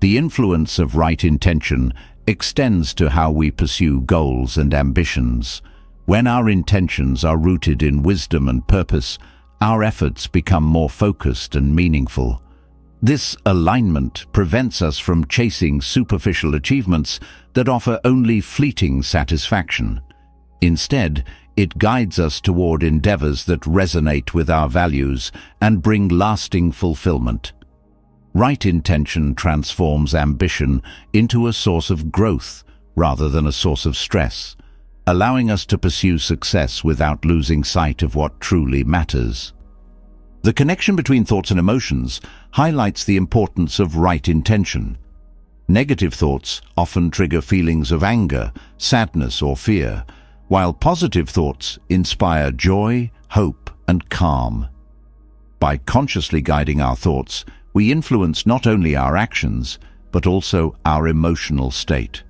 The influence of right intention extends to how we pursue goals and ambitions. When our intentions are rooted in wisdom and purpose, our efforts become more focused and meaningful. This alignment prevents us from chasing superficial achievements that offer only fleeting satisfaction. Instead, it guides us toward endeavors that resonate with our values and bring lasting fulfillment. Right intention transforms ambition into a source of growth rather than a source of stress, allowing us to pursue success without losing sight of what truly matters. The connection between thoughts and emotions highlights the importance of right intention. Negative thoughts often trigger feelings of anger, sadness, or fear, while positive thoughts inspire joy, hope, and calm. By consciously guiding our thoughts, we influence not only our actions, but also our emotional state.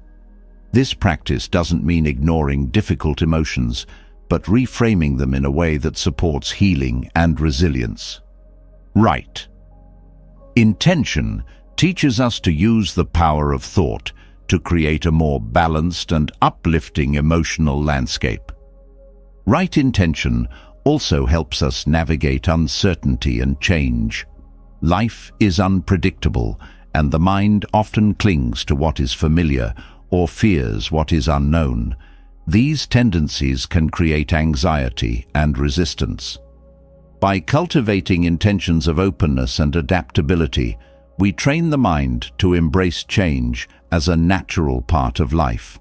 This practice doesn't mean ignoring difficult emotions, but reframing them in a way that supports healing and resilience. Right intention teaches us to use the power of thought to create a more balanced and uplifting emotional landscape. Right intention also helps us navigate uncertainty and change. Life is unpredictable, and the mind often clings to what is familiar or fears what is unknown. These tendencies can create anxiety and resistance. By cultivating intentions of openness and adaptability, we train the mind to embrace change as a natural part of life.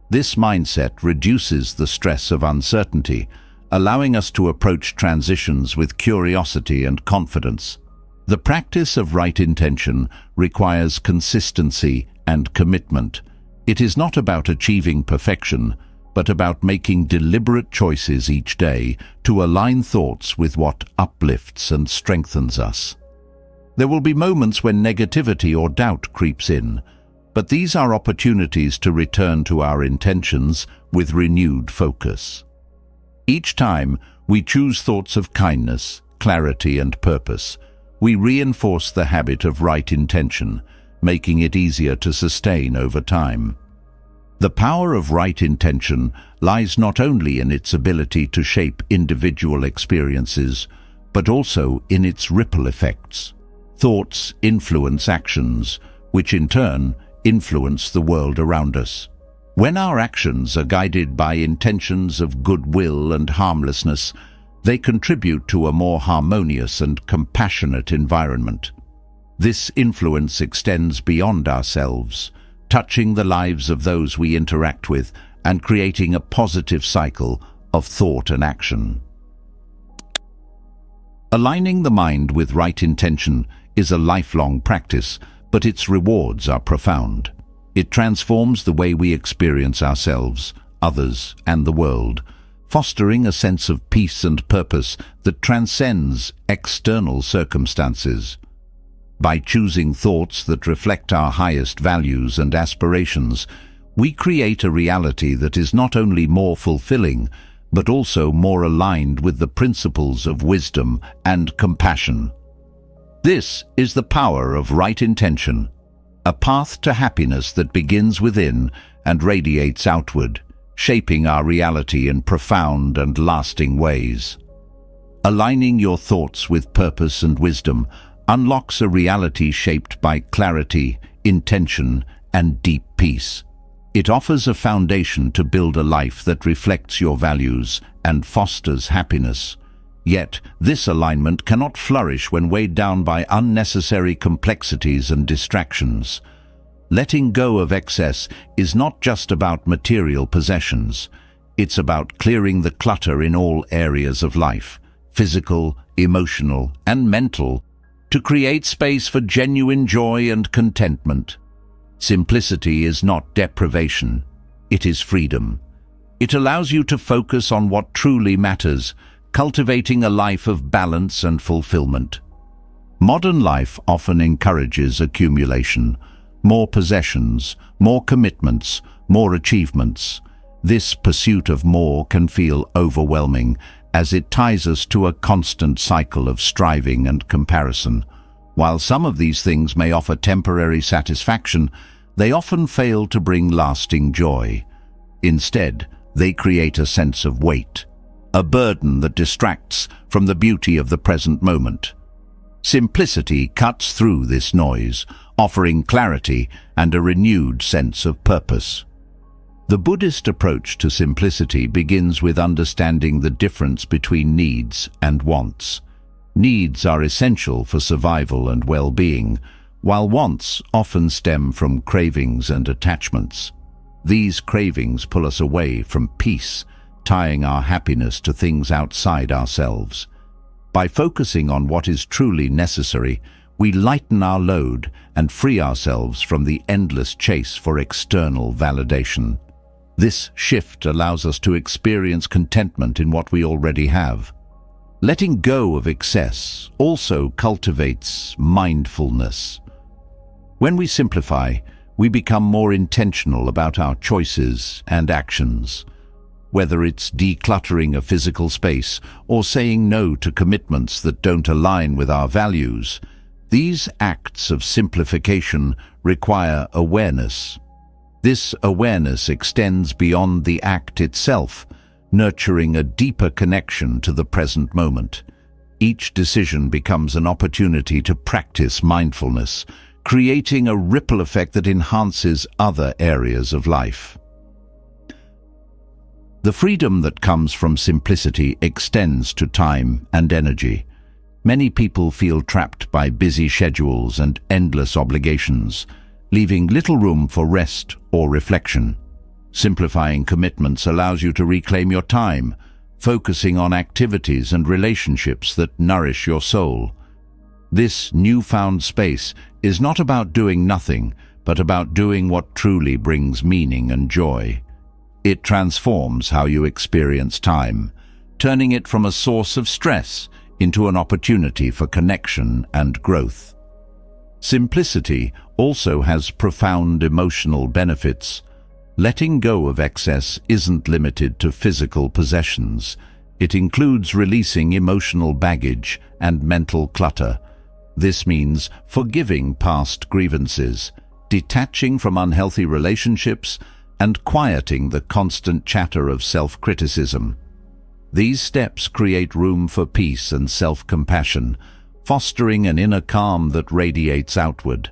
This mindset reduces the stress of uncertainty, allowing us to approach transitions with curiosity and confidence. The practice of right intention requires consistency and commitment. It is not about achieving perfection, but about making deliberate choices each day to align thoughts with what uplifts and strengthens us. There will be moments when negativity or doubt creeps in, but these are opportunities to return to our intentions with renewed focus. Each time we choose thoughts of kindness, clarity, and purpose, we reinforce the habit of right intention, making it easier to sustain over time. The power of right intention lies not only in its ability to shape individual experiences, but also in its ripple effects. Thoughts influence actions, which in turn influence the world around us. When our actions are guided by intentions of goodwill and harmlessness, they contribute to a more harmonious and compassionate environment. This influence extends beyond ourselves, touching the lives of those we interact with and creating a positive cycle of thought and action. Aligning the mind with right intention is a lifelong practice, but its rewards are profound. It transforms the way we experience ourselves, others, and the world, fostering a sense of peace and purpose that transcends external circumstances. By choosing thoughts that reflect our highest values and aspirations, we create a reality that is not only more fulfilling, but also more aligned with the principles of wisdom and compassion. This is the power of right intention, a path to happiness that begins within and radiates outward, shaping our reality in profound and lasting ways. Aligning your thoughts with purpose and wisdom unlocks a reality shaped by clarity, intention, and deep peace. It offers a foundation to build a life that reflects your values and fosters happiness. Yet, this alignment cannot flourish when weighed down by unnecessary complexities and distractions. Letting go of excess is not just about material possessions. It's about clearing the clutter in all areas of life, physical, emotional, and mental, to create space for genuine joy and contentment. Simplicity is not deprivation, it is freedom. It allows you to focus on what truly matters, cultivating a life of balance and fulfillment. Modern life often encourages accumulation, more possessions, more commitments, more achievements. This pursuit of more can feel overwhelming, as it ties us to a constant cycle of striving and comparison. While some of these things may offer temporary satisfaction, they often fail to bring lasting joy. Instead, they create a sense of weight, a burden that distracts from the beauty of the present moment. Simplicity cuts through this noise, offering clarity and a renewed sense of purpose. The Buddhist approach to simplicity begins with understanding the difference between needs and wants. Needs are essential for survival and well-being, while wants often stem from cravings and attachments. These cravings pull us away from peace, tying our happiness to things outside ourselves. By focusing on what is truly necessary, we lighten our load and free ourselves from the endless chase for external validation. This shift allows us to experience contentment in what we already have. Letting go of excess also cultivates mindfulness. When we simplify, we become more intentional about our choices and actions. Whether it's decluttering a physical space or saying no to commitments that don't align with our values, these acts of simplification require awareness. This awareness extends beyond the act itself, nurturing a deeper connection to the present moment. Each decision becomes an opportunity to practice mindfulness, creating a ripple effect that enhances other areas of life. The freedom that comes from simplicity extends to time and energy. Many people feel trapped by busy schedules and endless obligations, leaving little room for rest or reflection. Simplifying commitments allows you to reclaim your time, focusing on activities and relationships that nourish your soul. This newfound space is not about doing nothing, but about doing what truly brings meaning and joy. It transforms how you experience time, turning it from a source of stress into an opportunity for connection and growth. Simplicity also has profound emotional benefits. Letting go of excess isn't limited to physical possessions. It includes releasing emotional baggage and mental clutter. This means forgiving past grievances, detaching from unhealthy relationships, and quieting the constant chatter of self-criticism. These steps create room for peace and self-compassion, fostering an inner calm that radiates outward.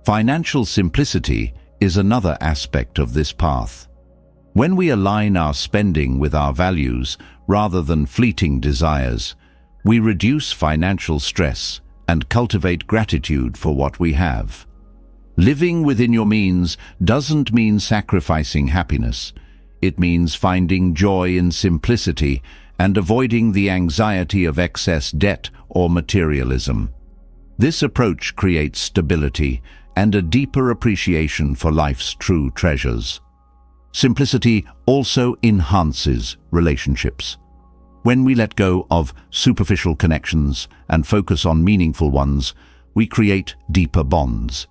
Financial simplicity is another aspect of this path. When we align our spending with our values rather than fleeting desires, we reduce financial stress and cultivate gratitude for what we have. Living within your means doesn't mean sacrificing happiness. It means finding joy in simplicity and avoiding the anxiety of excess debt or materialism. This approach creates stability and a deeper appreciation for life's true treasures. Simplicity also enhances relationships. When we let go of superficial connections and focus on meaningful ones, we create deeper bonds.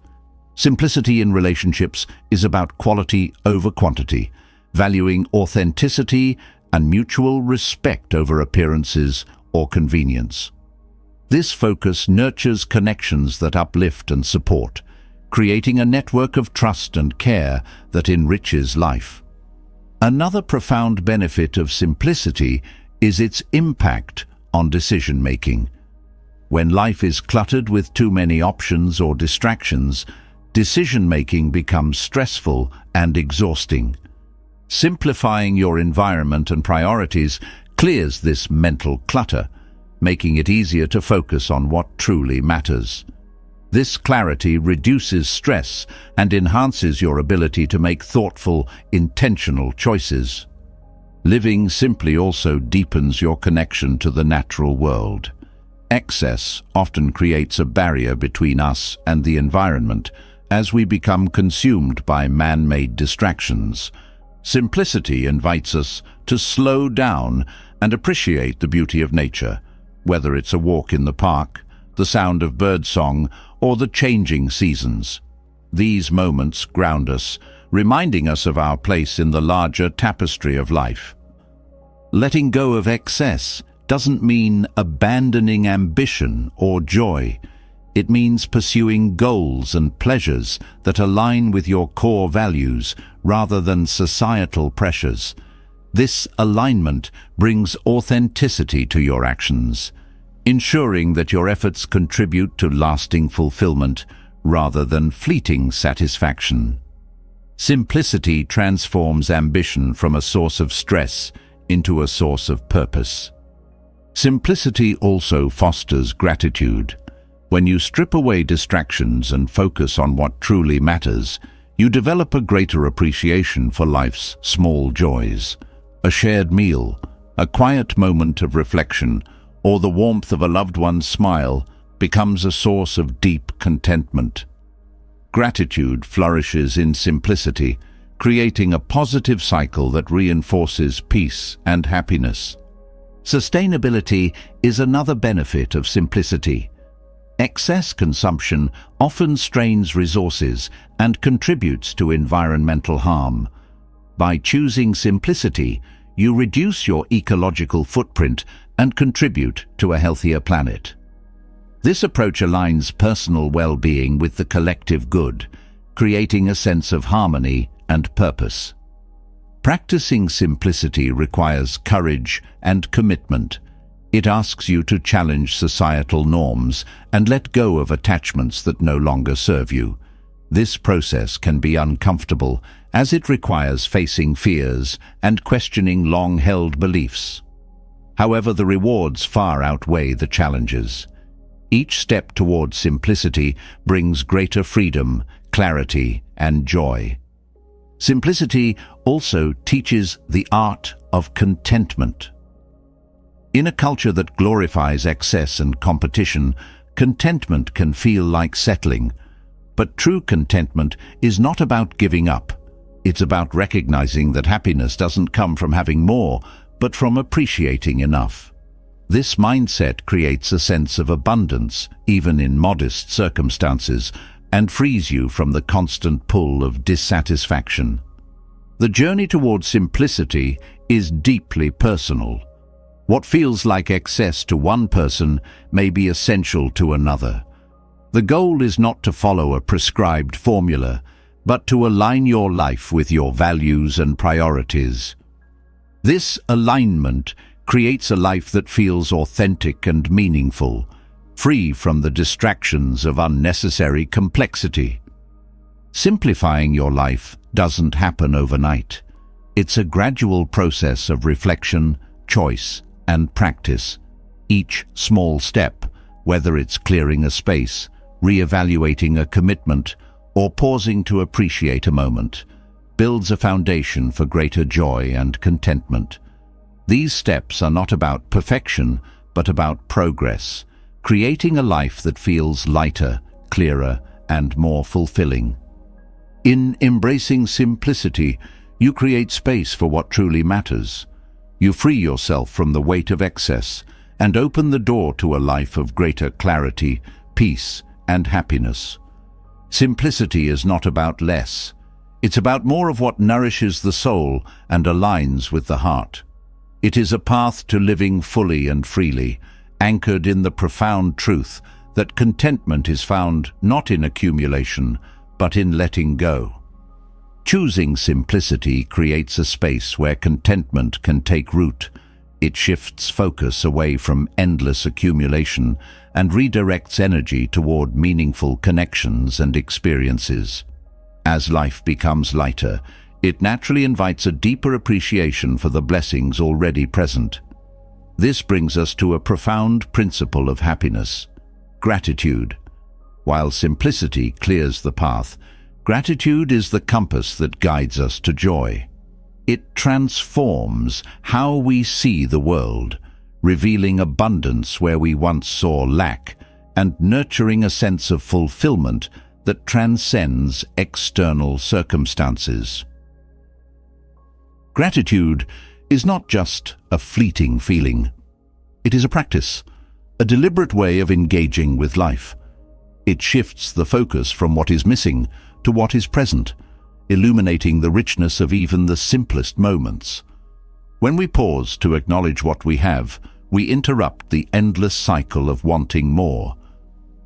Simplicity in relationships is about quality over quantity, valuing authenticity and mutual respect over appearances or convenience. This focus nurtures connections that uplift and support, creating a network of trust and care that enriches life. Another profound benefit of simplicity is its impact on decision-making. When life is cluttered with too many options or distractions, decision-making becomes stressful and exhausting. Simplifying your environment and priorities clears this mental clutter, making it easier to focus on what truly matters. This clarity reduces stress and enhances your ability to make thoughtful, intentional choices. Living simply also deepens your connection to the natural world. Excess often creates a barrier between us and the environment as we become consumed by man-made distractions. Simplicity invites us to slow down and appreciate the beauty of nature, whether it's a walk in the park, the sound of birdsong, or the changing seasons. These moments ground us, reminding us of our place in the larger tapestry of life. Letting go of excess doesn't mean abandoning ambition or joy. It means pursuing goals and pleasures that align with your core values rather than societal pressures. This alignment brings authenticity to your actions, ensuring that your efforts contribute to lasting fulfillment rather than fleeting satisfaction. Simplicity transforms ambition from a source of stress into a source of purpose. Simplicity also fosters gratitude. When you strip away distractions and focus on what truly matters, you develop a greater appreciation for life's small joys. A shared meal, a quiet moment of reflection, or the warmth of a loved one's smile becomes a source of deep contentment. Gratitude flourishes in simplicity, creating a positive cycle that reinforces peace and happiness. Sustainability is another benefit of simplicity. Excess consumption often strains resources and contributes to environmental harm. By choosing simplicity, you reduce your ecological footprint and contribute to a healthier planet. This approach aligns personal well-being with the collective good, creating a sense of harmony and purpose. Practicing simplicity requires courage and commitment. It asks you to challenge societal norms and let go of attachments that no longer serve you. This process can be uncomfortable, as it requires facing fears and questioning long-held beliefs. However, the rewards far outweigh the challenges. Each step towards simplicity brings greater freedom, clarity, and joy. Simplicity also teaches the art of contentment. In a culture that glorifies excess and competition, contentment can feel like settling. But true contentment is not about giving up. It's about recognizing that happiness doesn't come from having more, but from appreciating enough. This mindset creates a sense of abundance, even in modest circumstances, and frees you from the constant pull of dissatisfaction. The journey towards simplicity is deeply personal. What feels like excess to one person may be essential to another. The goal is not to follow a prescribed formula, but to align your life with your values and priorities. This alignment creates a life that feels authentic and meaningful, free from the distractions of unnecessary complexity. Simplifying your life doesn't happen overnight. It's a gradual process of reflection, choice, and practice. Each small step, whether it's clearing a space, re-evaluating a commitment, or pausing to appreciate a moment, builds a foundation for greater joy and contentment. These steps are not about perfection, but about progress, creating a life that feels lighter, clearer, and more fulfilling. In embracing simplicity, you create space for what truly matters. You free yourself from the weight of excess and open the door to a life of greater clarity, peace, and happiness. Simplicity is not about less. It's about more of what nourishes the soul and aligns with the heart. It is a path to living fully and freely, anchored in the profound truth that contentment is found not in accumulation, but in letting go. Choosing simplicity creates a space where contentment can take root. It shifts focus away from endless accumulation and redirects energy toward meaningful connections and experiences. As life becomes lighter, it naturally invites a deeper appreciation for the blessings already present. This brings us to a profound principle of happiness: gratitude. While simplicity clears the path, gratitude is the compass that guides us to joy. It transforms how we see the world, revealing abundance where we once saw lack, and nurturing a sense of fulfillment that transcends external circumstances. Gratitude is not just a fleeting feeling. It is a practice, a deliberate way of engaging with life. It shifts the focus from what is missing to what is present, illuminating the richness of even the simplest moments. When we pause to acknowledge what we have, we interrupt the endless cycle of wanting more.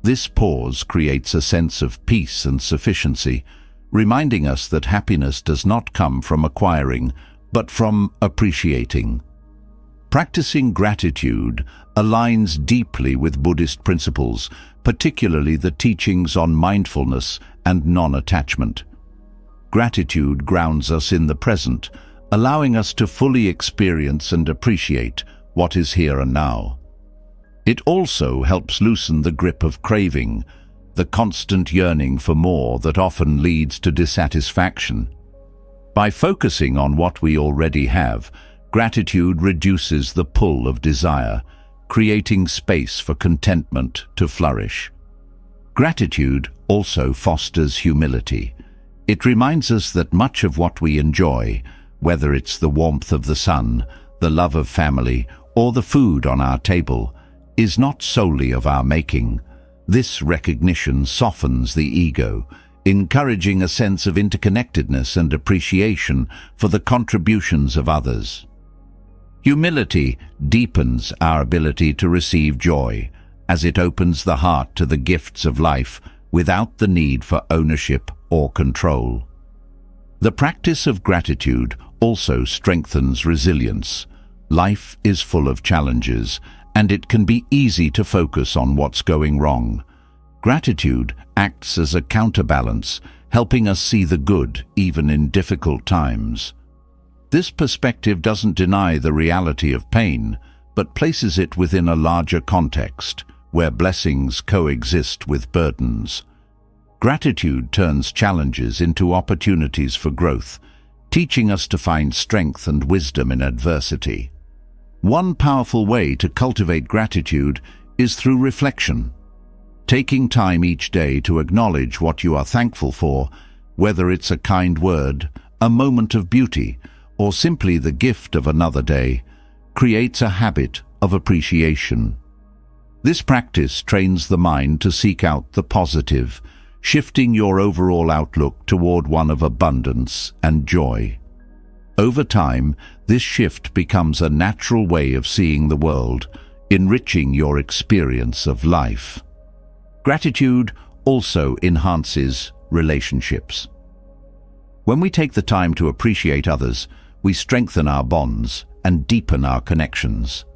This pause creates a sense of peace and sufficiency, reminding us that happiness does not come from acquiring, but from appreciating. Practicing gratitude aligns deeply with Buddhist principles, particularly the teachings on mindfulness and non-attachment. Gratitude grounds us in the present, allowing us to fully experience and appreciate what is here and now. It also helps loosen the grip of craving, the constant yearning for more that often leads to dissatisfaction. By focusing on what we already have, gratitude reduces the pull of desire, creating space for contentment to flourish. Gratitude also fosters humility. It reminds us that much of what we enjoy, whether it's the warmth of the sun, the love of family, or the food on our table, is not solely of our making. This recognition softens the ego, encouraging a sense of interconnectedness and appreciation for the contributions of others. Humility deepens our ability to receive joy, as it opens the heart to the gifts of life without the need for ownership or control. The practice of gratitude also strengthens resilience. Life is full of challenges, and it can be easy to focus on what's going wrong. Gratitude acts as a counterbalance, helping us see the good even in difficult times. This perspective doesn't deny the reality of pain, but places it within a larger context, where blessings coexist with burdens. Gratitude turns challenges into opportunities for growth, teaching us to find strength and wisdom in adversity. One powerful way to cultivate gratitude is through reflection. Taking time each day to acknowledge what you are thankful for, whether it's a kind word, a moment of beauty, or simply the gift of another day, creates a habit of appreciation. This practice trains the mind to seek out the positive, shifting your overall outlook toward one of abundance and joy. Over time, this shift becomes a natural way of seeing the world, enriching your experience of life. Gratitude also enhances relationships. When we take the time to appreciate others, we strengthen our bonds and deepen our connections.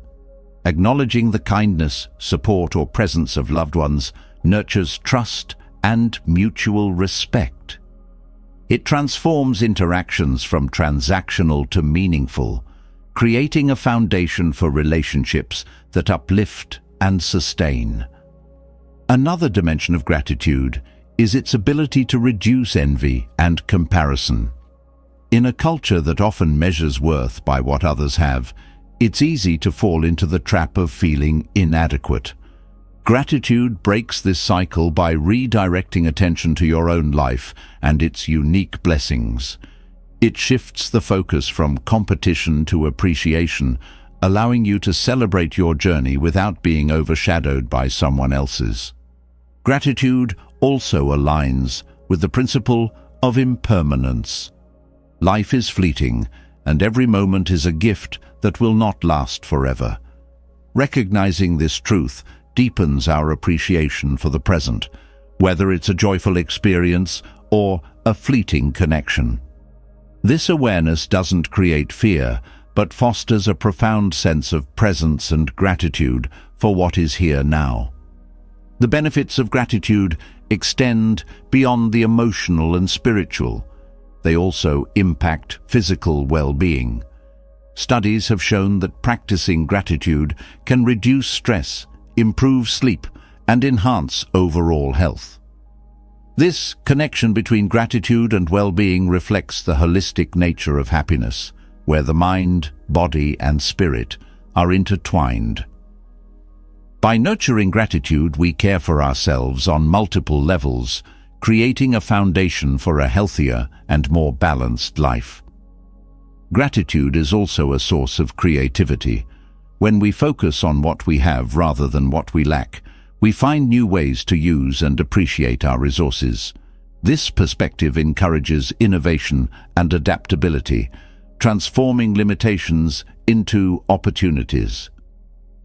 Acknowledging the kindness, support, or presence of loved ones nurtures trust and mutual respect. It transforms interactions from transactional to meaningful, creating a foundation for relationships that uplift and sustain. Another dimension of gratitude is its ability to reduce envy and comparison. In a culture that often measures worth by what others have, it's easy to fall into the trap of feeling inadequate. Gratitude breaks this cycle by redirecting attention to your own life and its unique blessings. It shifts the focus from competition to appreciation, allowing you to celebrate your journey without being overshadowed by someone else's. Gratitude also aligns with the principle of impermanence. Life is fleeting, and every moment is a gift that will not last forever. Recognizing this truth deepens our appreciation for the present, whether it's a joyful experience or a fleeting connection. This awareness doesn't create fear, but fosters a profound sense of presence and gratitude for what is here now. The benefits of gratitude extend beyond the emotional and spiritual. They also impact physical well-being. Studies have shown that practicing gratitude can reduce stress, improve sleep, and enhance overall health. This connection between gratitude and well-being reflects the holistic nature of happiness, where the mind, body, and spirit are intertwined. By nurturing gratitude, we care for ourselves on multiple levels, creating a foundation for a healthier and more balanced life. Gratitude is also a source of creativity. When we focus on what we have rather than what we lack, we find new ways to use and appreciate our resources. This perspective encourages innovation and adaptability, transforming limitations into opportunities.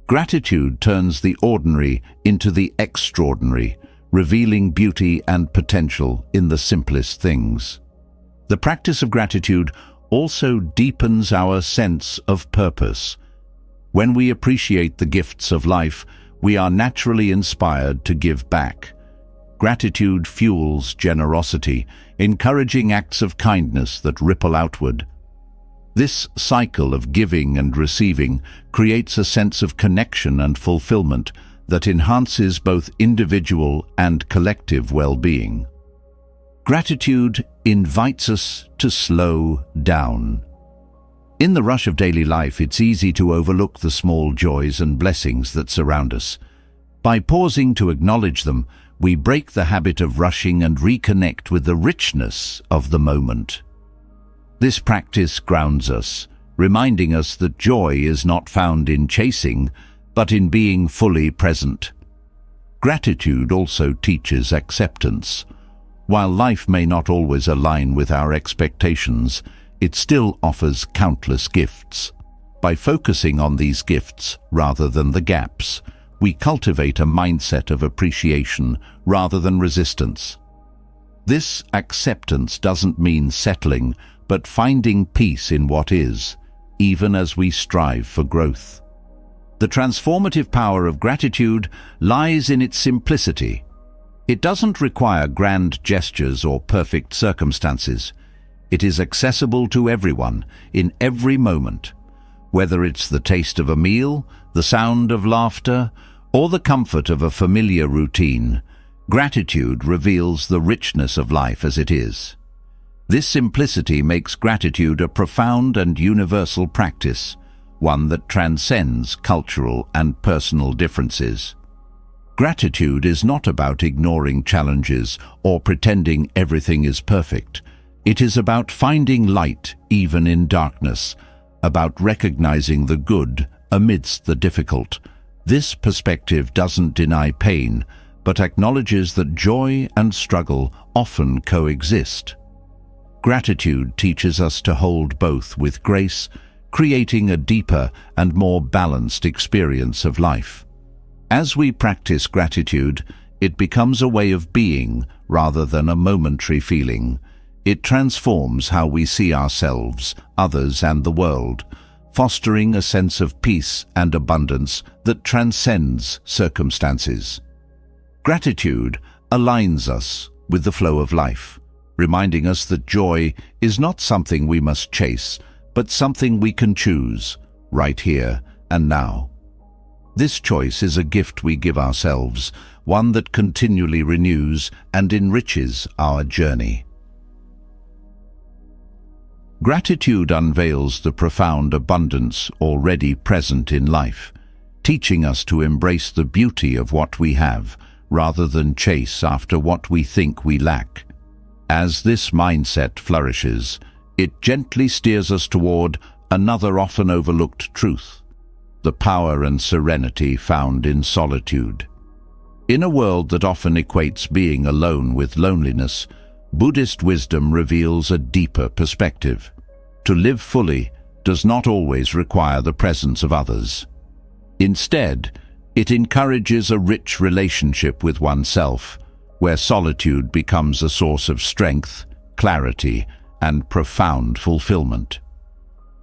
Gratitude turns the ordinary into the extraordinary, revealing beauty and potential in the simplest things. The practice of gratitude also deepens our sense of purpose. When we appreciate the gifts of life, we are naturally inspired to give back. Gratitude fuels generosity, encouraging acts of kindness that ripple outward. This cycle of giving and receiving creates a sense of connection and fulfillment that enhances both individual and collective well-being. Gratitude invites us to slow down. In the rush of daily life, it's easy to overlook the small joys and blessings that surround us. By pausing to acknowledge them, we break the habit of rushing and reconnect with the richness of the moment. This practice grounds us, reminding us that joy is not found in chasing, but in being fully present. Gratitude also teaches acceptance. While life may not always align with our expectations, it still offers countless gifts. By focusing on these gifts rather than the gaps, we cultivate a mindset of appreciation rather than resistance. This acceptance doesn't mean settling, but finding peace in what is, even as we strive for growth. The transformative power of gratitude lies in its simplicity. It doesn't require grand gestures or perfect circumstances. It is accessible to everyone, in every moment. Whether it's the taste of a meal, the sound of laughter, or the comfort of a familiar routine, gratitude reveals the richness of life as it is. This simplicity makes gratitude a profound and universal practice, one that transcends cultural and personal differences. Gratitude is not about ignoring challenges or pretending everything is perfect. It is about finding light even in darkness, about recognizing the good amidst the difficult. This perspective doesn't deny pain, but acknowledges that joy and struggle often coexist. Gratitude teaches us to hold both with grace, creating a deeper and more balanced experience of life. As we practice gratitude, it becomes a way of being rather than a momentary feeling. It transforms how we see ourselves, others, and the world, fostering a sense of peace and abundance that transcends circumstances. Gratitude aligns us with the flow of life, reminding us that joy is not something we must chase, but something we can choose, right here and now. This choice is a gift we give ourselves, one that continually renews and enriches our journey. Gratitude unveils the profound abundance already present in life, teaching us to embrace the beauty of what we have, rather than chase after what we think we lack. As this mindset flourishes, it gently steers us toward another often overlooked truth: the power and serenity found in solitude. In a world that often equates being alone with loneliness, Buddhist wisdom reveals a deeper perspective. To live fully does not always require the presence of others. Instead, it encourages a rich relationship with oneself, where solitude becomes a source of strength, clarity, and profound fulfillment.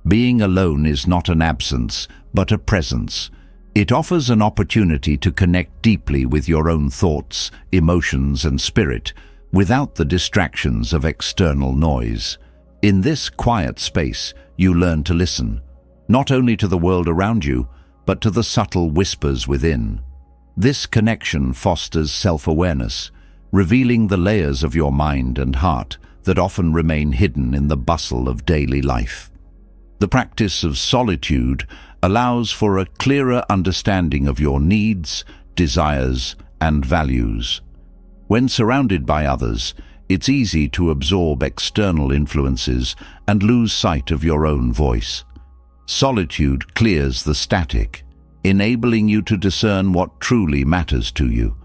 Being alone is not an absence, but a presence. It offers an opportunity to connect deeply with your own thoughts, emotions, and spirit, without the distractions of external noise. In this quiet space, you learn to listen, not only to the world around you, but to the subtle whispers within. This connection fosters self-awareness, revealing the layers of your mind and heart that often remain hidden in the bustle of daily life. The practice of solitude allows for a clearer understanding of your needs, desires, and values. When surrounded by others, it's easy to absorb external influences and lose sight of your own voice. Solitude clears the static, enabling you to discern what truly matters to you.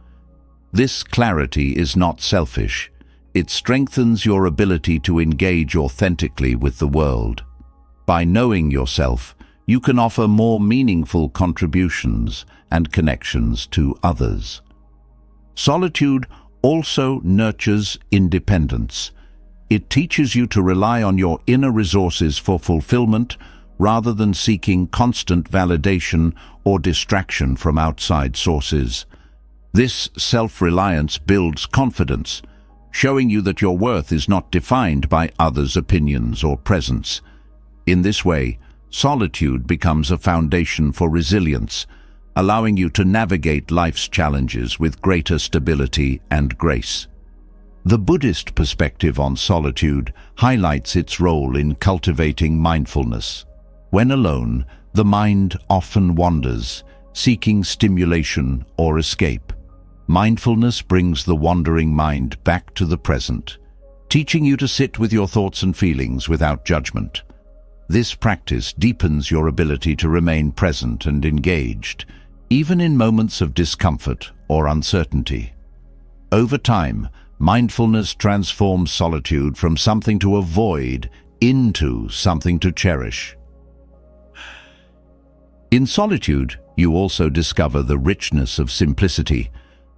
This clarity is not selfish. It strengthens your ability to engage authentically with the world. By knowing yourself, you can offer more meaningful contributions and connections to others. Solitude also nurtures independence. It teaches you to rely on your inner resources for fulfillment rather than seeking constant validation or distraction from outside sources. This self-reliance builds confidence, showing you that your worth is not defined by others' opinions or presence. In this way, solitude becomes a foundation for resilience, allowing you to navigate life's challenges with greater stability and grace. The Buddhist perspective on solitude highlights its role in cultivating mindfulness. When alone, the mind often wanders, seeking stimulation or escape. Mindfulness brings the wandering mind back to the present, teaching you to sit with your thoughts and feelings without judgment. This practice deepens your ability to remain present and engaged, even in moments of discomfort or uncertainty. Over time, mindfulness transforms solitude from something to avoid into something to cherish. In solitude, you also discover the richness of simplicity.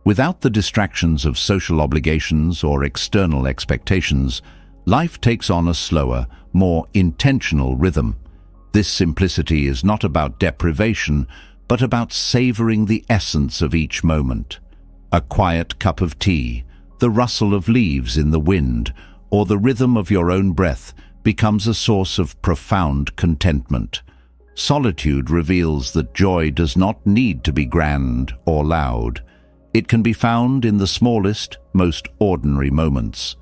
Without the distractions of social obligations or external expectations, life takes on a slower, more intentional rhythm. This simplicity is not about deprivation, but about savoring the essence of each moment. A quiet cup of tea, the rustle of leaves in the wind, or the rhythm of your own breath becomes a source of profound contentment. Solitude reveals that joy does not need to be grand or loud. It can be found in the smallest, most ordinary moments.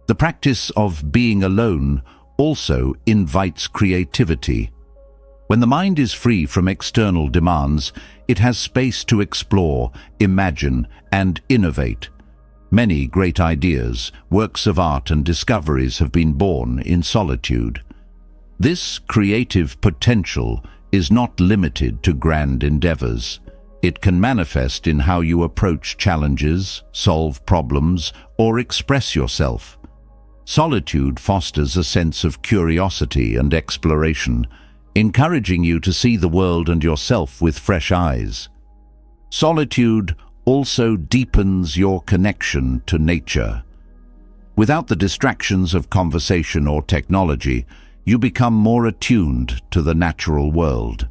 The practice of being alone also invites creativity. When the mind is free from external demands, it has space to explore, imagine, and innovate. Many great ideas, works of art, and discoveries have been born in solitude. This creative potential is not limited to grand endeavors. It can manifest in how you approach challenges, solve problems, or express yourself. Solitude fosters a sense of curiosity and exploration, encouraging you to see the world and yourself with fresh eyes. Solitude also deepens your connection to nature. Without the distractions of conversation or technology, you become more attuned to the natural world.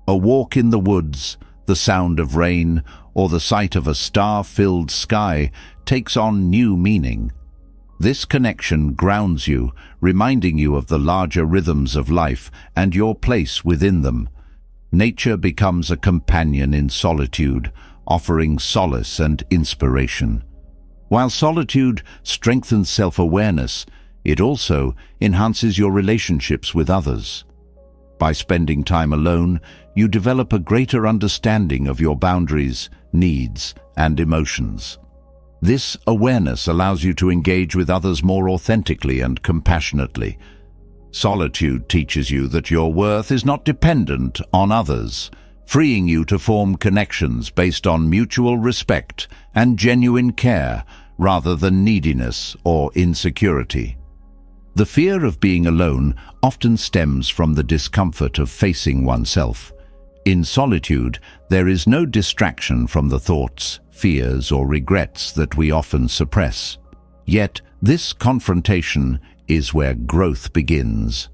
A walk in the woods, the sound of rain, or the sight of a star-filled sky takes on new meaning. This connection grounds you, reminding you of the larger rhythms of life and your place within them. Nature becomes a companion in solitude, offering solace and inspiration. While solitude strengthens self-awareness, it also enhances your relationships with others. By spending time alone, you develop a greater understanding of your boundaries, needs, and emotions. This awareness allows you to engage with others more authentically and compassionately. Solitude teaches you that your worth is not dependent on others, freeing you to form connections based on mutual respect and genuine care rather than neediness or insecurity. The fear of being alone often stems from the discomfort of facing oneself. In solitude, there is no distraction from the thoughts, fears, or regrets that we often suppress. Yet, this confrontation is where growth begins.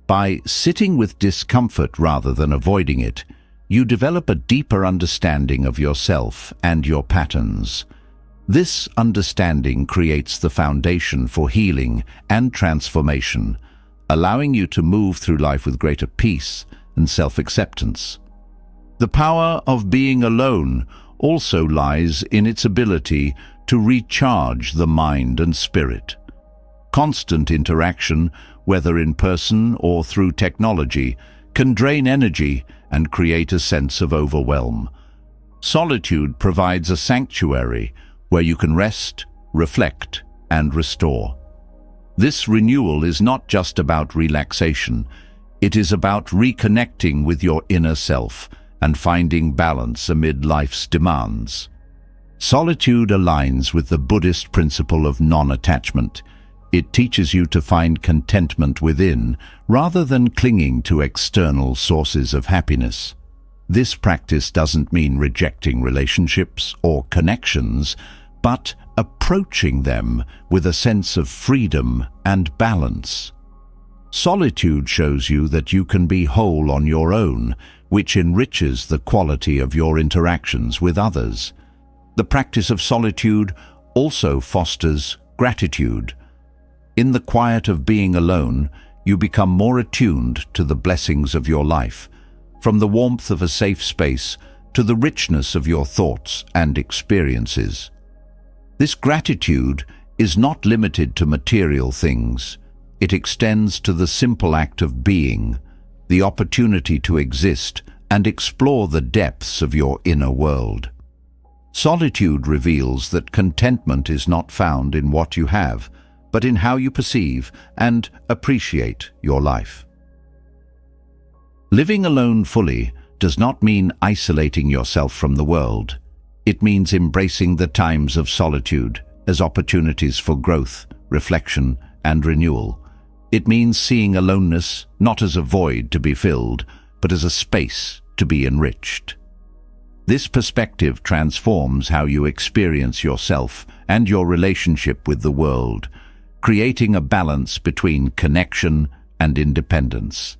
By sitting with discomfort rather than avoiding it, you develop a deeper understanding of yourself and your patterns. This understanding creates the foundation for healing and transformation, allowing you to move through life with greater peace and self-acceptance. The power of being alone also lies in its ability to recharge the mind and spirit. Constant interaction, whether in person or through technology, can drain energy and create a sense of overwhelm. Solitude provides a sanctuary where you can rest, reflect, and restore. This renewal is not just about relaxation. It is about reconnecting with your inner self and finding balance amid life's demands. Solitude aligns with the Buddhist principle of non-attachment. It teaches you to find contentment within rather than clinging to external sources of happiness. This practice doesn't mean rejecting relationships or connections, but approaching them with a sense of freedom and balance. Solitude shows you that you can be whole on your own, which enriches the quality of your interactions with others. The practice of solitude also fosters gratitude. In the quiet of being alone, you become more attuned to the blessings of your life, from the warmth of a safe space to the richness of your thoughts and experiences. This gratitude is not limited to material things. It extends to the simple act of being, the opportunity to exist and explore the depths of your inner world. Solitude reveals that contentment is not found in what you have, but in how you perceive and appreciate your life. Living alone fully does not mean isolating yourself from the world. It means embracing the times of solitude as opportunities for growth, reflection, and renewal. It means seeing aloneness not as a void to be filled, but as a space to be enriched. This perspective transforms how you experience yourself and your relationship with the world, creating a balance between connection and independence.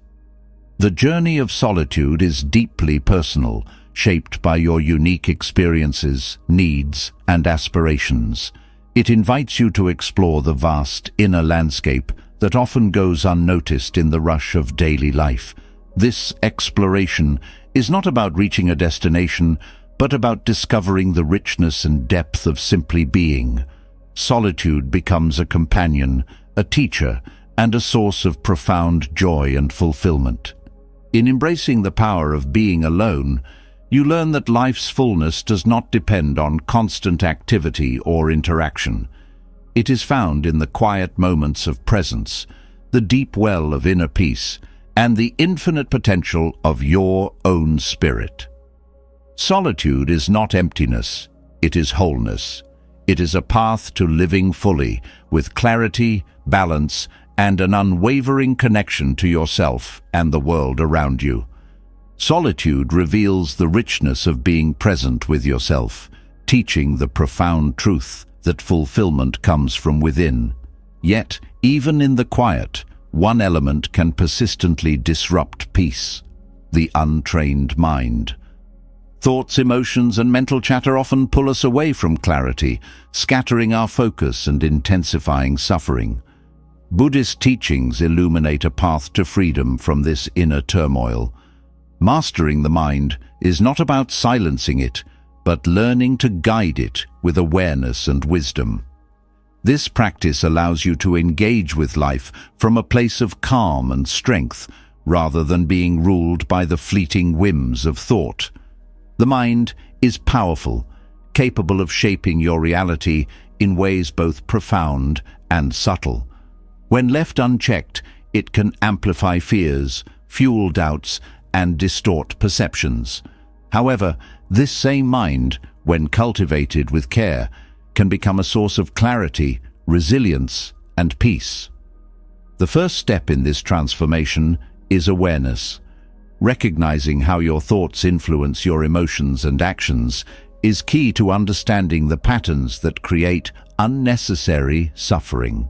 The journey of solitude is deeply personal, shaped by your unique experiences, needs, and aspirations. It invites you to explore the vast inner landscape that often goes unnoticed in the rush of daily life. This exploration is not about reaching a destination, but about discovering the richness and depth of simply being. Solitude becomes a companion, a teacher, and a source of profound joy and fulfillment. In embracing the power of being alone, you learn that life's fullness does not depend on constant activity or interaction. It is found in the quiet moments of presence, the deep well of inner peace, and the infinite potential of your own spirit. Solitude is not emptiness, it is wholeness. It is a path to living fully, with clarity, balance, and an unwavering connection to yourself and the world around you. Solitude reveals the richness of being present with yourself, teaching the profound truth that fulfillment comes from within. Yet, even in the quiet, one element can persistently disrupt peace: the untrained mind. Thoughts, emotions, and mental chatter often pull us away from clarity, scattering our focus and intensifying suffering. Buddhist teachings illuminate a path to freedom from this inner turmoil. Mastering the mind is not about silencing it, but learning to guide it with awareness and wisdom. This practice allows you to engage with life from a place of calm and strength, rather than being ruled by the fleeting whims of thought. The mind is powerful, capable of shaping your reality in ways both profound and subtle. When left unchecked, it can amplify fears, fuel doubts, and distort perceptions. However, this same mind, when cultivated with care, can become a source of clarity, resilience, and peace. The first step in this transformation is awareness. Recognizing how your thoughts influence your emotions and actions is key to understanding the patterns that create unnecessary suffering.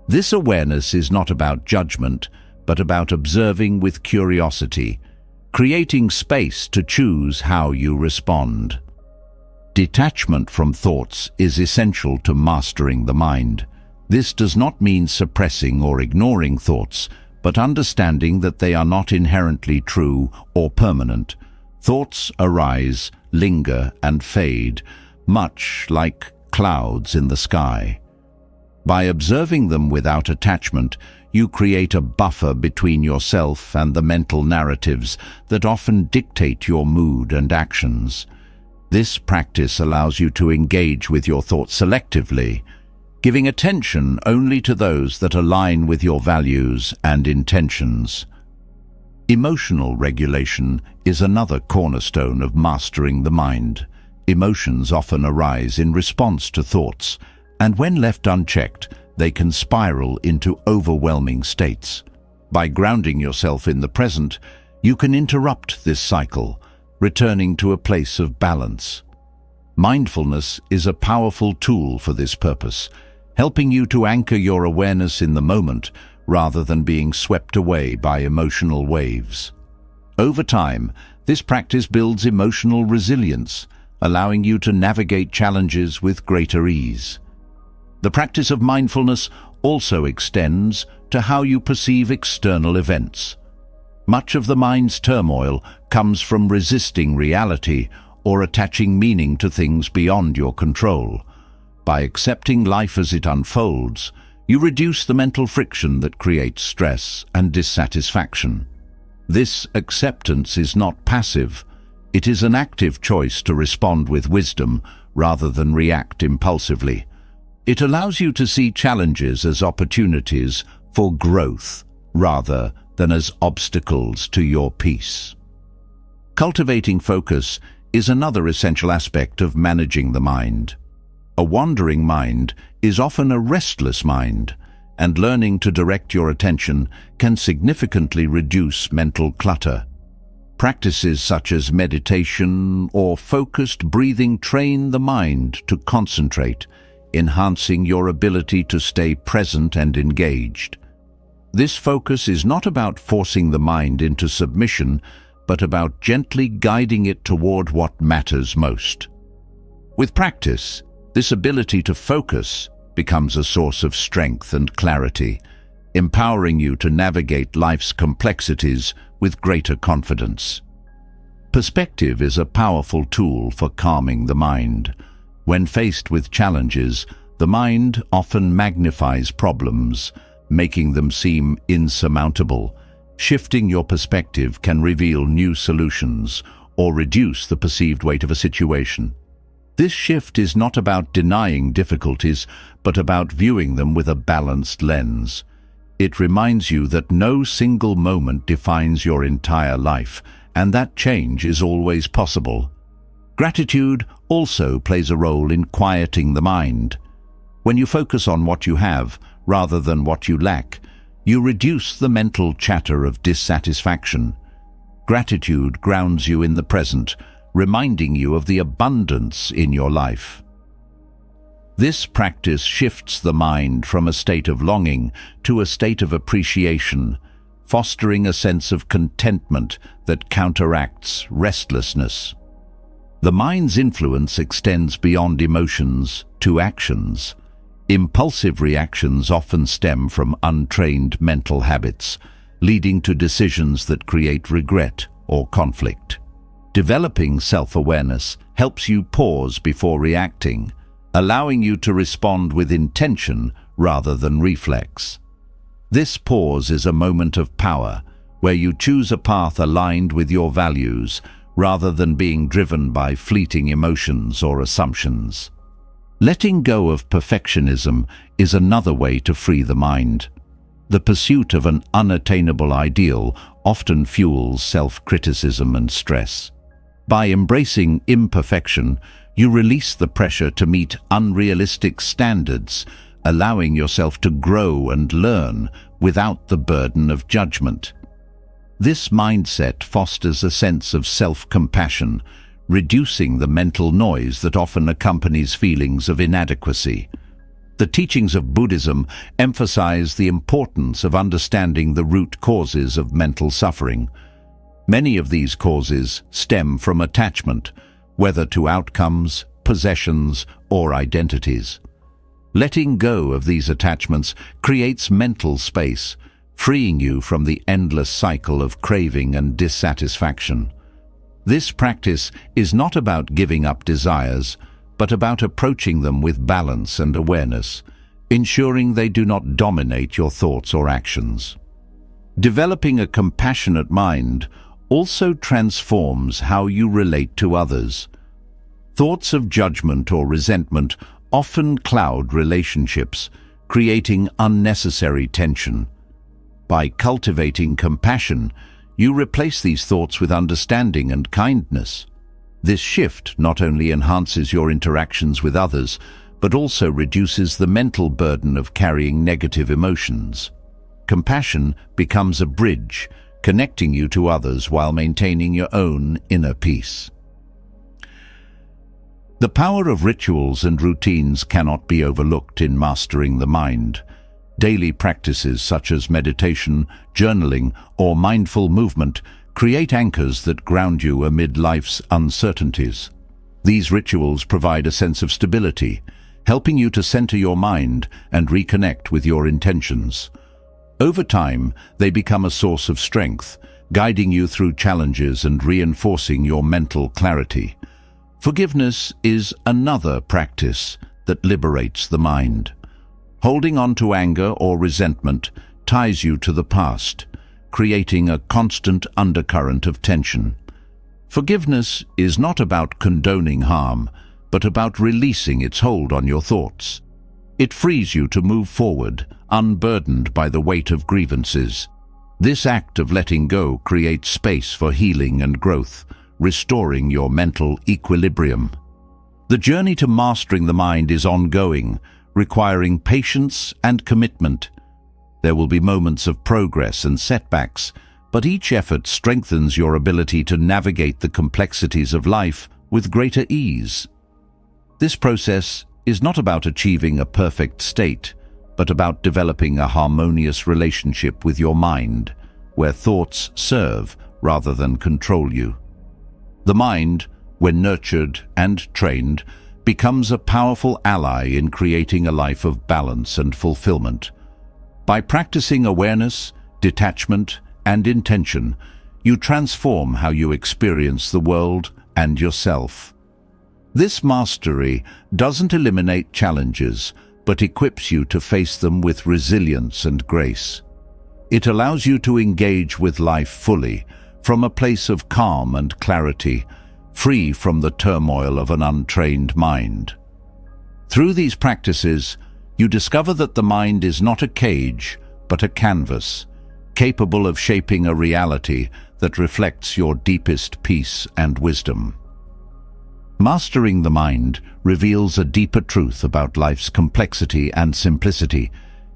This awareness is not about judgment, but about observing with curiosity, creating space to choose how you respond. Detachment from thoughts is essential to mastering the mind. This does not mean suppressing or ignoring thoughts, but understanding that they are not inherently true or permanent. Thoughts arise, linger, and fade, much like clouds in the sky. By observing them without attachment, you create a buffer between yourself and the mental narratives that often dictate your mood and actions. This practice allows you to engage with your thoughts selectively, giving attention only to those that align with your values and intentions. Emotional regulation is another cornerstone of mastering the mind. Emotions often arise in response to thoughts, and when left unchecked, they can spiral into overwhelming states. By grounding yourself in the present, you can interrupt this cycle, returning to a place of balance. Mindfulness is a powerful tool for this purpose, helping you to anchor your awareness in the moment rather than being swept away by emotional waves. Over time, this practice builds emotional resilience, allowing you to navigate challenges with greater ease. The practice of mindfulness also extends to how you perceive external events. Much of the mind's turmoil comes from resisting reality or attaching meaning to things beyond your control. By accepting life as it unfolds, you reduce the mental friction that creates stress and dissatisfaction. This acceptance is not passive. It is an active choice to respond with wisdom rather than react impulsively. It allows you to see challenges as opportunities for growth rather than as obstacles to your peace. Cultivating focus is another essential aspect of managing the mind. A wandering mind is often a restless mind, and learning to direct your attention can significantly reduce mental clutter. Practices such as meditation or focused breathing train the mind to concentrate, enhancing your ability to stay present and engaged. This focus is not about forcing the mind into submission, but about gently guiding it toward what matters most. With practice, this ability to focus becomes a source of strength and clarity, empowering you to navigate life's complexities with greater confidence. Perspective is a powerful tool for calming the mind. When faced with challenges, the mind often magnifies problems, making them seem insurmountable. Shifting your perspective can reveal new solutions or reduce the perceived weight of a situation. This shift is not about denying difficulties, but about viewing them with a balanced lens. It reminds you that no single moment defines your entire life, and that change is always possible. Gratitude also plays a role in quieting the mind. When you focus on what you have, rather than what you lack, you reduce the mental chatter of dissatisfaction. Gratitude grounds you in the present, reminding you of the abundance in your life. This practice shifts the mind from a state of longing to a state of appreciation, fostering a sense of contentment that counteracts restlessness. The mind's influence extends beyond emotions to actions. Impulsive reactions often stem from untrained mental habits, leading to decisions that create regret or conflict. Developing self-awareness helps you pause before reacting, allowing you to respond with intention rather than reflex. This pause is a moment of power, where you choose a path aligned with your values rather than being driven by fleeting emotions or assumptions. Letting go of perfectionism is another way to free the mind. The pursuit of an unattainable ideal often fuels self-criticism and stress. By embracing imperfection, you release the pressure to meet unrealistic standards, allowing yourself to grow and learn without the burden of judgment. This mindset fosters a sense of self-compassion, reducing the mental noise that often accompanies feelings of inadequacy. The teachings of Buddhism emphasize the importance of understanding the root causes of mental suffering. Many of these causes stem from attachment, whether to outcomes, possessions, or identities. Letting go of these attachments creates mental space, freeing you from the endless cycle of craving and dissatisfaction. This practice is not about giving up desires, but about approaching them with balance and awareness, ensuring they do not dominate your thoughts or actions. Developing a compassionate mind also transforms how you relate to others. Thoughts of judgment or resentment often cloud relationships, creating unnecessary tension. By cultivating compassion, you replace these thoughts with understanding and kindness. This shift not only enhances your interactions with others, but also reduces the mental burden of carrying negative emotions. Compassion becomes a bridge, connecting you to others while maintaining your own inner peace. The power of rituals and routines cannot be overlooked in mastering the mind. Daily practices such as meditation, journaling, or mindful movement create anchors that ground you amid life's uncertainties. These rituals provide a sense of stability, helping you to center your mind and reconnect with your intentions. Over time, they become a source of strength, guiding you through challenges and reinforcing your mental clarity. Forgiveness is another practice that liberates the mind. Holding on to anger or resentment ties you to the past, creating a constant undercurrent of tension. Forgiveness is not about condoning harm, but about releasing its hold on your thoughts. It frees you to move forward, unburdened by the weight of grievances. This act of letting go creates space for healing and growth, restoring your mental equilibrium. The journey to mastering the mind is ongoing, requiring patience and commitment. There will be moments of progress and setbacks, but each effort strengthens your ability to navigate the complexities of life with greater ease. This process is not about achieving a perfect state, but about developing a harmonious relationship with your mind, where thoughts serve rather than control you. The mind, when nurtured and trained, becomes a powerful ally in creating a life of balance and fulfillment. By practicing awareness, detachment, and intention, you transform how you experience the world and yourself. This mastery doesn't eliminate challenges, but equips you to face them with resilience and grace. It allows you to engage with life fully, from a place of calm and clarity, free from the turmoil of an untrained mind. Through these practices, you discover that the mind is not a cage, but a canvas, capable of shaping a reality that reflects your deepest peace and wisdom. Mastering the mind reveals a deeper truth about life's complexity and simplicity.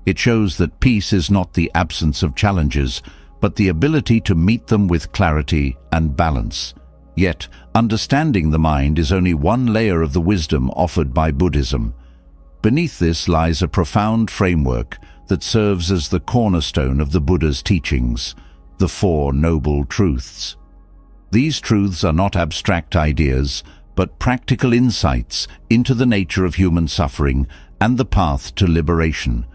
It shows that peace is not the absence of challenges, but the ability to meet them with clarity and balance. Yet, understanding the mind is only one layer of the wisdom offered by Buddhism. Beneath this lies a profound framework that serves as the cornerstone of the Buddha's teachings, the Four Noble Truths. These truths are not abstract ideas, but practical insights into the nature of human suffering and the path to liberation.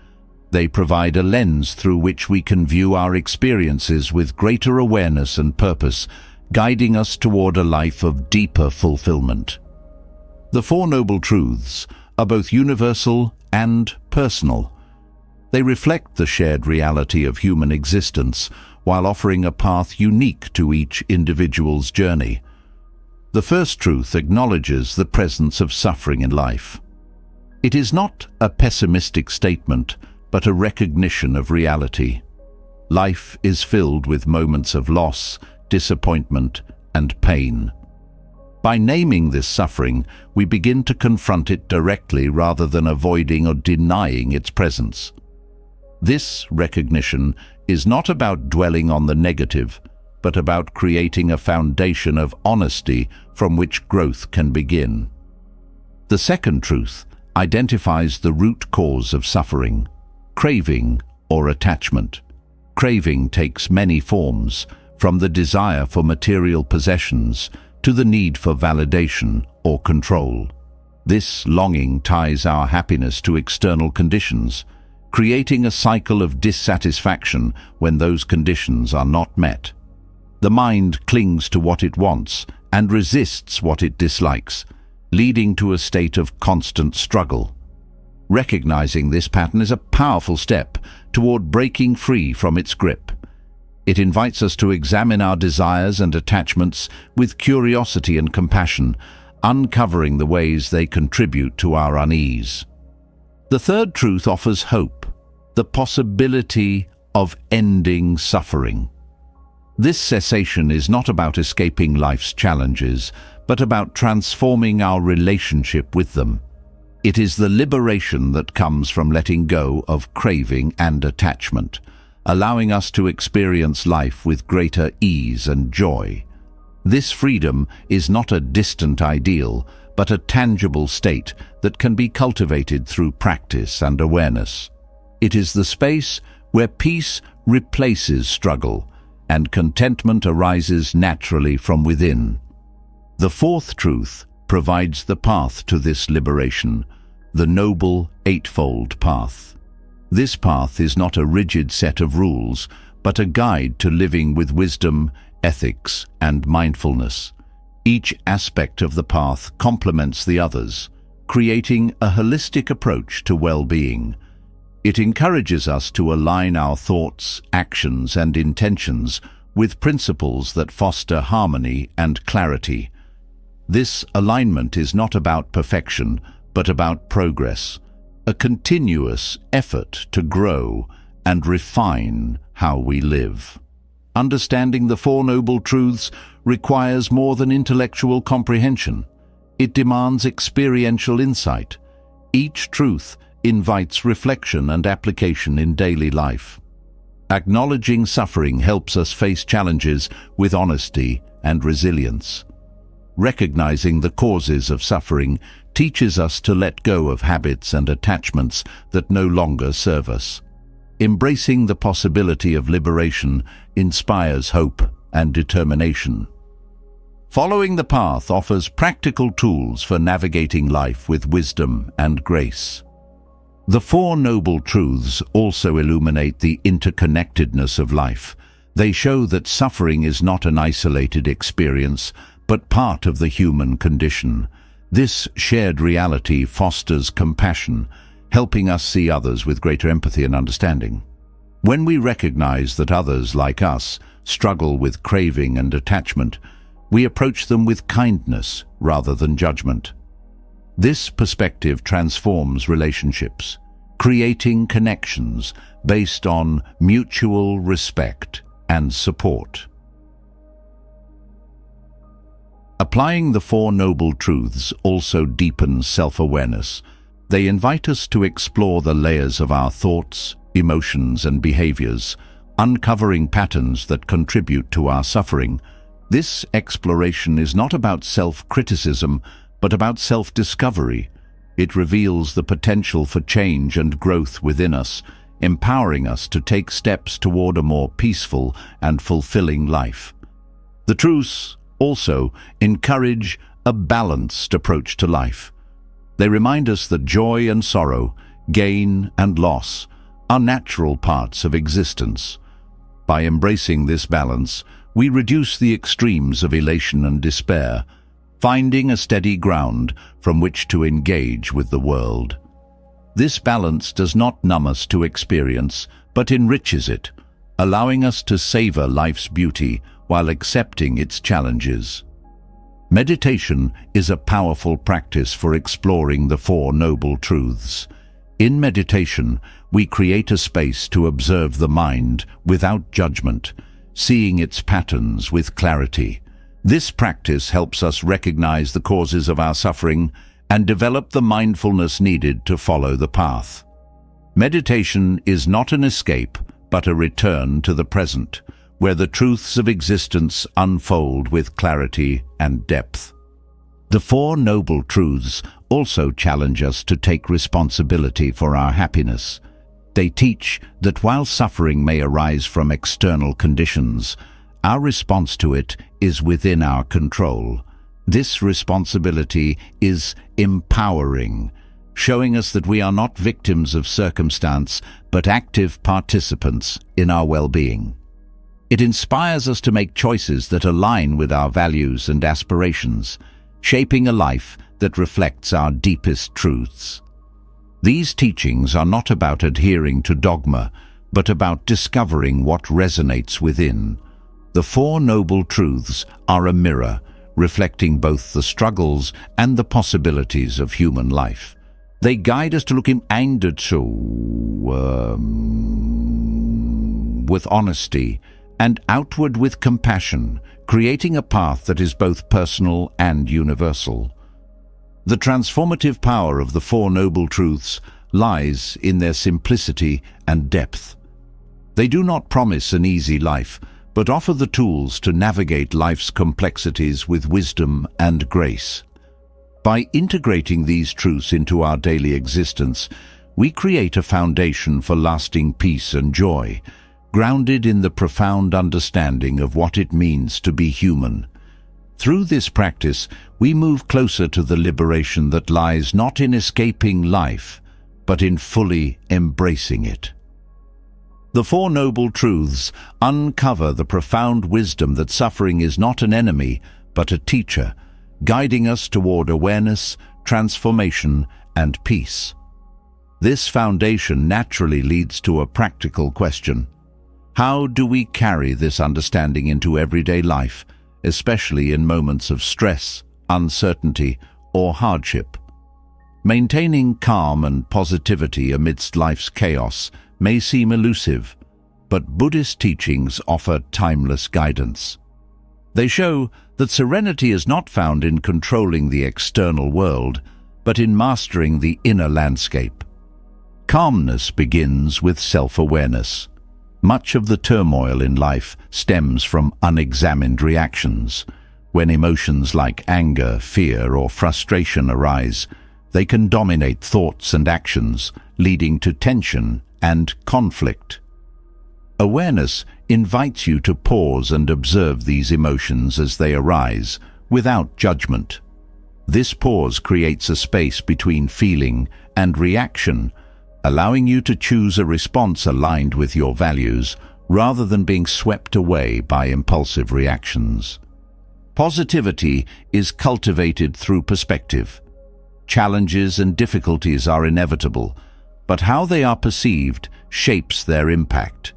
They provide a lens through which we can view our experiences with greater awareness and purpose, guiding us toward a life of deeper fulfillment. The Four Noble Truths are both universal and personal. They reflect the shared reality of human existence while offering a path unique to each individual's journey. The first truth acknowledges the presence of suffering in life. It is not a pessimistic statement, but a recognition of reality. Life is filled with moments of loss, disappointment, and pain. By naming this suffering, we begin to confront it directly rather than avoiding or denying its presence. This recognition is not about dwelling on the negative, but about creating a foundation of honesty from which growth can begin. The second truth identifies the root cause of suffering: craving or attachment. Craving takes many forms, from the desire for material possessions to the need for validation or control. This longing ties our happiness to external conditions, creating a cycle of dissatisfaction when those conditions are not met. The mind clings to what it wants and resists what it dislikes, leading to a state of constant struggle. Recognizing this pattern is a powerful step toward breaking free from its grip. It invites us to examine our desires and attachments with curiosity and compassion, uncovering the ways they contribute to our unease. The third truth offers hope, the possibility of ending suffering. This cessation is not about escaping life's challenges, but about transforming our relationship with them. It is the liberation that comes from letting go of craving and attachment, allowing us to experience life with greater ease and joy. This freedom is not a distant ideal, but a tangible state that can be cultivated through practice and awareness. It is the space where peace replaces struggle and contentment arises naturally from within. The fourth truth provides the path to this liberation, the Noble Eightfold Path. This path is not a rigid set of rules, but a guide to living with wisdom, ethics, and mindfulness. Each aspect of the path complements the others, creating a holistic approach to well-being. It encourages us to align our thoughts, actions, and intentions with principles that foster harmony and clarity. This alignment is not about perfection, but about progress, a continuous effort to grow and refine how we live. Understanding the Four Noble Truths requires more than intellectual comprehension. It demands experiential insight. Each truth invites reflection and application in daily life. Acknowledging suffering helps us face challenges with honesty and resilience. Recognizing the causes of suffering teaches us to let go of habits and attachments that no longer serve us. Embracing the possibility of liberation inspires hope and determination. Following the path offers practical tools for navigating life with wisdom and grace. The Four Noble Truths also illuminate the interconnectedness of life. They show that suffering is not an isolated experience, but part of the human condition. This shared reality fosters compassion, helping us see others with greater empathy and understanding. When we recognize that others, like us, struggle with craving and attachment, we approach them with kindness rather than judgment. This perspective transforms relationships, creating connections based on mutual respect and support. Applying the Four Noble Truths also deepens self-awareness. They invite us to explore the layers of our thoughts, emotions, and behaviors, uncovering patterns that contribute to our suffering. This exploration is not about self-criticism, but about self-discovery. It reveals the potential for change and growth within us, empowering us to take steps toward a more peaceful and fulfilling life. The truths also encourage a balanced approach to life. They remind us that joy and sorrow, gain and loss, are natural parts of existence. By embracing this balance, we reduce the extremes of elation and despair, finding a steady ground from which to engage with the world. This balance does not numb us to experience, but enriches it, allowing us to savor life's beauty while accepting its challenges. Meditation is a powerful practice for exploring the Four Noble Truths. In meditation, we create a space to observe the mind without judgment, seeing its patterns with clarity. This practice helps us recognize the causes of our suffering and develop the mindfulness needed to follow the path. Meditation is not an escape, but a return to the present, where the truths of existence unfold with clarity and depth. The Four Noble Truths also challenge us to take responsibility for our happiness. They teach that while suffering may arise from external conditions, our response to it is within our control. This responsibility is empowering, showing us that we are not victims of circumstance, but active participants in our well-being. It inspires us to make choices that align with our values and aspirations, shaping a life that reflects our deepest truths. These teachings are not about adhering to dogma, but about discovering what resonates within. The Four Noble Truths are a mirror, reflecting both the struggles and the possibilities of human life. They guide us to look with honesty and outward with compassion, creating a path that is both personal and universal. The transformative power of the Four Noble Truths lies in their simplicity and depth. They do not promise an easy life, but offer the tools to navigate life's complexities with wisdom and grace. By integrating these truths into our daily existence, we create a foundation for lasting peace and joy, grounded in the profound understanding of what it means to be human. Through this practice, we move closer to the liberation that lies not in escaping life, but in fully embracing it. The Four Noble Truths uncover the profound wisdom that suffering is not an enemy, but a teacher, guiding us toward awareness, transformation, and peace. This foundation naturally leads to a practical question. How do we carry this understanding into everyday life, especially in moments of stress, uncertainty, or hardship? Maintaining calm and positivity amidst life's chaos may seem elusive, but Buddhist teachings offer timeless guidance. They show that serenity is not found in controlling the external world, but in mastering the inner landscape. Calmness begins with self-awareness. Much of the turmoil in life stems from unexamined reactions. When emotions like anger, fear, or frustration arise, they can dominate thoughts and actions, leading to tension and conflict. Awareness invites you to pause and observe these emotions as they arise, without judgment. This pause creates a space between feeling and reaction, allowing you to choose a response aligned with your values, rather than being swept away by impulsive reactions. Positivity is cultivated through perspective. Challenges and difficulties are inevitable, but how they are perceived shapes their impact.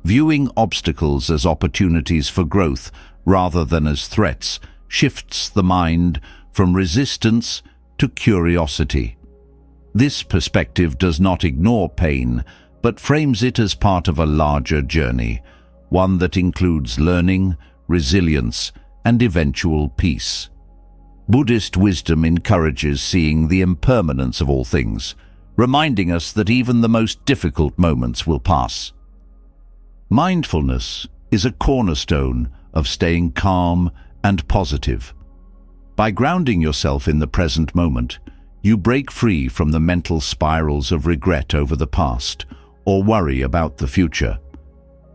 Viewing obstacles as opportunities for growth rather than as threats shifts the mind from resistance to curiosity. This perspective does not ignore pain, but frames it as part of a larger journey, one that includes learning, resilience, and eventual peace. Buddhist wisdom encourages seeing the impermanence of all things, reminding us that even the most difficult moments will pass. Mindfulness is a cornerstone of staying calm and positive. By grounding yourself in the present moment, you break free from the mental spirals of regret over the past or worry about the future.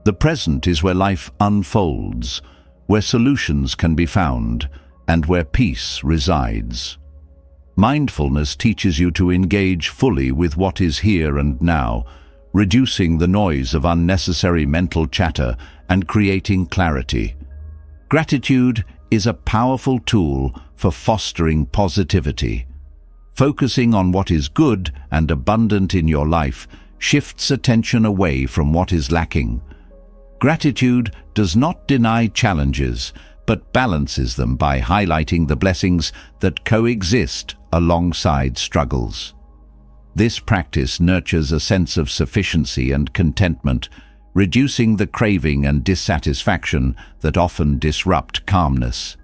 The present is where life unfolds, where solutions can be found, and where peace resides. Mindfulness teaches you to engage fully with what is here and now, reducing the noise of unnecessary mental chatter and creating clarity. Gratitude is a powerful tool for fostering positivity. Focusing on what is good and abundant in your life shifts attention away from what is lacking. Gratitude does not deny challenges, but balances them by highlighting the blessings that coexist alongside struggles. This practice nurtures a sense of sufficiency and contentment, reducing the craving and dissatisfaction that often disrupt calmness.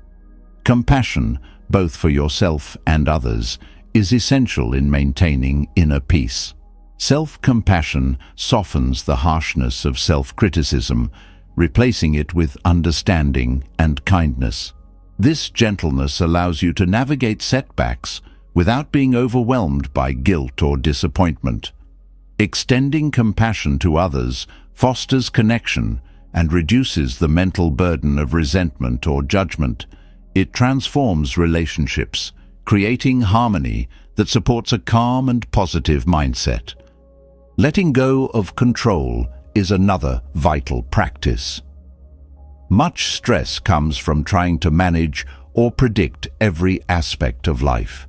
Compassion, both for yourself and others, is essential in maintaining inner peace. Self-compassion softens the harshness of self-criticism, replacing it with understanding and kindness. This gentleness allows you to navigate setbacks without being overwhelmed by guilt or disappointment. Extending compassion to others fosters connection and reduces the mental burden of resentment or judgment. It transforms relationships, creating harmony that supports a calm and positive mindset. Letting go of control is another vital practice. Much stress comes from trying to manage or predict every aspect of life.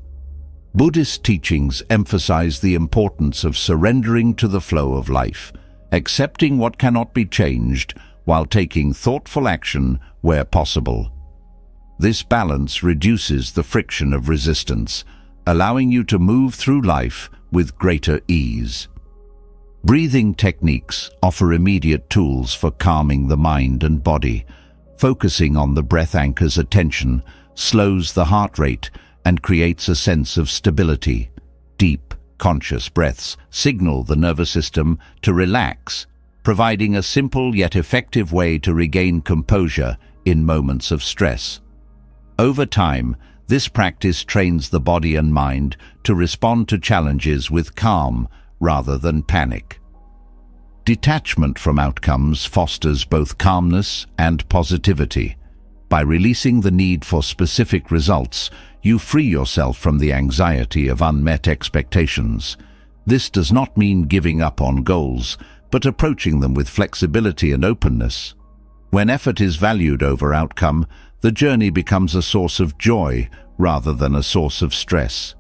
Buddhist teachings emphasize the importance of surrendering to the flow of life, accepting what cannot be changed while taking thoughtful action where possible. This balance reduces the friction of resistance, allowing you to move through life with greater ease. Breathing techniques offer immediate tools for calming the mind and body. Focusing on the breath anchors attention, slows the heart rate, and creates a sense of stability. Deep, conscious breaths signal the nervous system to relax, providing a simple yet effective way to regain composure in moments of stress. Over time, this practice trains the body and mind to respond to challenges with calm rather than panic. Detachment from outcomes fosters both calmness and positivity. By releasing the need for specific results, you free yourself from the anxiety of unmet expectations. This does not mean giving up on goals, but approaching them with flexibility and openness. When effort is valued over outcome, the journey becomes a source of joy rather than a source of stress.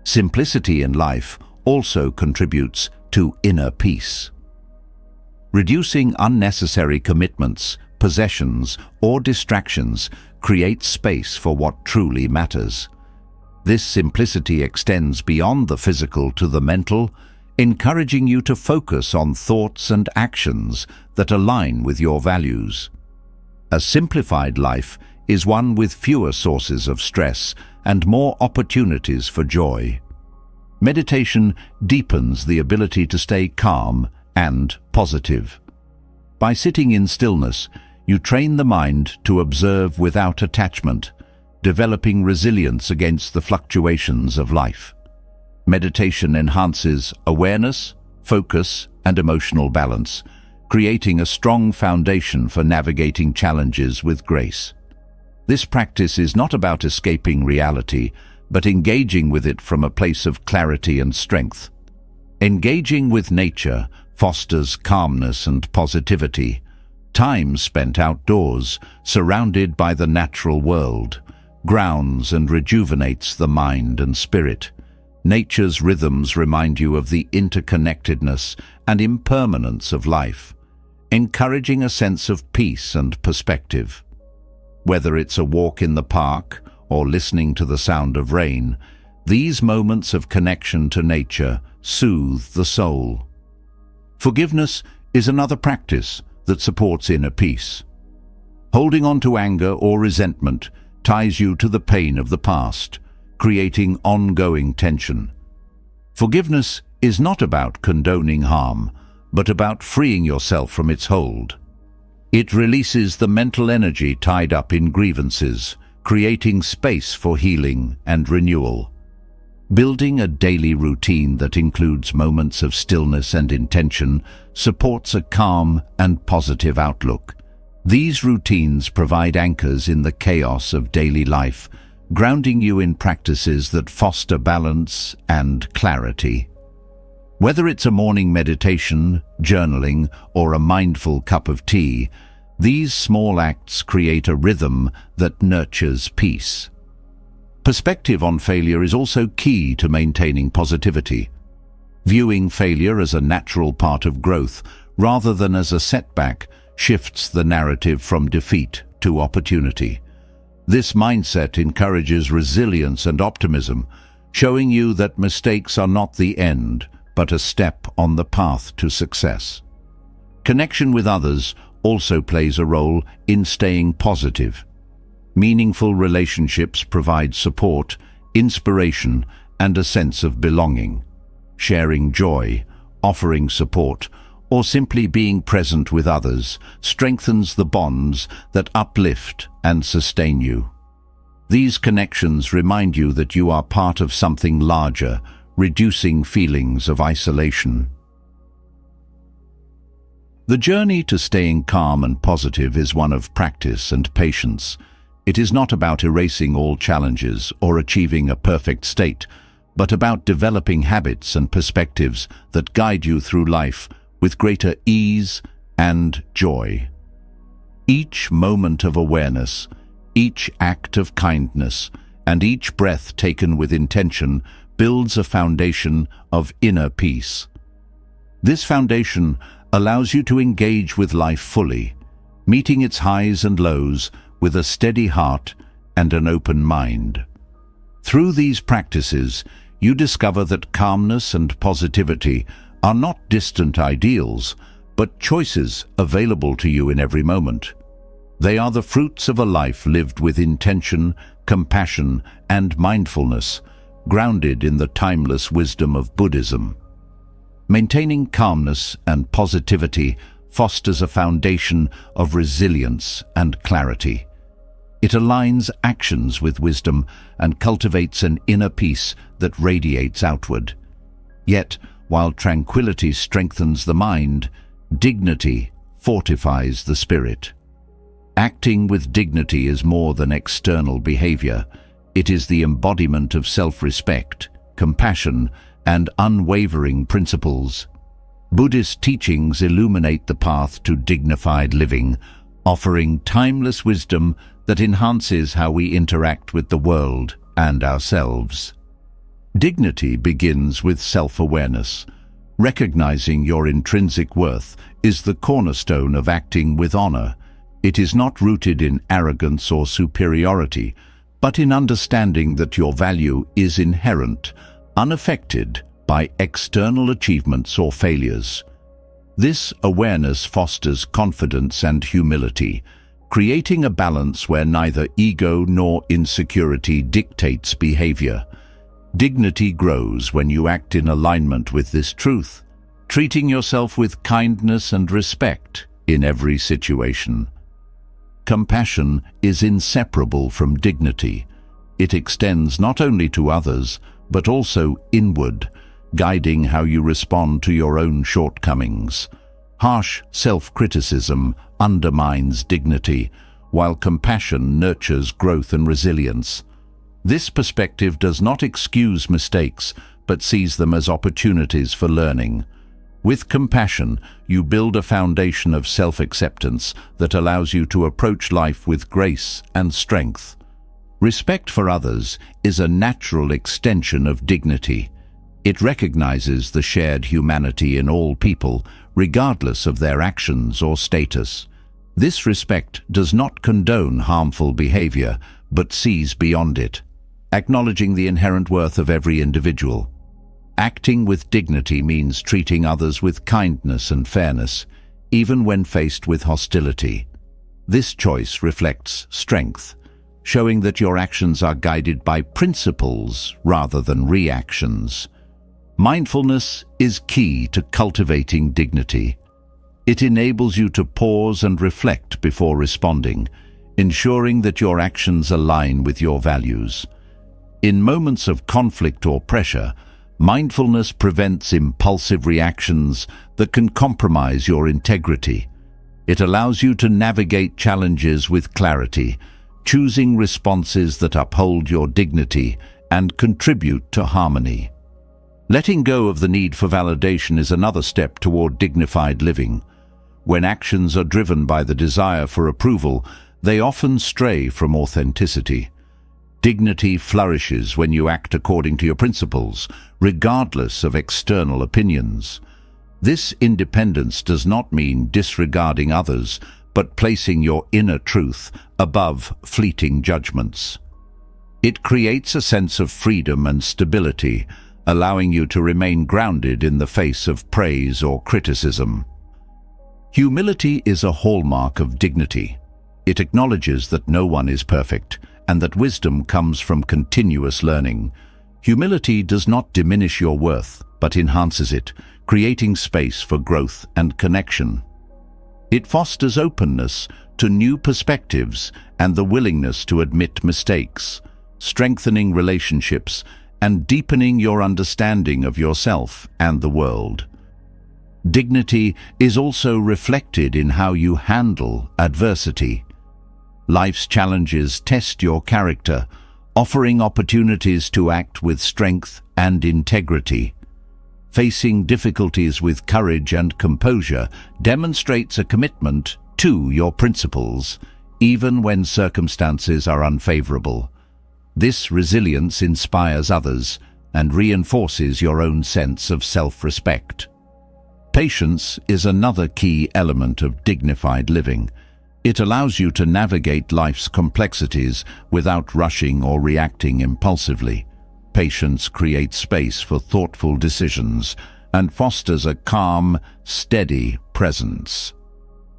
Simplicity in life also contributes to inner peace. Reducing unnecessary commitments, possessions, or distractions creates space for what truly matters. This simplicity extends beyond the physical to the mental, encouraging you to focus on thoughts and actions that align with your values. A simplified life is one with fewer sources of stress and more opportunities for joy. Meditation deepens the ability to stay calm and positive. By sitting in stillness, you train the mind to observe without attachment, developing resilience against the fluctuations of life. Meditation enhances awareness, focus, and emotional balance, creating a strong foundation for navigating challenges with grace. This practice is not about escaping reality, but engaging with it from a place of clarity and strength. Engaging with nature fosters calmness and positivity. Time spent outdoors, surrounded by the natural world, grounds and rejuvenates the mind and spirit. Nature's rhythms remind you of the interconnectedness and impermanence of life, encouraging a sense of peace and perspective. Whether it's a walk in the park or listening to the sound of rain, these moments of connection to nature soothe the soul. Forgiveness is another practice that supports inner peace. Holding on to anger or resentment ties you to the pain of the past, creating ongoing tension. Forgiveness is not about condoning harm, but about freeing yourself from its hold. It releases the mental energy tied up in grievances, creating space for healing and renewal. Building a daily routine that includes moments of stillness and intention supports a calm and positive outlook. These routines provide anchors in the chaos of daily life, grounding you in practices that foster balance and clarity. Whether it's a morning meditation, journaling, or a mindful cup of tea, these small acts create a rhythm that nurtures peace. Perspective on failure is also key to maintaining positivity. Viewing failure as a natural part of growth rather than as a setback shifts the narrative from defeat to opportunity. This mindset encourages resilience and optimism, showing you that mistakes are not the end, but a step on the path to success. Connection with others also plays a role in staying positive. Meaningful relationships provide support, inspiration, and a sense of belonging. Sharing joy, offering support, or simply being present with others strengthens the bonds that uplift and sustain you. These connections remind you that you are part of something larger, reducing feelings of isolation. The journey to staying calm and positive is one of practice and patience. It is not about erasing all challenges or achieving a perfect state, but about developing habits and perspectives that guide you through life with greater ease and joy. Each moment of awareness, each act of kindness, and each breath taken with intention builds a foundation of inner peace. This foundation allows you to engage with life fully, meeting its highs and lows with a steady heart and an open mind. Through these practices, you discover that calmness and positivity are not distant ideals, but choices available to you in every moment. They are the fruits of a life lived with intention, compassion, and mindfulness, grounded in the timeless wisdom of Buddhism. Maintaining calmness and positivity fosters a foundation of resilience and clarity. It aligns actions with wisdom and cultivates an inner peace that radiates outward. Yet, while tranquility strengthens the mind, dignity fortifies the spirit. Acting with dignity is more than external behavior. It is the embodiment of self-respect, compassion, and unwavering principles. Buddhist teachings illuminate the path to dignified living, offering timeless wisdom that enhances how we interact with the world and ourselves. Dignity begins with self-awareness. Recognizing your intrinsic worth is the cornerstone of acting with honor. It is not rooted in arrogance or superiority, but in understanding that your value is inherent, unaffected by external achievements or failures. This awareness fosters confidence and humility, creating a balance where neither ego nor insecurity dictates behavior. Dignity grows when you act in alignment with this truth, treating yourself with kindness and respect in every situation. Compassion is inseparable from dignity. It extends not only to others, but also inward, guiding how you respond to your own shortcomings. Harsh self-criticism undermines dignity, while compassion nurtures growth and resilience. This perspective does not excuse mistakes, but sees them as opportunities for learning. With compassion, you build a foundation of self-acceptance that allows you to approach life with grace and strength. Respect for others is a natural extension of dignity. It recognizes the shared humanity in all people, regardless of their actions or status. This respect does not condone harmful behavior, but sees beyond it, acknowledging the inherent worth of every individual. Acting with dignity means treating others with kindness and fairness, even when faced with hostility. This choice reflects strength, showing that your actions are guided by principles rather than reactions. Mindfulness is key to cultivating dignity. It enables you to pause and reflect before responding, ensuring that your actions align with your values. In moments of conflict or pressure, mindfulness prevents impulsive reactions that can compromise your integrity. It allows you to navigate challenges with clarity, choosing responses that uphold your dignity and contribute to harmony. Letting go of the need for validation is another step toward dignified living. When actions are driven by the desire for approval, they often stray from authenticity. Dignity flourishes when you act according to your principles, regardless of external opinions. This independence does not mean disregarding others, but placing your inner truth above fleeting judgments. It creates a sense of freedom and stability, allowing you to remain grounded in the face of praise or criticism. Humility is a hallmark of dignity. It acknowledges that no one is perfect, and that wisdom comes from continuous learning. Humility does not diminish your worth, but enhances it, creating space for growth and connection. It fosters openness to new perspectives and the willingness to admit mistakes, strengthening relationships and deepening your understanding of yourself and the world. Dignity is also reflected in how you handle adversity. Life's challenges test your character, offering opportunities to act with strength and integrity. Facing difficulties with courage and composure demonstrates a commitment to your principles, even when circumstances are unfavorable. This resilience inspires others and reinforces your own sense of self-respect. Patience is another key element of dignified living. It allows you to navigate life's complexities without rushing or reacting impulsively. Patience creates space for thoughtful decisions and fosters a calm, steady presence.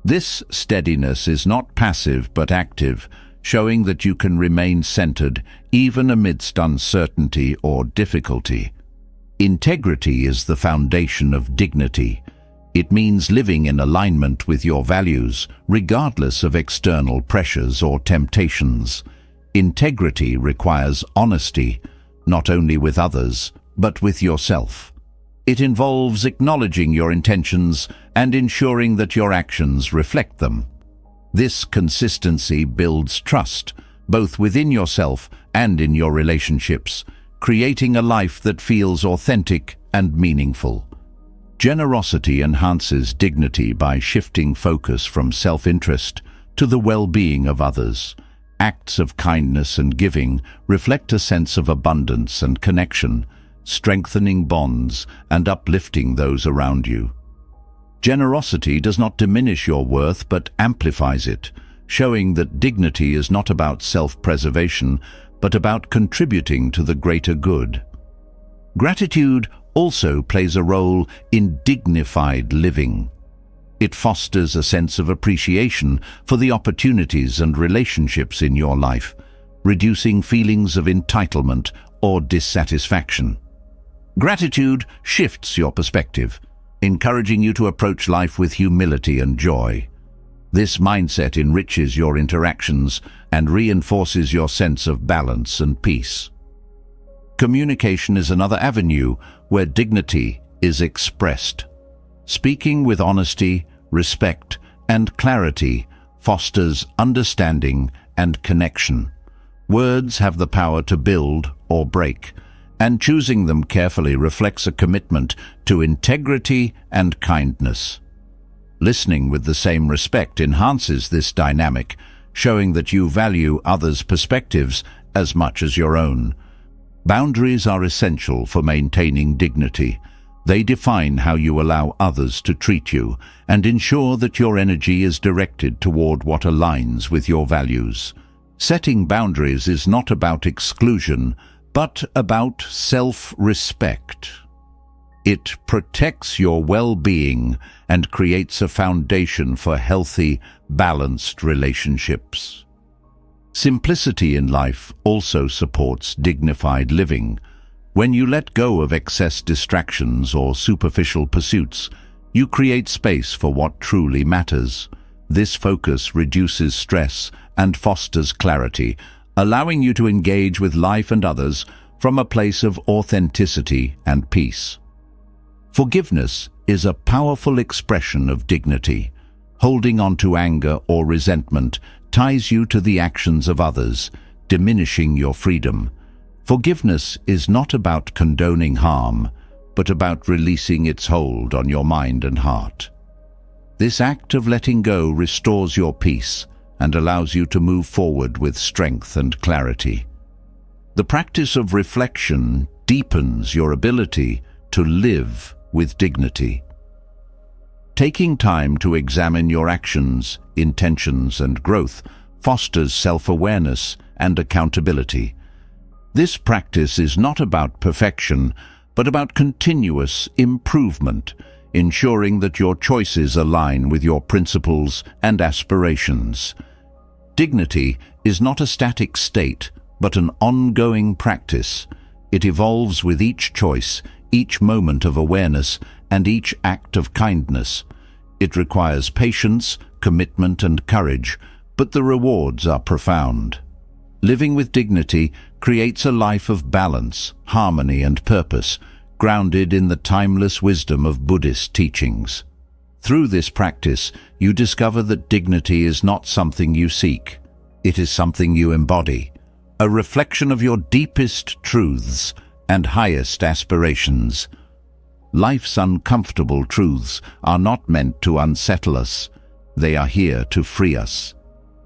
This steadiness is not passive but active, showing that you can remain centered even amidst uncertainty or difficulty. Integrity is the foundation of dignity. It means living in alignment with your values, regardless of external pressures or temptations. Integrity requires honesty, not only with others, but with yourself. It involves acknowledging your intentions and ensuring that your actions reflect them. This consistency builds trust, both within yourself and in your relationships, creating a life that feels authentic and meaningful. Generosity enhances dignity by shifting focus from self-interest to the well-being of others. Acts of kindness and giving reflect a sense of abundance and connection, strengthening bonds and uplifting those around you. Generosity does not diminish your worth but amplifies it, showing that dignity is not about self-preservation but about contributing to the greater good. Gratitude also plays a role in dignified living. It fosters a sense of appreciation for the opportunities and relationships in your life, reducing feelings of entitlement or dissatisfaction. Gratitude shifts your perspective, encouraging you to approach life with humility and joy. This mindset enriches your interactions and reinforces your sense of balance and peace. Communication is another avenue where dignity is expressed. Speaking with honesty, respect, and clarity fosters understanding and connection. Words have the power to build or break, and choosing them carefully reflects a commitment to integrity and kindness. Listening with the same respect enhances this dynamic, showing that you value others' perspectives as much as your own. Boundaries are essential for maintaining dignity. They define how you allow others to treat you and ensure that your energy is directed toward what aligns with your values. Setting boundaries is not about exclusion, but about self-respect. It protects your well-being and creates a foundation for healthy, balanced relationships. Simplicity in life also supports dignified living. When you let go of excess distractions or superficial pursuits, you create space for what truly matters. This focus reduces stress and fosters clarity, allowing you to engage with life and others from a place of authenticity and peace. Forgiveness is a powerful expression of dignity. Holding on to anger or resentment ties you to the actions of others, diminishing your freedom. Forgiveness is not about condoning harm, but about releasing its hold on your mind and heart. This act of letting go restores your peace and allows you to move forward with strength and clarity. The practice of reflection deepens your ability to live with dignity. Taking time to examine your actions, intentions, and growth fosters self-awareness and accountability. This practice is not about perfection, but about continuous improvement, ensuring that your choices align with your principles and aspirations. Dignity is not a static state, but an ongoing practice. It evolves with each choice, each moment of awareness, and each act of kindness. It requires patience, commitment, and courage, but the rewards are profound. Living with dignity creates a life of balance, harmony, and purpose, grounded in the timeless wisdom of Buddhist teachings. Through this practice, you discover that dignity is not something you seek. It is something you embody, a reflection of your deepest truths and highest aspirations. Life's uncomfortable truths are not meant to unsettle us. They are here to free us.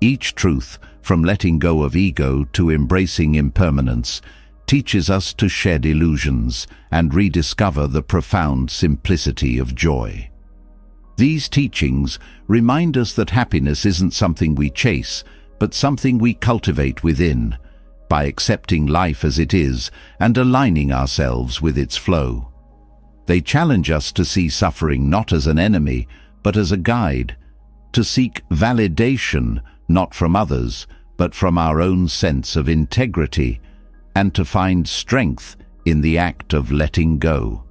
Each truth, from letting go of ego to embracing impermanence, teaches us to shed illusions and rediscover the profound simplicity of joy. These teachings remind us that happiness isn't something we chase, but something we cultivate within, by accepting life as it is and aligning ourselves with its flow. They challenge us to see suffering not as an enemy, but as a guide, to seek validation not from others, but from our own sense of integrity, and to find strength in the act of letting go.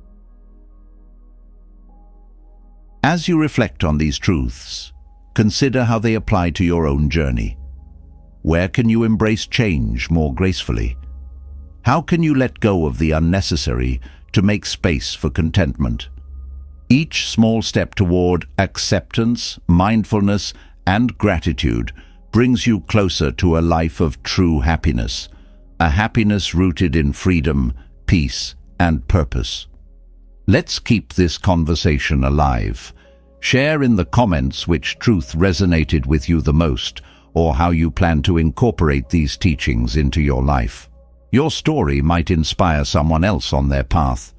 As you reflect on these truths, consider how they apply to your own journey. Where can you embrace change more gracefully? How can you let go of the unnecessary to make space for contentment? Each small step toward acceptance, mindfulness, and gratitude brings you closer to a life of true happiness, a happiness rooted in freedom, peace, and purpose. Let's keep this conversation alive. Share in the comments which truth resonated with you the most, or how you plan to incorporate these teachings into your life. Your story might inspire someone else on their path.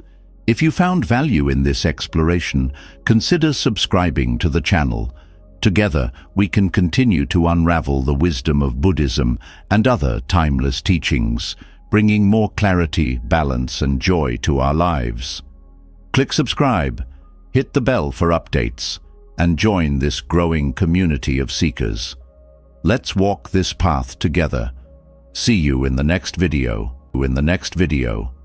If you found value in this exploration, consider subscribing to the channel. Together, we can continue to unravel the wisdom of Buddhism and other timeless teachings, bringing more clarity, balance, and joy to our lives. Click subscribe, hit the bell for updates, and join this growing community of seekers. Let's walk this path together. See you in the next video.